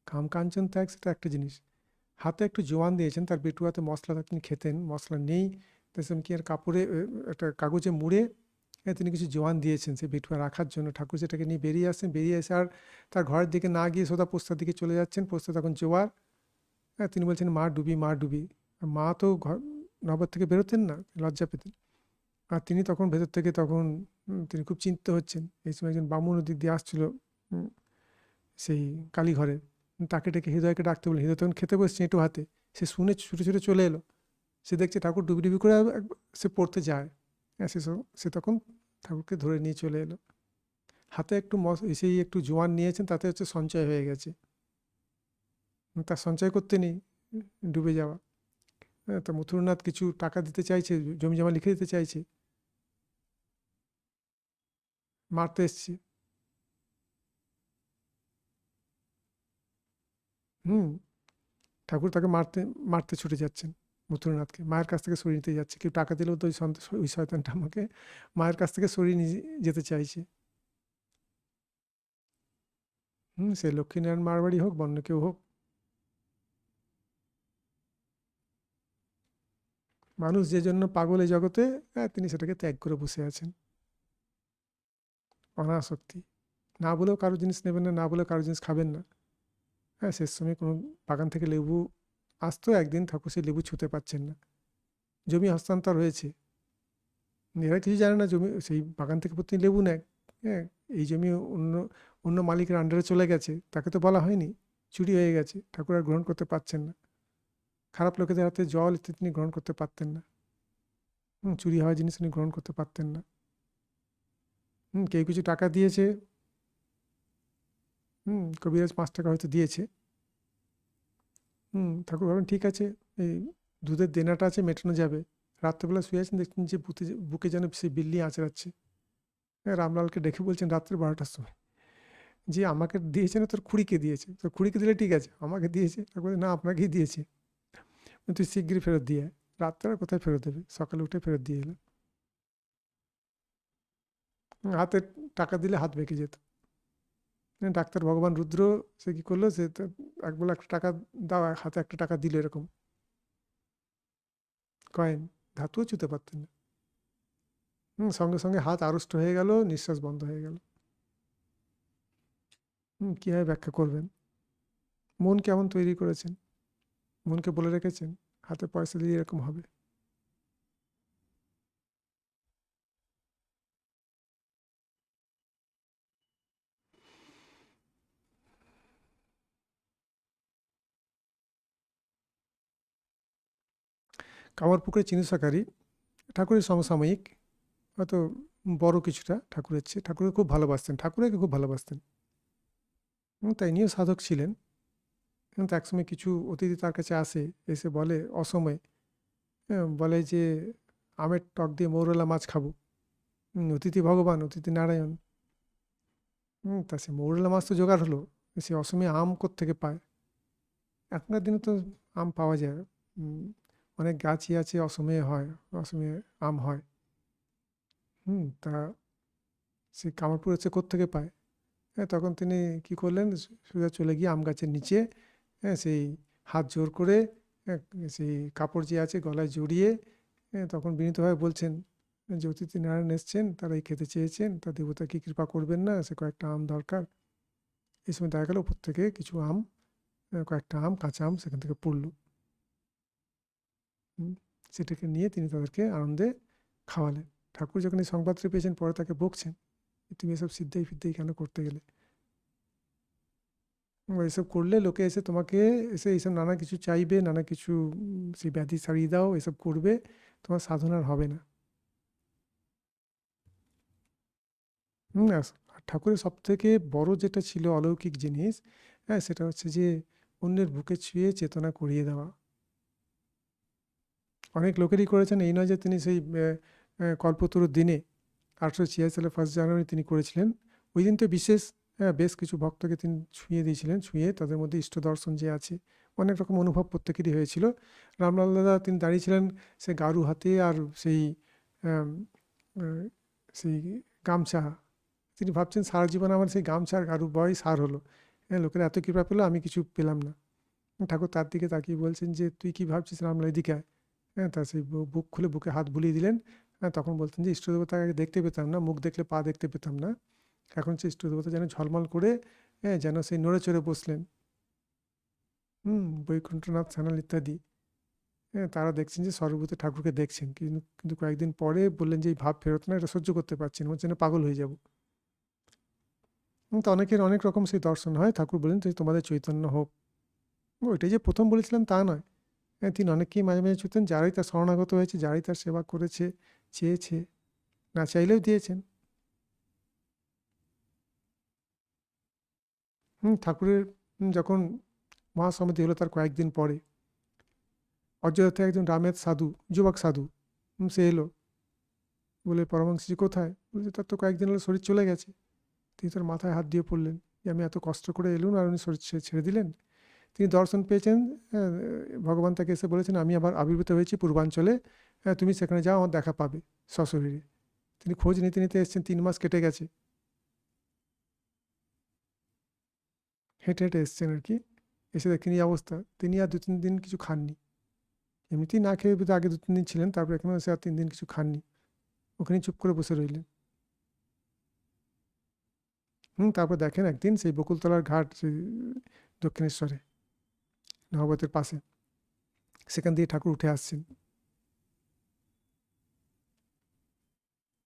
কাম কাঞ্চন ত্যাগ সেটা একটা জিনিস, হাতে একটু জোয়ান দিয়েছেন, তার বেটুয়াতে মশলা তিনি খেতেন, মশলা নেই, তার কি আর কাপড়ে একটা কাগজে মুড়ে তিনি কিছু জোয়ান দিয়েছেন সে বেটুয়া রাখার জন্য। ঠাকুর সেটাকে নিয়ে বেরিয়ে আসছেন, বেরিয়ে এসে আর তার ঘরের দিকে না গিয়ে সোজা পোস্তার দিকে চলে যাচ্ছেন। পোস্তা তখন জোয়ার, তিনি বলছেন মা ডুবি, মা ডুবি। মা তো ঘর নগর থেকে বেরোতেন না, লজ্জা পেতেন। আর তিনি তখন ভেতর থেকে তখন তিনি খুব চিন্তিত হচ্ছেন। এই সময় একজন বামুন দিক দিয়ে আসছিল, সেই কালীঘরের, তাকে ডেকে হৃদয়কে ডাকতে বলে, হৃদয় তখন খেতে বসছে একটু হাতে, সে শুনে ছুটে ছুটে চলে এলো। সে দেখছে ঠাকুর ডুবি ডুবি করে সে পড়তে যায়। সে তখন ঠাকুরকে ধরে নিয়ে চলে এলো। হাতে একটু সেই একটু জোয়ান নিয়েছেন, তাতে হচ্ছে সঞ্চয় হয়ে গেছে, তার সঞ্চয় করতে নেই, ডুবে যাওয়া। তা মথুরনাথ কিছু টাকা দিতে চাইছে, জমি জমা লিখে দিতে চাইছে, মারতে এসছে। হুম ঠাকুর তাকে মারতে মারতে ছুটে যাচ্ছেন, মথুরনাথকে মায়ের কাছ থেকে সরিয়ে নিতে যাচ্ছে। কেউ টাকা দিলেও তো ওই শয়তানটা আমাকে মায়ের কাছ থেকে সরিয়ে নিয়ে যেতে চাইছে। সে লক্ষ্মীনারায়ণ মারবাড়ি হোক, বন্য কেউ হোক, মানুষ যে জন্য পাগল এই জগতে, তিনি সেটাকে ত্যাগ করে বসে আছেন। অনাসক্তি, না বলেও কারো জিনিস নেবেন না, না বলেও কারো জিনিস খাবেন না। শেষ সময় কোনো বাগান থেকে লেবু আসতো, একদিন ঠাকুর সেই লেবু ছুঁতে পারছেন না, জমি হস্তান্তর হয়েছে, এরা কিছু জানে না, জমি সেই বাগান থেকে প্রতি লেবু নেয়। হ্যাঁ, এই জমি অন্য অন্য মালিকের আন্ডারে চলে গেছে, তাকে তো বলা হয়নি, চুরি হয়ে গেছে, ঠাকুর আর গ্রহণ করতে পারছেন না। খারাপ লোকেদের হাতে জল ইত্যাদি তিনি গ্রহণ করতে পারতেন না। চুরি হওয়া জিনিস উনি গ্রহণ করতে পারতেন না। কেউ কিছু টাকা দিয়েছে, কবিরাজ 5 টাকা হয়তো দিয়েছে। ঠাকুর ভাবেন ঠিক আছে, এই দুধের দেনাটা আছে, মেটানো যাবে। রাত্রেবেলা শুয়ে আছেন, দেখছেন যে বুকে যেন সেই বিল্লি আঁচড়াচ্ছে। রামলালকে ডেকে বলছেন রাত্রে 12টার সময়, যে আমাকে দিয়েছে না তোর খুড়িকে দিয়েছে, তোর খুড়িকে দিলে ঠিক আছে, আমাকে দিয়েছে। ঠাকুর না, আপনাকেই দিয়েছে, তুই শিগগিরই ফেরত দিয়ে আয়। রাত্রে আর কোথায় ফেরত দেবে, সকালে উঠে ফেরত দিয়ে এলো। হাতে টাকা দিলে হাত বেঁকে যেত। ডাক্তার ভগবান রুদ্র সে কী করলো, সে একবেলা একটা টাকা দাও, হাতে একটা টাকা দিল, এরকম কয়েন, ধাতুও ছুতে পারতেন না। সঙ্গে সঙ্গে হাত আড়ষ্ট হয়ে গেল, নিঃশ্বাস বন্ধ হয়ে গেল। কীভাবে ব্যাখ্যা করবেন? মন কেমন তৈরি করেছেন, মনকে বলে রেখেছেন হাতে পয়সা দিয়ে এরকম হবে। কামারপুকুরের চিনি শাকারি ঠাকুরের সমসাময়িক, হয়তো বড় কিছুটা ঠাকুরের চেয়ে। ঠাকুরকে খুব ভালোবাসতেন, ঠাকুরকে খুব ভালোবাসতেন। তাই নিয়েও সাধক ছিলেন। কিন্তু একসময় কিছু অতিথি তার কাছে আসে, এসে বলে অসময়ে, বলে যে আমের টক দিয়ে মৌরলা মাছ খাবো। অতিথি ভগবান, অতিথি নারায়ণ। তা সে মৌরলা মাছ তো জোগাড় হলো, সে অসময়ে আম কোত্থেকে পায়? এখনকার দিনে তো আম পাওয়া যায়, অনেক গাছই আছে, অসময়ে হয়, অসময়ে আম হয়। তা সে কামারপুর হচ্ছে কোত্থেকে পায়? তখন তিনি কি করলেন, সোজা চলে গিয়ে আম গাছের নিচে, সেই হাত জোর করে, সেই কাপড় যে আছে গলায় জড়িয়ে, তখন বিনীতভাবে বলছেন যে অতিথি নারায়ণ এসছেন, তারাই খেতে চেয়েছেন, তা দেবতা কি কৃপা করবেন না, সে কয়েকটা আম দরকার। এই সময় দেখা গেল উপর থেকে কিছু আম, কয়েকটা আম, কাঁচা আম সেখান থেকে পড়লো। সেটাকে নিয়ে তিনি তাদেরকে আনন্দে খাওয়ালেন। ঠাকুর যখন এই সংবাদটা পেয়েছেন, পরে তাকে বকছেন, তুমি এসব সিদ্ধাই ফিদ্ধাই কেন করতে গেলে? এইসব করলে লোকে এসে তোমাকে এসে এইসব নানা কিছু চাইবে, নানা কিছু সেই ব্যাধি সারিয়ে দাও, এসব করবে, তোমার সাধনার হবে না। আর ঠাকুরের সব থেকে বড় যেটা ছিল অলৌকিক জিনিস, সেটা হচ্ছে যে অন্যের বুকে ছুঁয়ে চেতনা করিয়ে দেওয়া। অনেক লোকেরই করেছেন, এই নয় যে তিনি সেই কল্পতরুর দিনে 1886 সালে 1 জানুয়ারি তিনি করেছিলেন। ওই দিন তো বিশেষ বেশ কিছু ভক্তকে তিনি ছুঁয়ে দিয়েছিলেন, ছুঁয়ে তাদের মধ্যে ইষ্ট দর্শন যে আছে, অনেক রকম অনুভব প্রত্যেকেরই হয়েছিল। রামলাল দাদা তিনি দাঁড়িয়েছিলেন সে গারু হাতে, আর সেই আম, আহ, সেই গামছা, তিনি ভাবছেন সারা জীবন আমার সেই গামছা আর গারু বয় সার হলো, লোকের এত কৃপা পেলো, আমি কিছু পেলাম না। ঠাকুর তার দিকে তাকিয়ে বলছেন যে তুই কি ভাবছিস রামলাল, এদিকে আয়। তা সেই বুক খুলে বুকে হাত বুলিয়ে দিলেন। তখন বলতেন যে ইষ্টদেবতাকে আগে দেখতে পেতাম না, মুখ দেখলে পা দেখতে পেতাম না, এখন সে ইষ্টদেবতা যেন ঝলমল করে, যেন সেই নড়ে চড়ে বসলেন। বৈকুণ্ঠনাথ সান্যাল ইত্যাদি, তারা দেখছেন যে সর্বভূতে ঠাকুরকে দেখছেন, কিন্তু কিন্তু কয়েকদিন পরে বললেন যে এই ভাব ফেরত না, এটা সহ্য করতে পারছি না, যেন পাগল হয়ে যাব। তো অনেকের অনেক রকম সেই দর্শন হয়। ঠাকুর বলেন যে তোমাদের চৈতন্য হোক। ওইটাই যে প্রথম বলেছিলাম তা নয়, তিনি অনেককেই মাঝে মাঝে ছুতেন, যারাই তার শরণাগত হয়েছে, যারাই তার সেবা করেছে, চেয়েছে, না চাইলেও দিয়েছেন। ঠাকুরের যখন মহাসমাধি হলো তার কয়েকদিন পরে, অযোধ্যা থেকে একজন রামের সাধু, যুবক সাধু, সে এলো, বলে পরমহংসজি কোথায়? বলছে তার তো কয়েকদিন হলো শরীর চলে গেছে। তিনি তার মাথায় হাত দিয়ে পড়লেন যে আমি এত কষ্ট করে এলুম, আর উনি শরীর ছেড়ে দিলেন। তিনি দর্শন পেয়েছেন, ভগবান তাকে এসে বলেছেন আমি আবার আবির্ভূত হয়েছি পূর্বাঞ্চলে, তুমি সেখানে যাও, আমার দেখা পাবে সশরীরে। তিনি খোঁজ নিতে নিতে এসেছেন, 3 মাস কেটে গেছে, হেঁটে হেঁটে এসছেন আর কি। এসে দেখেন এই অবস্থা, তিনি আর 2-3 দিন কিছু খাননি। এমনিতেই না খেয়ে আগে 2-3 দিন ছিলেন, তারপর এখানে এসে আর 3 দিন কিছু খাননি, ওখানেই চুপ করে বসে রইলেন। তারপর দেখেন একদিন সেই বকুলতলার ঘাট, সেই দক্ষিণেশ্বরে নহবতের পাশে, সেখান দিয়ে ঠাকুর উঠে আসছেন।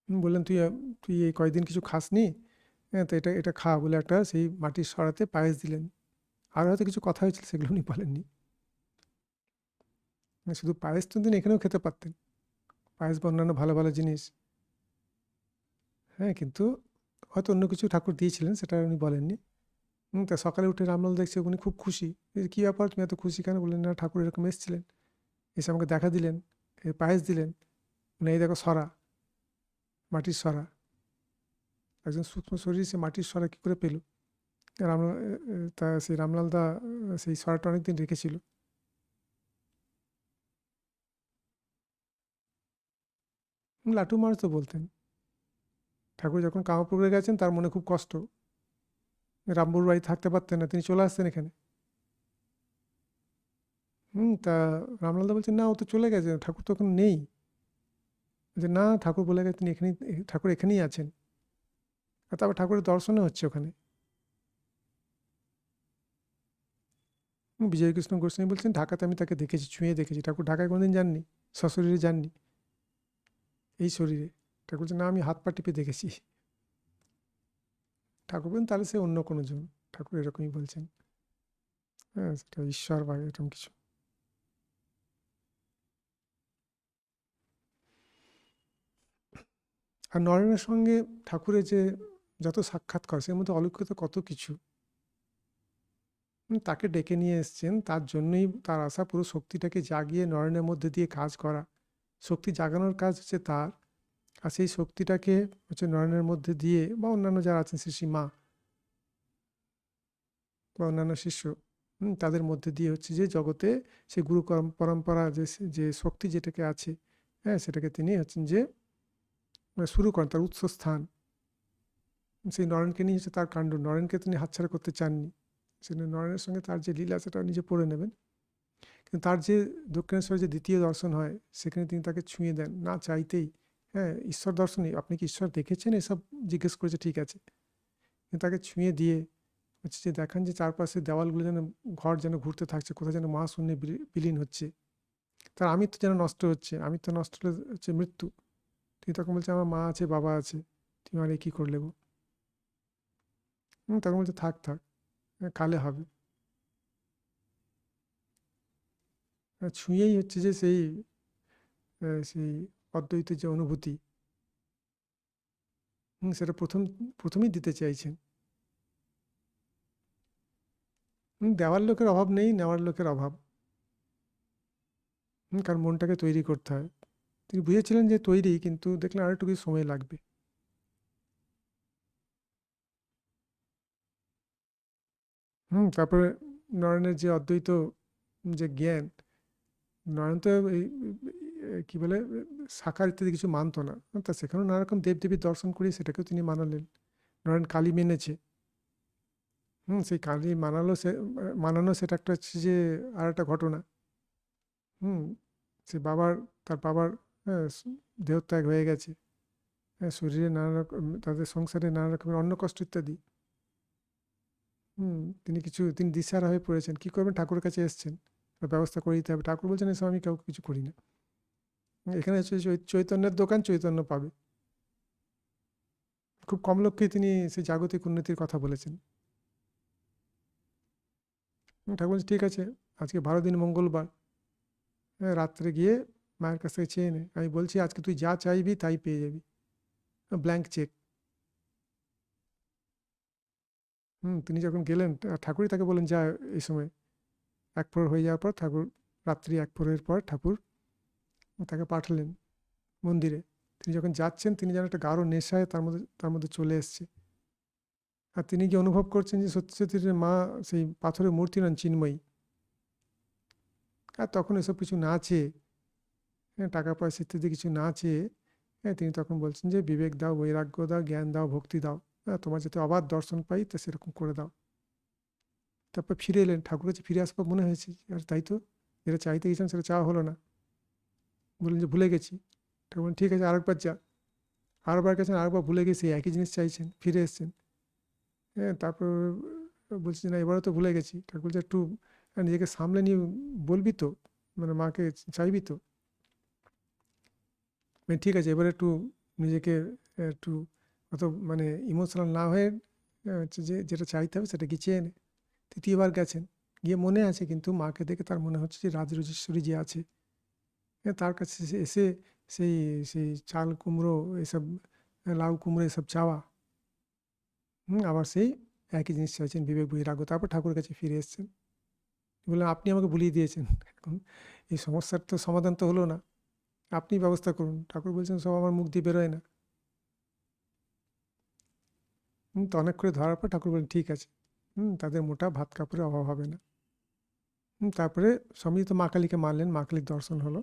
বললেন তুই তুই এই কয়েকদিন কিছু খাসনি, তো এটা এটা খা, বলে একটা সেই মাটির সরাতে পায়েস দিলেন। আর হয়তো কিছু কথা হয়েছিল, সেগুলো উনি বলেননি। শুধু পায়েস তো তিনি এখানেও খেতে পারতেন, পায়েস বা অন্যান্য ভালো ভালো জিনিস। হ্যাঁ, কিন্তু হয়তো অন্য কিছু ঠাকুর দিয়েছিলেন, সেটা উনি বলেননি। তা সকালে উঠে রামলাল দেখছে উনি খুব খুশি। এই কী ব্যাপার, তুমি এত খুশি কেন? বললেন, না ঠাকুর এরকম এসেছিলেন, এসে আমাকে দেখা দিলেন, এই পায়েস দিলেন। এই দেখো সরা, মাটির সরা, একজন সূক্ষ্ম শরীর সে মাটির সরা কী করে পেল? রামলাল, তা সেই রামলাল দা সেই সরাটা অনেকদিন রেখেছিল। লাটু মার তো বলতেন, ঠাকুর যখন কামারপুকুরে গেছেন তার মনে খুব কষ্ট, রামপুর বাড়ি থাকতে পারতেন না, তিনি চলে আসতেন এখানে। তা রামলালদা বলছেন, না ও তো চলে গেছে, ঠাকুর তো এখন নেই। যে না, ঠাকুর বলে গেছে তিনি এখানেই, ঠাকুর এখানেই আছেন। আর তারপর ঠাকুরের দর্শনও হচ্ছে ওখানে। বিজয়কৃষ্ণ গোস্বামী বলছেন, ঢাকাতে আমি তাকে দেখেছি, ছুঁয়ে দেখেছি। ঠাকুর ঢাকায় কোনোদিন যাননি, সশরীরে যাননি, এই শরীরে। ঠাকুর বলছেন, না আমি হাত পা টিপে দেখেছি। ঠাকুর বলেন, তাহলে সে অন্য কোনো জন। ঠাকুর এরকমই বলছেন। হ্যাঁ, সেটা ঈশ্বর বা এরকম কিছু। আর নরেনের সঙ্গে ঠাকুরের যে যত সাক্ষাৎকার, সের মধ্যে অলৌকিক কত কিছু। তাকে ডেকে নিয়ে এসছেন, তার জন্যই তার আশা পুরো শক্তিটাকে জাগিয়ে নরেনের মধ্যে দিয়ে কাজ করা। শক্তি জাগানোর কাজ হচ্ছে তার, আর সেই শক্তিটাকে হচ্ছে নরেনের মধ্যে দিয়ে, বা অন্যান্য যারা আছেন শ্রী মা বা অন্যান্য শিষ্য, তাদের মধ্যে দিয়ে হচ্ছে যে জগতে সে গুরু পরম্পরা যে শক্তি যেটাকে আছে, হ্যাঁ, সেটাকে তিনি হচ্ছেন যে শুরু করেন, তার উৎসস্থান। সেই নরেনকে নিয়ে হচ্ছে তার কাণ্ড। নরেনকে তিনি হাতছাড়া করতে চাননি। সেটা নরেনের সঙ্গে তার যে লীলা, সেটা নিজে পড়ে নেবেন। কিন্তু তার যে দক্ষিণেশ্বরে যে দ্বিতীয় দর্শন হয়, সেখানে তিনি তাকে ছুঁয়ে দেন না চাইতেই। হ্যাঁ, ঈশ্বর দর্শনই, আপনি কি ঈশ্বর দেখেছেন, এসব জিজ্ঞেস করেছে, ঠিক আছে, কিন্তু তাকে ছুঁয়ে দিয়ে হচ্ছে যে দেখান যে চারপাশে দেওয়ালগুলো যেন, ঘর যেন ঘুরতে থাকছে, কোথায় যেন মহাশূন্যে বিলীন হচ্ছে, তার আমিত্ব যেন নষ্ট হচ্ছে। আমিত্ব নষ্ট হলে হচ্ছে মৃত্যু। তিনি তখন বলছে, আমার মা আছে, বাবা আছে, তুমি আর কী করলে গো? তখন বলছে, থাক থাক, কালে হবে। ছুঁয়েই হচ্ছে যে সেই সেই অদ্বৈতের যে অনুভূতি, সেটা প্রথমেই দিতে চাইছেন। দেওয়ার লোকের অভাব নেই, নেওয়ার লোকের অভাব। কারণ মনটাকে তৈরি করতে হয়। তিনি বুঝেছিলেন যে তৈরি, কিন্তু দেখলেন আর একটু কিছু সময় লাগবে। তারপরে নরেনের যে অদ্বৈত যে জ্ঞান, নরেন তো এই কী বলে সাকার ইত্যাদি কিছু মানতো না, তা সেখানেও নানা রকম দেবদেবীর দর্শন করি, সেটাকেও তিনি মানালেন। নরেন কালী মেনেছে। সেই কালী মানালো, মানানো সেটা একটা হচ্ছে যে আর একটা ঘটনা। সে তার বাবার, হ্যাঁ, দেহত্যাগ হয়ে গেছে। হ্যাঁ, শরীরে নানা রকম, তাদের সংসারে নানা রকমের অন্ন কষ্ট ইত্যাদি। তিনি দিশাহারা হয়ে পড়েছেন, কী করবেন? ঠাকুরের কাছে এসছেন, ব্যবস্থা করে দিতে হবে। ঠাকুর বলছেন, এসব আমি কাউকে কিছু করি না। এখানে হচ্ছে চৈতন্যের দোকান, চৈতন্য পাবে। খুব কম লোককেই তিনি সেই জাগতিক উন্নতির কথা বলেছেন। ঠাকুর বলছেন, ঠিক আছে, আজকে 12 দিন মঙ্গলবার, হ্যাঁ, রাত্রে গিয়ে মায়ের কাছ থেকে চেয়ে নে। আমি বলছি আজকে তুই যা চাইবি তাই পেয়ে যাবি, ব্ল্যাঙ্ক চেক। তিনি যখন গেলেন, ঠাকুরই তাকে বলেন, যা এই সময় 1 প্রহর হয়ে যাওয়ার পর, ঠাকুর রাত্রি 1 প্রহরের পর ঠাকুর তাকে পাঠালেন মন্দিরে। তিনি যখন যাচ্ছেন, তিনি যেন একটা গাঢ় নেশায় তার মধ্যে চলে এসছে। আর তিনি কি অনুভব করছেন যে সত্যি সত্যি যে মা সেই পাথরের মূর্তি নন, চিন্ময়ী। আর তখন এসব কিছু না চেয়ে, হ্যাঁ, টাকা পয়সা ইত্যাদি কিছু না চেয়ে, হ্যাঁ, তিনি তখন বলছেন যে বিবেক দাও, বৈরাগ্য দাও, জ্ঞান দাও, ভক্তি দাও, হ্যাঁ, তোমার যাতে অবাধ দর্শন পাই, তা সেরকম করে দাও। তারপর ফিরে এলেন। ঠাকুরের কাছে ফিরে আসবার মনে হয়েছে, আর তাই তো, যেটা চাইতে গেছিলাম সেটা চাওয়া হলো না। বললেন যে ভুলে গেছি। ঠাকুর বললেন, ঠিক আছে, আরেকবার যা। আরেকবার গেছেন, আরেকবার ভুলে গেছি, একই জিনিস চাইছেন, ফিরে এসছেন। হ্যাঁ, তারপর বলছি, না এবারও তো ভুলে গেছি। ঠাকুর বলছে, একটু নিজেকে সামলে নিয়ে বলবি তো, মানে মাকে চাইবি তো? ঠিক আছে, এবার একটু নিজেকে একটু অত মানে ইমোশনাল না হয়ে, হচ্ছে যে যেটা চাইতে হবে সেটা কি চেয়ে নে। তৃতীয়বার গেছেন, গিয়ে মনে আছে, কিন্তু মাকে দেখে তার মনে হচ্ছে যে রাজরাজেশ্বরী যে আছে, তার কাছে এসে সেই সেই চাল কুমড়ো এসব, লাউ কুমড়ো এসব চাওয়া, আবার সেই একই জিনিস চাইছেন বিবেক বৈরাগ্য। তারপর ঠাকুরের কাছে ফিরে এসেছেন, বললেন আপনি আমাকে ভুলিয়ে দিয়েছেন, এখন এই সমস্যার তো সমাধান তো হলো না, আপনি ব্যবস্থা করুন। ঠাকুর বলছেন সব আমার মুখ দিয়ে বেরোয় না। তো অনেক করে ধরার পর ঠাকুর বলেন ঠিক আছে, তাদের মোটা ভাত কাপড়ের অভাব হবে না। তারপরে স্বামী তো মা কালীকে মানলেন, মা কালীর দর্শন হলো।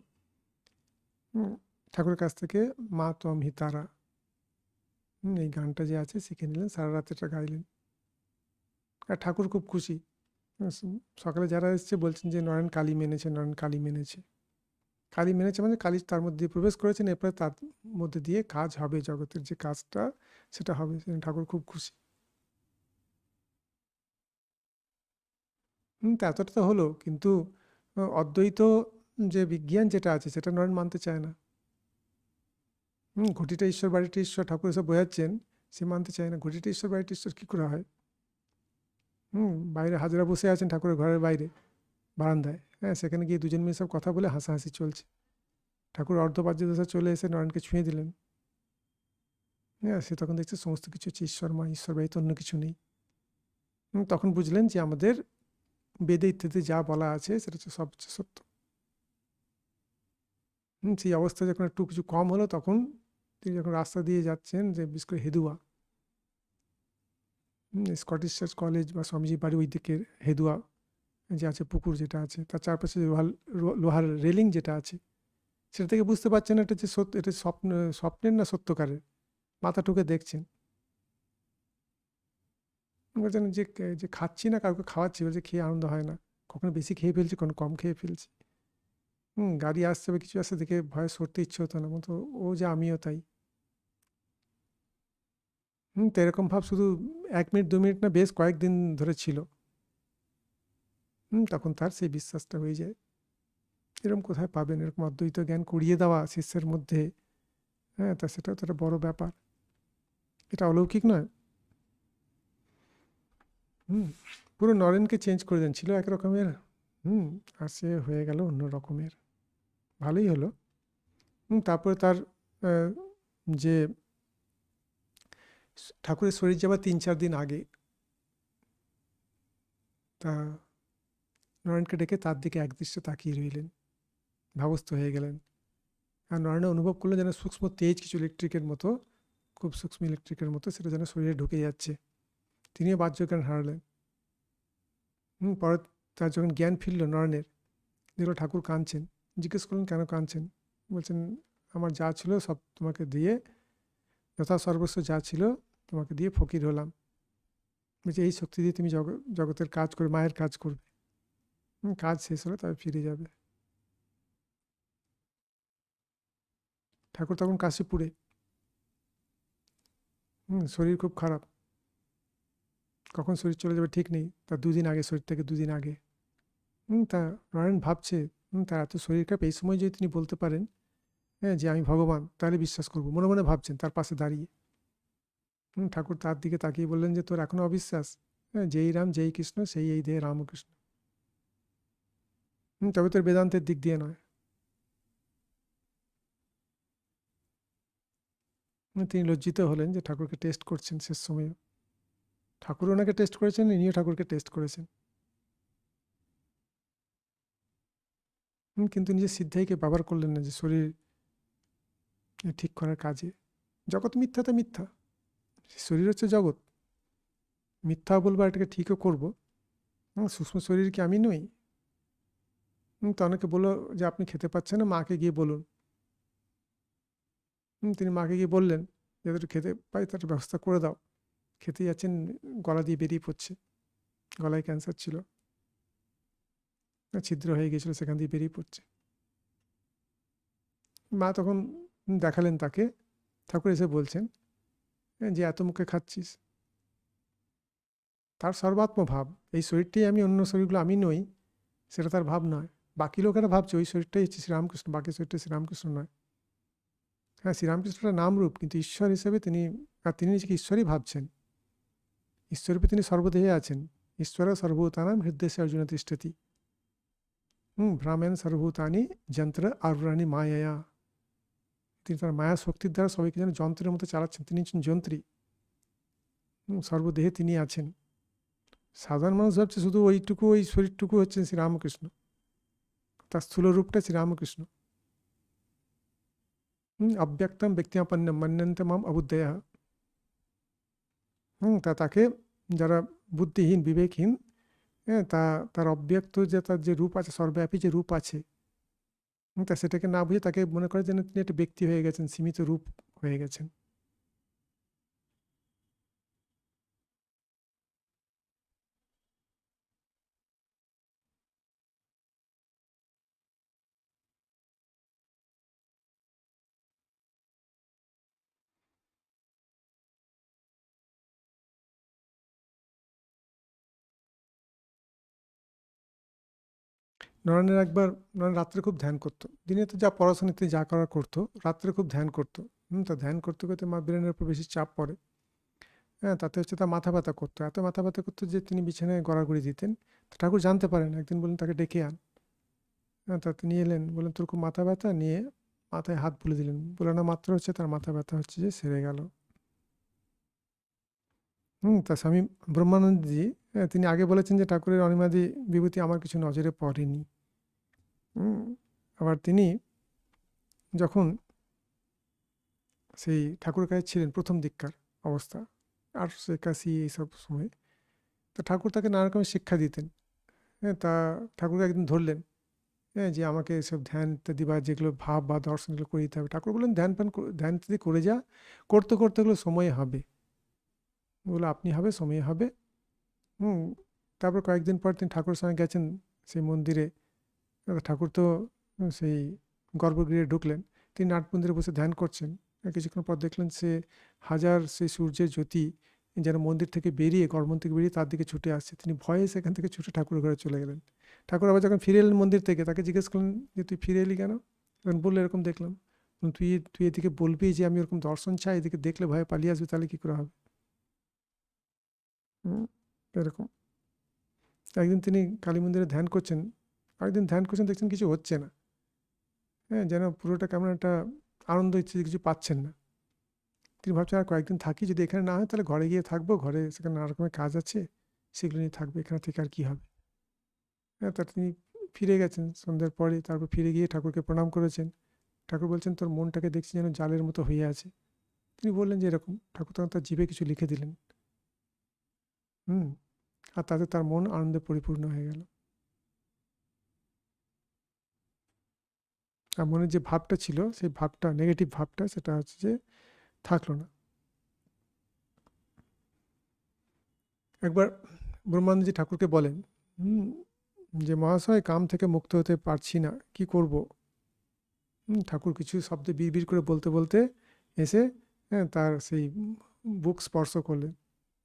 ঠাকুরের কাছ থেকে মা ত্বম হি তারা, এই গানটা যে আছে শিখে নিলেন, সারা রাত এটা গাইলেন। আর ঠাকুর খুব খুশি। সকালে যারা এসছে বলছেন যে নরেন কালী মেনেছে, নরেন কালী মেনেছে। কালী মেনেছে মানে কালী তার মধ্যে দিয়ে প্রবেশ করেছেন, এরপরে তার মধ্যে দিয়ে কাজ হবে, জগতের যে কাজটা সেটা হবে। ঠাকুর খুব খুশি। তা এতটা তো হলো, কিন্তু অদ্বৈত যে বিজ্ঞান যেটা আছে সেটা নরেন মানতে চায় না। ঘটিটা ঈশ্বর, বাড়িটা ঈশ্বর, ঠাকুর এসব বোঝাচ্ছেন, সে মানতে চায় না। ঘটিটা ঈশ্বর, বাড়িটা ঈশ্বর কী করে হয়? বাইরে হাজরা বসে আছেন ঠাকুরের ঘরের বাইরে বারান্দায়, সেখানে গিয়ে দুজন মিলে সব কথা বলে হাসাহাসি চলছে। ঠাকুর অর্ধপাজ্য দশা চলে এসে নরেনকে ছুঁয়ে দিলেন। সে তখন দেখছে সমস্ত কিছু হচ্ছে ঈশ্বর, মা ঈশ্বর, বাড়িতে অন্য কিছু নেই। তখন বুঝলেন যে আমাদের বেদে ইত্যাদি যা বলা আছে সেটা হচ্ছে সব সত্য। সেই অবস্থা যখন একটু কিছু কম হলো, তখন তিনি যখন রাস্তা দিয়ে যাচ্ছেন, যে বিশেষ করে হেদুয়া, স্কটিশ চার্চ কলেজ বা স্বামীজি বাড়ি ওই দিকের হেদুয়া যে আছে পুকুর যেটা আছে, তার চারপাশে লোহার রেলিং যেটা আছে, সেটা থেকে বুঝতে পারছেন এটা যে সত্য, এটা স্বপ্নের না সত্যকারের। মাথা ঠুকে দেখছেন, বলছেন যে যে খাচ্ছি না, কাউকে খাওয়াচ্ছি, বলছে খেয়ে আনন্দ হয় না, কখনো বেশি খেয়ে ফেলছি, কখনো কম খেয়ে ফেলছি। গাড়ি আসছে বা কিছু আসছে দেখে ভয়ে সরতে ইচ্ছে হতো না, মতো ও যে আমিও তাই। তো এরকম ভাব শুধু 1 মিনিট 2 মিনিট না, বেশ কয়েকদিন ধরে ছিল। তখন তার সেই বিশ্বাসটা হয়ে যায়। এরকম কোথায় পাবেন, এরকম অদ্বৈত জ্ঞান করিয়ে দেওয়া শিষ্যের মধ্যে? তা সেটাও তো একটা বড় ব্যাপার, এটা অলৌকিক নয়? পুরো নরেনকে চেঞ্জ করে দেন, ছিল এক রকমের, আর সে হয়ে গেল অন্য রকমের। ভালোই হলো। তারপরে তার যে ঠাকুরের শরীর যাবার 3-4 দিন আগে, তা নরেনকে ডেকে তার দিকে একদৃষ্টে তাকিয়ে রইলেন, ভাবস্থ হয়ে গেলেন। আর নরেন অনুভব করলো যেন সূক্ষ্ম তেজ কিছু ইলেকট্রিকের মতো, খুব সূক্ষ্ম ইলেকট্রিকের মতো সেটা যেন শরীরে ঢুকে যাচ্ছে। তিনিও বাহ্যজ্ঞান হারালেন। পরে তার যখন জ্ঞান ফিরল নরেনের, দেখলো ঠাকুর কাঁদছেন। জিজ্ঞেস করলেন কেন কাঁদছেন? বলছেন আমার যা ছিল সব তোমাকে দিয়ে, যথা সর্বস্ব যা ছিল তোমাকে দিয়ে ফকির হলাম। বলছে এই শক্তি দিয়ে তুমি জগতের কাজ করবে, মায়ের কাজ করবে। কাজ শেষ হলে তবে ফিরে যাবে। ঠাকুর তখন কাশীপুরে, শরীর খুব খারাপ, কখন শরীর চলে যাবে ঠিক নেই, তার 2 দিন আগে, শরীর থেকে 2 দিন আগে। তা নরেন ভাবছে, তার এত শরীর খারাপ, এই সময় যদি তিনি বলতে পারেন যে আমি ভগবান, তাহলে বিশ্বাস করবো, মনে মনে ভাবছেন তার পাশে দাঁড়িয়ে। ঠাকুর তার দিকে তাকিয়ে বললেন যে তোর এখনো অবিশ্বাস? যেই রাম যেই কৃষ্ণ সেই এই দেহে রামকৃষ্ণ। তবে তোর বেদান্তের দিক দিয়ে নয়। তিনি লজ্জিত হলেন যে ঠাকুরকে টেস্ট করছেন শেষ সময়ে। ঠাকুর ওনাকে টেস্ট করেছেন, ইনিও ঠাকুরকে টেস্ট করেছেন। কিন্তু নিজের সিদ্ধাইকে ব্যবহার করলেন না যে শরীর ঠিক করার কাজে। জগৎ মিথ্যা তো মিথ্যা, শরীর হচ্ছে জগৎ। মিথ্যাও বলবো, এটাকে ঠিকও করবো। সূক্ষ্ম শরীর কি আমি নই? তো অনেকে বললো যে আপনি খেতে পাচ্ছেন না, মাকে গিয়ে বলুন। তিনি মাকে গিয়ে বললেন যাতে খেতে পাই তার ব্যবস্থা করে দাও। খেতে যাচ্ছেন, গলা দিয়ে বেরিয়ে পড়ছে, গলায় ক্যান্সার ছিল, ছিদ্র হয়ে গিয়েছিল, সেখান দিয়ে বেরিয়ে পড়ছে। মা তখন দেখালেন তাকে। ঠাকুর এসে বলছেন যে এত মুখে খাচ্ছিস, তার সর্বাত্ম ভাব, এই শরীরটাই আমি, অন্য শরীরগুলো আমি নই, সেটা তার ভাব নয়। বাকি লোকেরা ভাবছে ওই শরীরটাই হচ্ছে শ্রীরামকৃষ্ণ, বাকি শরীরটা শ্রীরামকৃষ্ণ নয়। হ্যাঁ, শ্রীরামকৃষ্ণটা নামরূপ, কিন্তু ঈশ্বর হিসেবে তিনি, আর তিনি নিজেকে ঈশ্বরই ভাবছেন। ঈশ্বররূপে তিনি সর্বদেহে আছেন। ঈশ্বর সর্বভূতানাং হৃদয়ে অর্জুন তিষ্ঠতি। ভ্রামেন সর্বভূতানি যন্ত্র আরূঢ়ানি মায়ায়া। তিনি তার মায়া শক্তির দ্বারা সবাইকে যেন যন্ত্রের মতো চালাচ্ছেন, তিনি হচ্ছেন যন্ত্রী। সর্বদেহে তিনি আছেন। সাধারণ মানুষ ভাবছে শুধু ওইটুকু, ওই শরীরটুকু হচ্ছেন শ্রীরামকৃষ্ণ, তার স্থূল রূপটা শ্রীরামকৃষ্ণ। অব্যক্তম ব্যক্তিমাপন্নম মন্যন্তে মাম অবুদ্ধয়া। তাকে যারা বুদ্ধিহীন, বিবেকহীন, হ্যাঁ, তার অব্যক্ত যে তার যে রূপ আছে, সর্বব্যাপী যে রূপ আছে, তা সেটাকে না বুঝে তাকে মনে করে যেন তিনি একটা ব্যক্তি হয়ে গেছেন, সীমিত রূপ হয়ে গেছেন। নরেনের একবার, নরেন রাত্রে খুব ধ্যান করতো, দিনে তো যা পড়াশোনাতে যা করার করতো, রাত্রে খুব ধ্যান করতো। তা ধ্যান করতে করতে মা ব্রেনের উপর বেশি চাপ পড়ে। হ্যাঁ, তাতে হচ্ছে তার মাথা ব্যথা করতো, এত মাথা ব্যথা করতো যে তিনি বিছানায় গড়াগড়ি দিতেন। তো ঠাকুর জানতে পারেন, একদিন বললেন তাকে ডেকে আন। হ্যাঁ, তা তিনি এলেন, বললেন তোর খুব মাথা ব্যথা, নিয়ে মাথায় হাত বুলে দিলেন, বুলানো মাত্র হচ্ছে তার মাথা ব্যথা হচ্ছে যে সেরে গেল। তার স্বামী ব্রহ্মানন্দজি, তিনি আগে বলেছেন যে ঠাকুরের অনিমাদি বিভূতি আমার কিছু নজরে পড়েনি। আবার তিনি যখন সেই ঠাকুরের কাছে ছিলেন প্রথম দিককার অবস্থা, 881 এইসব সময়, তো ঠাকুর তাকে নানা রকমের শিক্ষা দিতেন। হ্যাঁ, তা ঠাকুরকে একদিন ধরলেন, হ্যাঁ, যে আমাকে এসব ধ্যান ইত্যাদি বা যেগুলো ভাব বা দর্শন এগুলো করে দিতে হবে। ঠাকুর বললেন ধ্যান পান, ধ্যান ইত্যাদি করে যা, করতে করতে এগুলো সময় হবে। বলে আপনি হবে, সময় হবে। হুম তারপর কয়েকদিন পর তিনি ঠাকুরের সঙ্গে গেছেন সেই মন্দিরে। ঠাকুর তো সেই গর্ভগৃহে ঢুকলেন, তিনি নাট মন্দিরে বসে ধ্যান করছেন। কিছুক্ষণ পর দেখলেন সে হাজার সেই সূর্যের জ্যোতি যেন মন্দির থেকে বেরিয়ে, গর্ভমন্দির থেকে বেরিয়ে তার দিকে ছুটে আসছে। তিনি ভয়ে সেখান থেকে ছুটে ঠাকুরের ঘরে চলে গেলেন। ঠাকুর আবার যখন ফিরে এলেন মন্দির থেকে, তাকে জিজ্ঞেস করলেন যে তুই ফিরে এলি কেন? তখন বললো এরকম দেখলাম। তুই তুই এদিকে বলবি যে আমি ওরকম দর্শন চাই, এদিকে দেখলে ভয়ে পালিয়ে আসবি, তাহলে কী করে হবে? এরকম। একদিন তিনি কালী মন্দিরে ধ্যান করছেন, একদিন ধ্যান করছেন, দেখছেন কিছু হচ্ছে না। হ্যাঁ, যেন পুরোটা কেমন একটা আনন্দ হচ্ছে, কিছু পাচ্ছেন না। তিনি ভাবছেন আর কয়েকদিন থাকি, যদি এখানে না হয় তাহলে ঘরে গিয়ে থাকবো, ঘরে সেখানে নানা রকমের কাজ আছে, সেগুলো নিয়ে থাকবো, এখানে থেকে আর কী হবে। হ্যাঁ, তা তিনি ফিরে গেছেন সন্ধ্যার পরে, তারপর ফিরে গিয়ে ঠাকুরকে প্রণাম করেছেন। ঠাকুর বলছেন তোর মনটাকে দেখছি যেন জালের মতো হয়ে আছে। তিনি বললেন যে এরকম। ঠাকুর তখন তার জিভে কিছু লিখে দিলেন। হুম আর তাতে তার মন আনন্দে পরিপূর্ণ হয়ে গেল। আর মনের যে ভাবটা ছিল, সেই ভাবটা, নেগেটিভ ভাবটা, সেটা হচ্ছে যে থাকলো না। একবার ব্রহ্মানন্দজি ঠাকুরকে বলেন, যে মহাশয়, কাম থেকে মুক্ত হতে পারছি না, কি করব? ঠাকুর কিছু শব্দে বিড়বিড় করে বলতে বলতে এসে, হ্যাঁ, তার সেই বুক স্পর্শ করলেন।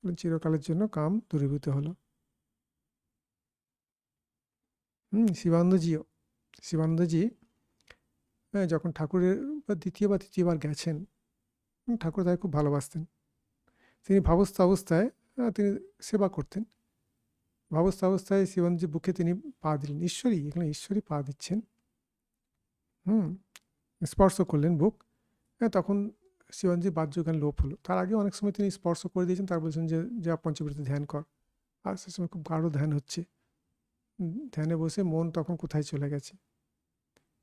চিরকালের জন্য কাম দূরীভূত হলো। শিবানন্দজিও, শিবানন্দজি, হ্যাঁ, যখন ঠাকুরের দ্বিতীয় বা তৃতীয়বার গেছেন, ঠাকুর তাকে খুব ভালোবাসতেন। তিনি ভাবস্থ অবস্থায়, তিনি সেবা করতেন। ভাবস্থ অবস্থায় শিবানন্দজি বুকে তিনি পা দিলেন, ঈশ্বরী, এখানে ঈশ্বরী পা দিচ্ছেন। হুম স্পর্শ করলেন বুক। হ্যাঁ, তখন শিবানন্দজি বাহ্যজ্ঞান লোপ হলো। তার আগে অনেক সময় তিনি স্পর্শ করে দিয়েছেন, তার বলছেন যে যা পঞ্চবৃত্তি ধ্যান কর। আর সে সময় খুব গাঢ় ধ্যান হচ্ছে। ধ্যানে বসে মন তখন কোথায় চলে গেছে।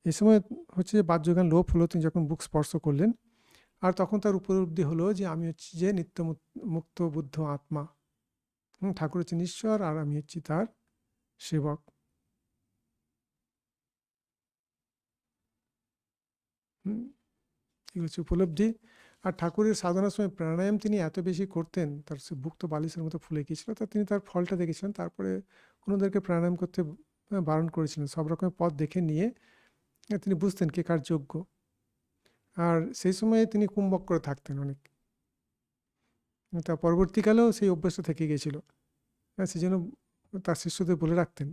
এই সময় হচ্ছে যে বাহ্যজ্ঞান লোপ হলো, তিনি যখন বুক স্পর্শ করলেন। আর তখন তার উপলব্ধি হলো যে আমি হচ্ছি যে নিত্য মুক্ত বুদ্ধ আত্মা। ঠাকুর হচ্ছেন ঈশ্বর, আর আমি হচ্ছি তার সেবক। এগুলো হচ্ছে উপলব্ধি। আর ঠাকুরের সাধনার সময় প্রাণায়াম তিনি এত বেশি করতেন, তার সে বুক তো বালিশের মতো ফুলে গিয়েছিল, তা তিনি তার ফলটা দেখেছিলেন। তারপরে অন্যদেরকে প্রাণায়াম করতে বারণ করেছিলেন। সব রকমের পথ দেখে নিয়ে তিনি বুঝতেন কে কার যোগ্য। আর সেই সময়ে তিনি কুম্ভক করে থাকতেন অনেক। তা পরবর্তীকালেও সেই অভ্যাসটা থেকে গিয়েছিল। সেই জন্য তার শিষ্যদের বলে রাখতেন,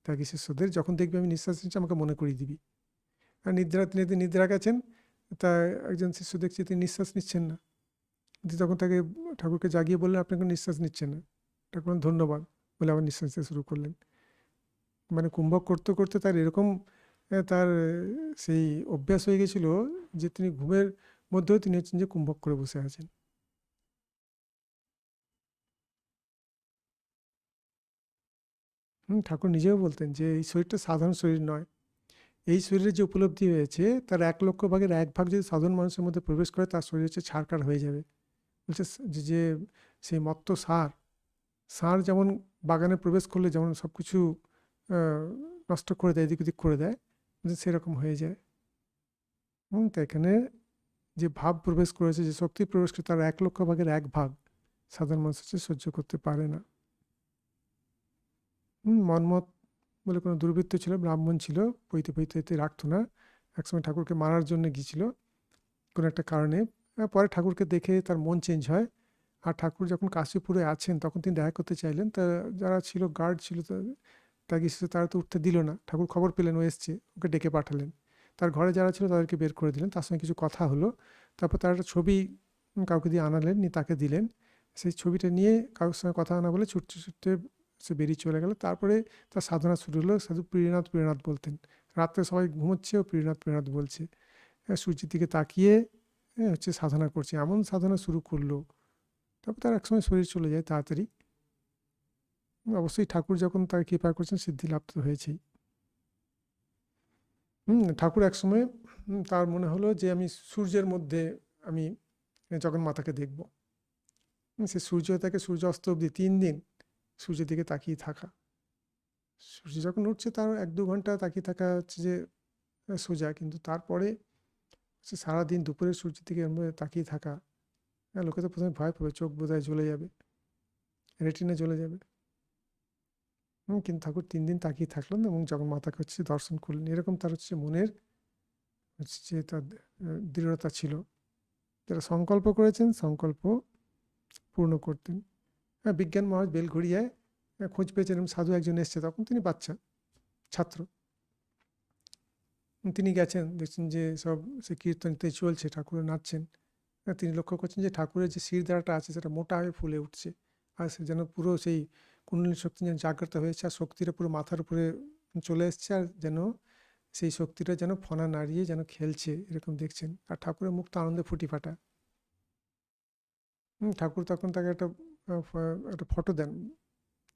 ত্যাগী শিষ্যদের, যখন দেখবি আমি নিঃশ্বাস নিচ্ছি আমাকে মনে করিয়ে দিবি। আর তিনি নিদ্রা গেছেন, তা একজন শিষ্য দেখছি তিনি নিঃশ্বাস নিচ্ছেন না। তখন তাকে ঠাকুরকে জাগিয়ে বললেন আপনি এখন নিঃশ্বাস নিচ্ছেন না। ঠাকুর ধন্যবাদ বলে আবার নিঃশ্বাস নিতে শুরু করলেন। মানে কুম্ভক করতে করতে তার এরকম তার সেই অভ্যাস হয়ে গেছিল যে তিনি ঘুমের মধ্যেও তিনি হচ্ছেন যে কুম্ভক করে বসে আছেন। ঠাকুর নিজেও বলতেন যে এই শরীরটা সাধারণ শরীর নয়। এই শরীরে যে উপলব্ধি হয়েছে তার 1,00,000 ভাগের 1 ভাগ যদি সাধারণ মানুষের মধ্যে প্রবেশ করে তার শরীর হচ্ছে ছারখার হয়ে যাবে। বলছে যে সেই মত্ত ষাঁড় যেমন বাগানে প্রবেশ করলে যেমন সব কিছু নষ্ট করে দেয়, এদিক ওদিক করে দেয়, সেরকম হয়ে যায়। তো এখানে যে ভাব প্রবেশ করেছে, যে শক্তি প্রবেশ করে, তার 1,00,000 ভাগের 1 ভাগ সাধারণ মানুষ হচ্ছে সহ্য করতে পারে না। মন্মথ বলে কোনো দুর্বৃত্ত ছিল, ব্রাহ্মণ ছিল, পইতে পইতে রাখতো না। একসময় ঠাকুরকে মারার জন্য গিয়েছিল কোনো একটা কারণে। পরে ঠাকুরকে দেখে তার মন চেঞ্জ হয়। আর ঠাকুর যখন কাশীপুরে আছেন তখন তিনি দেখা করতে চাইলেন, তা যারা ছিল গার্ড ছিল তাকে তারা তো উঠতে দিল না। ঠাকুর খবর পেলেন ও এসছে, ওকে ডেকে পাঠালেন। তার ঘরে যারা ছিল তাদেরকে বের করে দিলেন, তার সঙ্গে কিছু কথা হলো। তারপর তার একটা ছবি কাউকে দিয়ে আনালেন, নিয়ে তাকে দিলেন। সেই ছবিটা নিয়ে কারোর সঙ্গে কথা না বলে ছুটতে ছুটতে সে বেরিয়ে চলে গেল। তারপরে তার সাধনা শুরু হলো, সাধু প্রিয়নাথ বলতেন। রাত্রে সবাই ঘুমোচ্ছে, ও প্রিয়নাথ বলছে। সূর্যের দিকে তাকিয়ে হচ্ছে সাধনা করছে, এমন সাধনা শুরু করলো। তারপর তার একসময় শরীর চলে যায় তাড়াতাড়ি। অবশ্যই ঠাকুর যখন তাকে কৃপা করছেন, সিদ্ধি লাভ তো হয়েছেই। ঠাকুর একসময় তার মনে হলো যে আমি সূর্যের মধ্যে আমি জগন্মাতাকে দেখব। সে সূর্য থেকে সূর্য অস্ত অবধি 3 দিন সূর্যের দিকে তাকিয়ে থাকা। সূর্য যখন উঠছে তার 1-2 ঘন্টা তাকিয়ে থাকা হচ্ছে যে সোজা, কিন্তু তারপরে সে সারাদিন দুপুরে সূর্যের দিকে তাকিয়ে থাকা, লোকে তো প্রথমে ভয় পাবে, চোখ বোধহয় জ্বলে যাবে, রেটিনা জ্বলে যাবে। কিন্তু ঠাকুর 3 দিন তাকিয়ে থাকলেন এবং জগন্মাতাকে হচ্ছে দর্শন করলেন। এরকম তার হচ্ছে মনের হচ্ছে যে তার দৃঢ়তা ছিল। যারা সংকল্প করেছেন, সংকল্প পূর্ণ করতেন। বিজ্ঞান মহারাজ বেলঘড়িয়ায় খোঁজ পেয়েছেন সাধু একজন এসছে, তখন তিনি বাচ্চা ছাত্র। তিনি গেছেন, দেখছেন যে সব সে কীর্তনতে চলছে, ঠাকুর নাচছেন। তিনি লক্ষ্য করছেন যে ঠাকুরের যে শিরদাঁড়াটা আছে সেটা মোটা হয়ে ফুলে উঠছে, আর সে যেন পুরো সেই কুণ্ডলী শক্তি যেন জাগ্রত হয়েছে, আর শক্তিটা পুরো মাথার উপরে চলে এসছে, আর যেন সেই শক্তিটা যেন ফনা নাড়িয়ে যেন খেলছে, এরকম দেখছেন। আর ঠাকুরের মুখটা আনন্দে ফুটি ফাটা। ঠাকুর তখন তাকে একটা ফটো দেন,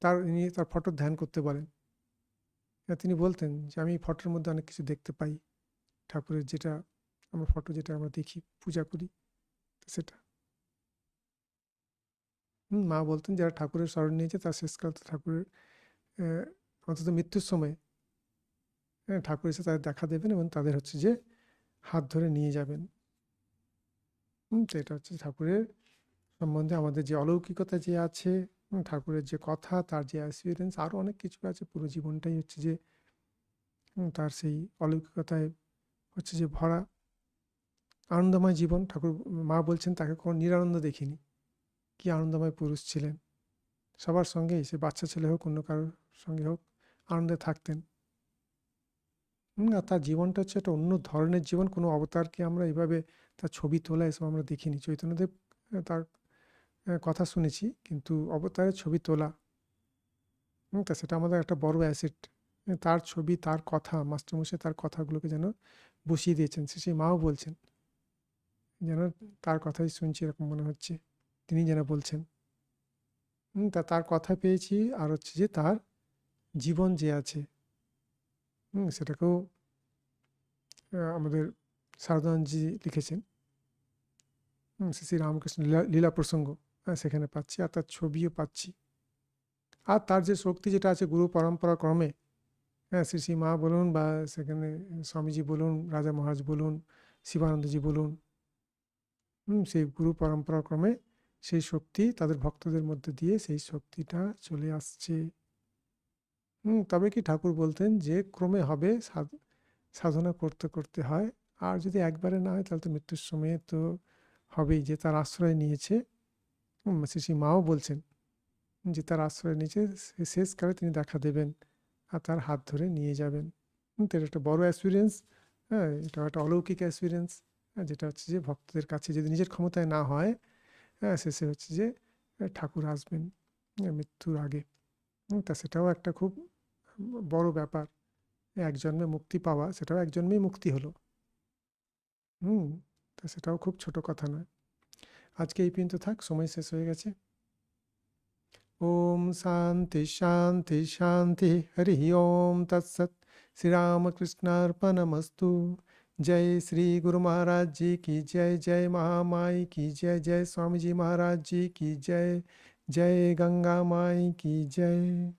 তার ফটোর ধ্যান করতে বলেন। তিনি বলতেন যে আমি ফটোর মধ্যে অনেক কিছু দেখতে পাই, ঠাকুরের যেটা ফটো যেটা আমরা দেখি, পূজা করি, সেটা। মা বলতেন যারা ঠাকুরের শরণ নিয়েছে তার শেষকাল ঠাকুরের অন্তত মৃত্যুর সময় ঠাকুর এসে তাদের দেখা দেবেন এবং তাদের হচ্ছে যে হাত ধরে নিয়ে যাবেন। তো এটা হচ্ছে ঠাকুরের সম্বন্ধে আমাদের যে অলৌকিকতা যে আছে, ঠাকুরের যে কথা, তার যে অ্যাসিউরেন্স, আরও অনেক কিছু আছে। পুরো জীবনটাই হচ্ছে যে তার সেই অলৌকিকতায় হচ্ছে যে ভরা আনন্দময় জীবন। ঠাকুর মা বলছেন তাকে কোনো নিরানন্দ দেখিনি, কি আনন্দময় পুরুষ ছিলেন। সবার সঙ্গেই, সে বাচ্চা ছেলে হোক অন্য কারোর সঙ্গে হোক, আনন্দে থাকতেন। আর তার জীবনটা হচ্ছে একটা অন্য ধরনের জীবন। কোনো অবতারকে আমরা এভাবে তার ছবি তোলা এসব আমরা দেখিনি। চৈতন্যদেব তার কথা শুনেছি, কিন্তু অবতারের ছবি তোলা, তা সেটা আমাদের একটা বড় অ্যাসেট। তার ছবি, তার কথা, মাস্টারমশাই তার কথাগুলোকে যেন বসিয়ে দিয়েছেন। সেই মাও বলছেন যেন তার কথাই শুনছি এরকম মনে হচ্ছে, তিনি যেন বলছেন। তার কথা পেয়েছি, আর হচ্ছে যে তার জীবন যে আছে সেটাকেও আমাদের সারদানন্দজি লিখেছেন। শ্রী রামকৃষ্ণ লীলা প্রসঙ্গ সেখানে পাচ্ছি, আর তার ছবিও পাচ্ছি। আর তার যে শক্তি যেটা আছে গুরু পরম্পরা ক্রমে, শ্রী মা বলুন বা সেখানে স্বামীজি বলুন, রাজা মহারাজ বলুন, শিবানন্দজি বলুন, সেই গুরু পরম্পরা ক্রমে সেই শক্তি তাদের ভক্তদের মধ্যে দিয়ে সেই শক্তিটা চলে আসছে। তবে কি ঠাকুর বলতেন যে ক্রমে হবে, সাধনা করতে করতে হয়। আর যদি একবারে না হয় তাহলে তো মৃত্যুর সময়ে তো হবেই। যে তার আশ্রয় নিয়েছে, শ্রী মাও বলছেন যে তার আশ্রয় নিয়েছে, শেষকালে তিনি দেখা দেবেন আর তার হাত ধরে নিয়ে যাবেন। তো এটা একটা বড় অ্যাসপিরিয়েন্স। এটা একটা অলৌকিক অ্যাসপিরিয়েন্স, যেটা হচ্ছে যে ভক্তদের কাছে যদি নিজের ক্ষমতায় না হয়, শেষে হচ্ছে যে ঠাকুর আসবেন মৃত্যুর আগে। তা সেটাও একটা খুব বড় ব্যাপার। এক জন্মে মুক্তি পাওয়া, সেটাও এক জন্মেই মুক্তি হলো। তা সেটাও খুব ছোট কথা নয়। আজকে এই পর্যন্ত থাক, সময় শেষ হয়ে গেছে। ओम शांति शांति शांति। हरि ओम तत्सत। श्री रामकृष्णार्पणमस्तु। जय श्री गुरु महाराज जी की जय। जय महामाई की जय। जय स्वामी जी महाराज जी की जय। जय गंगा माई की जय।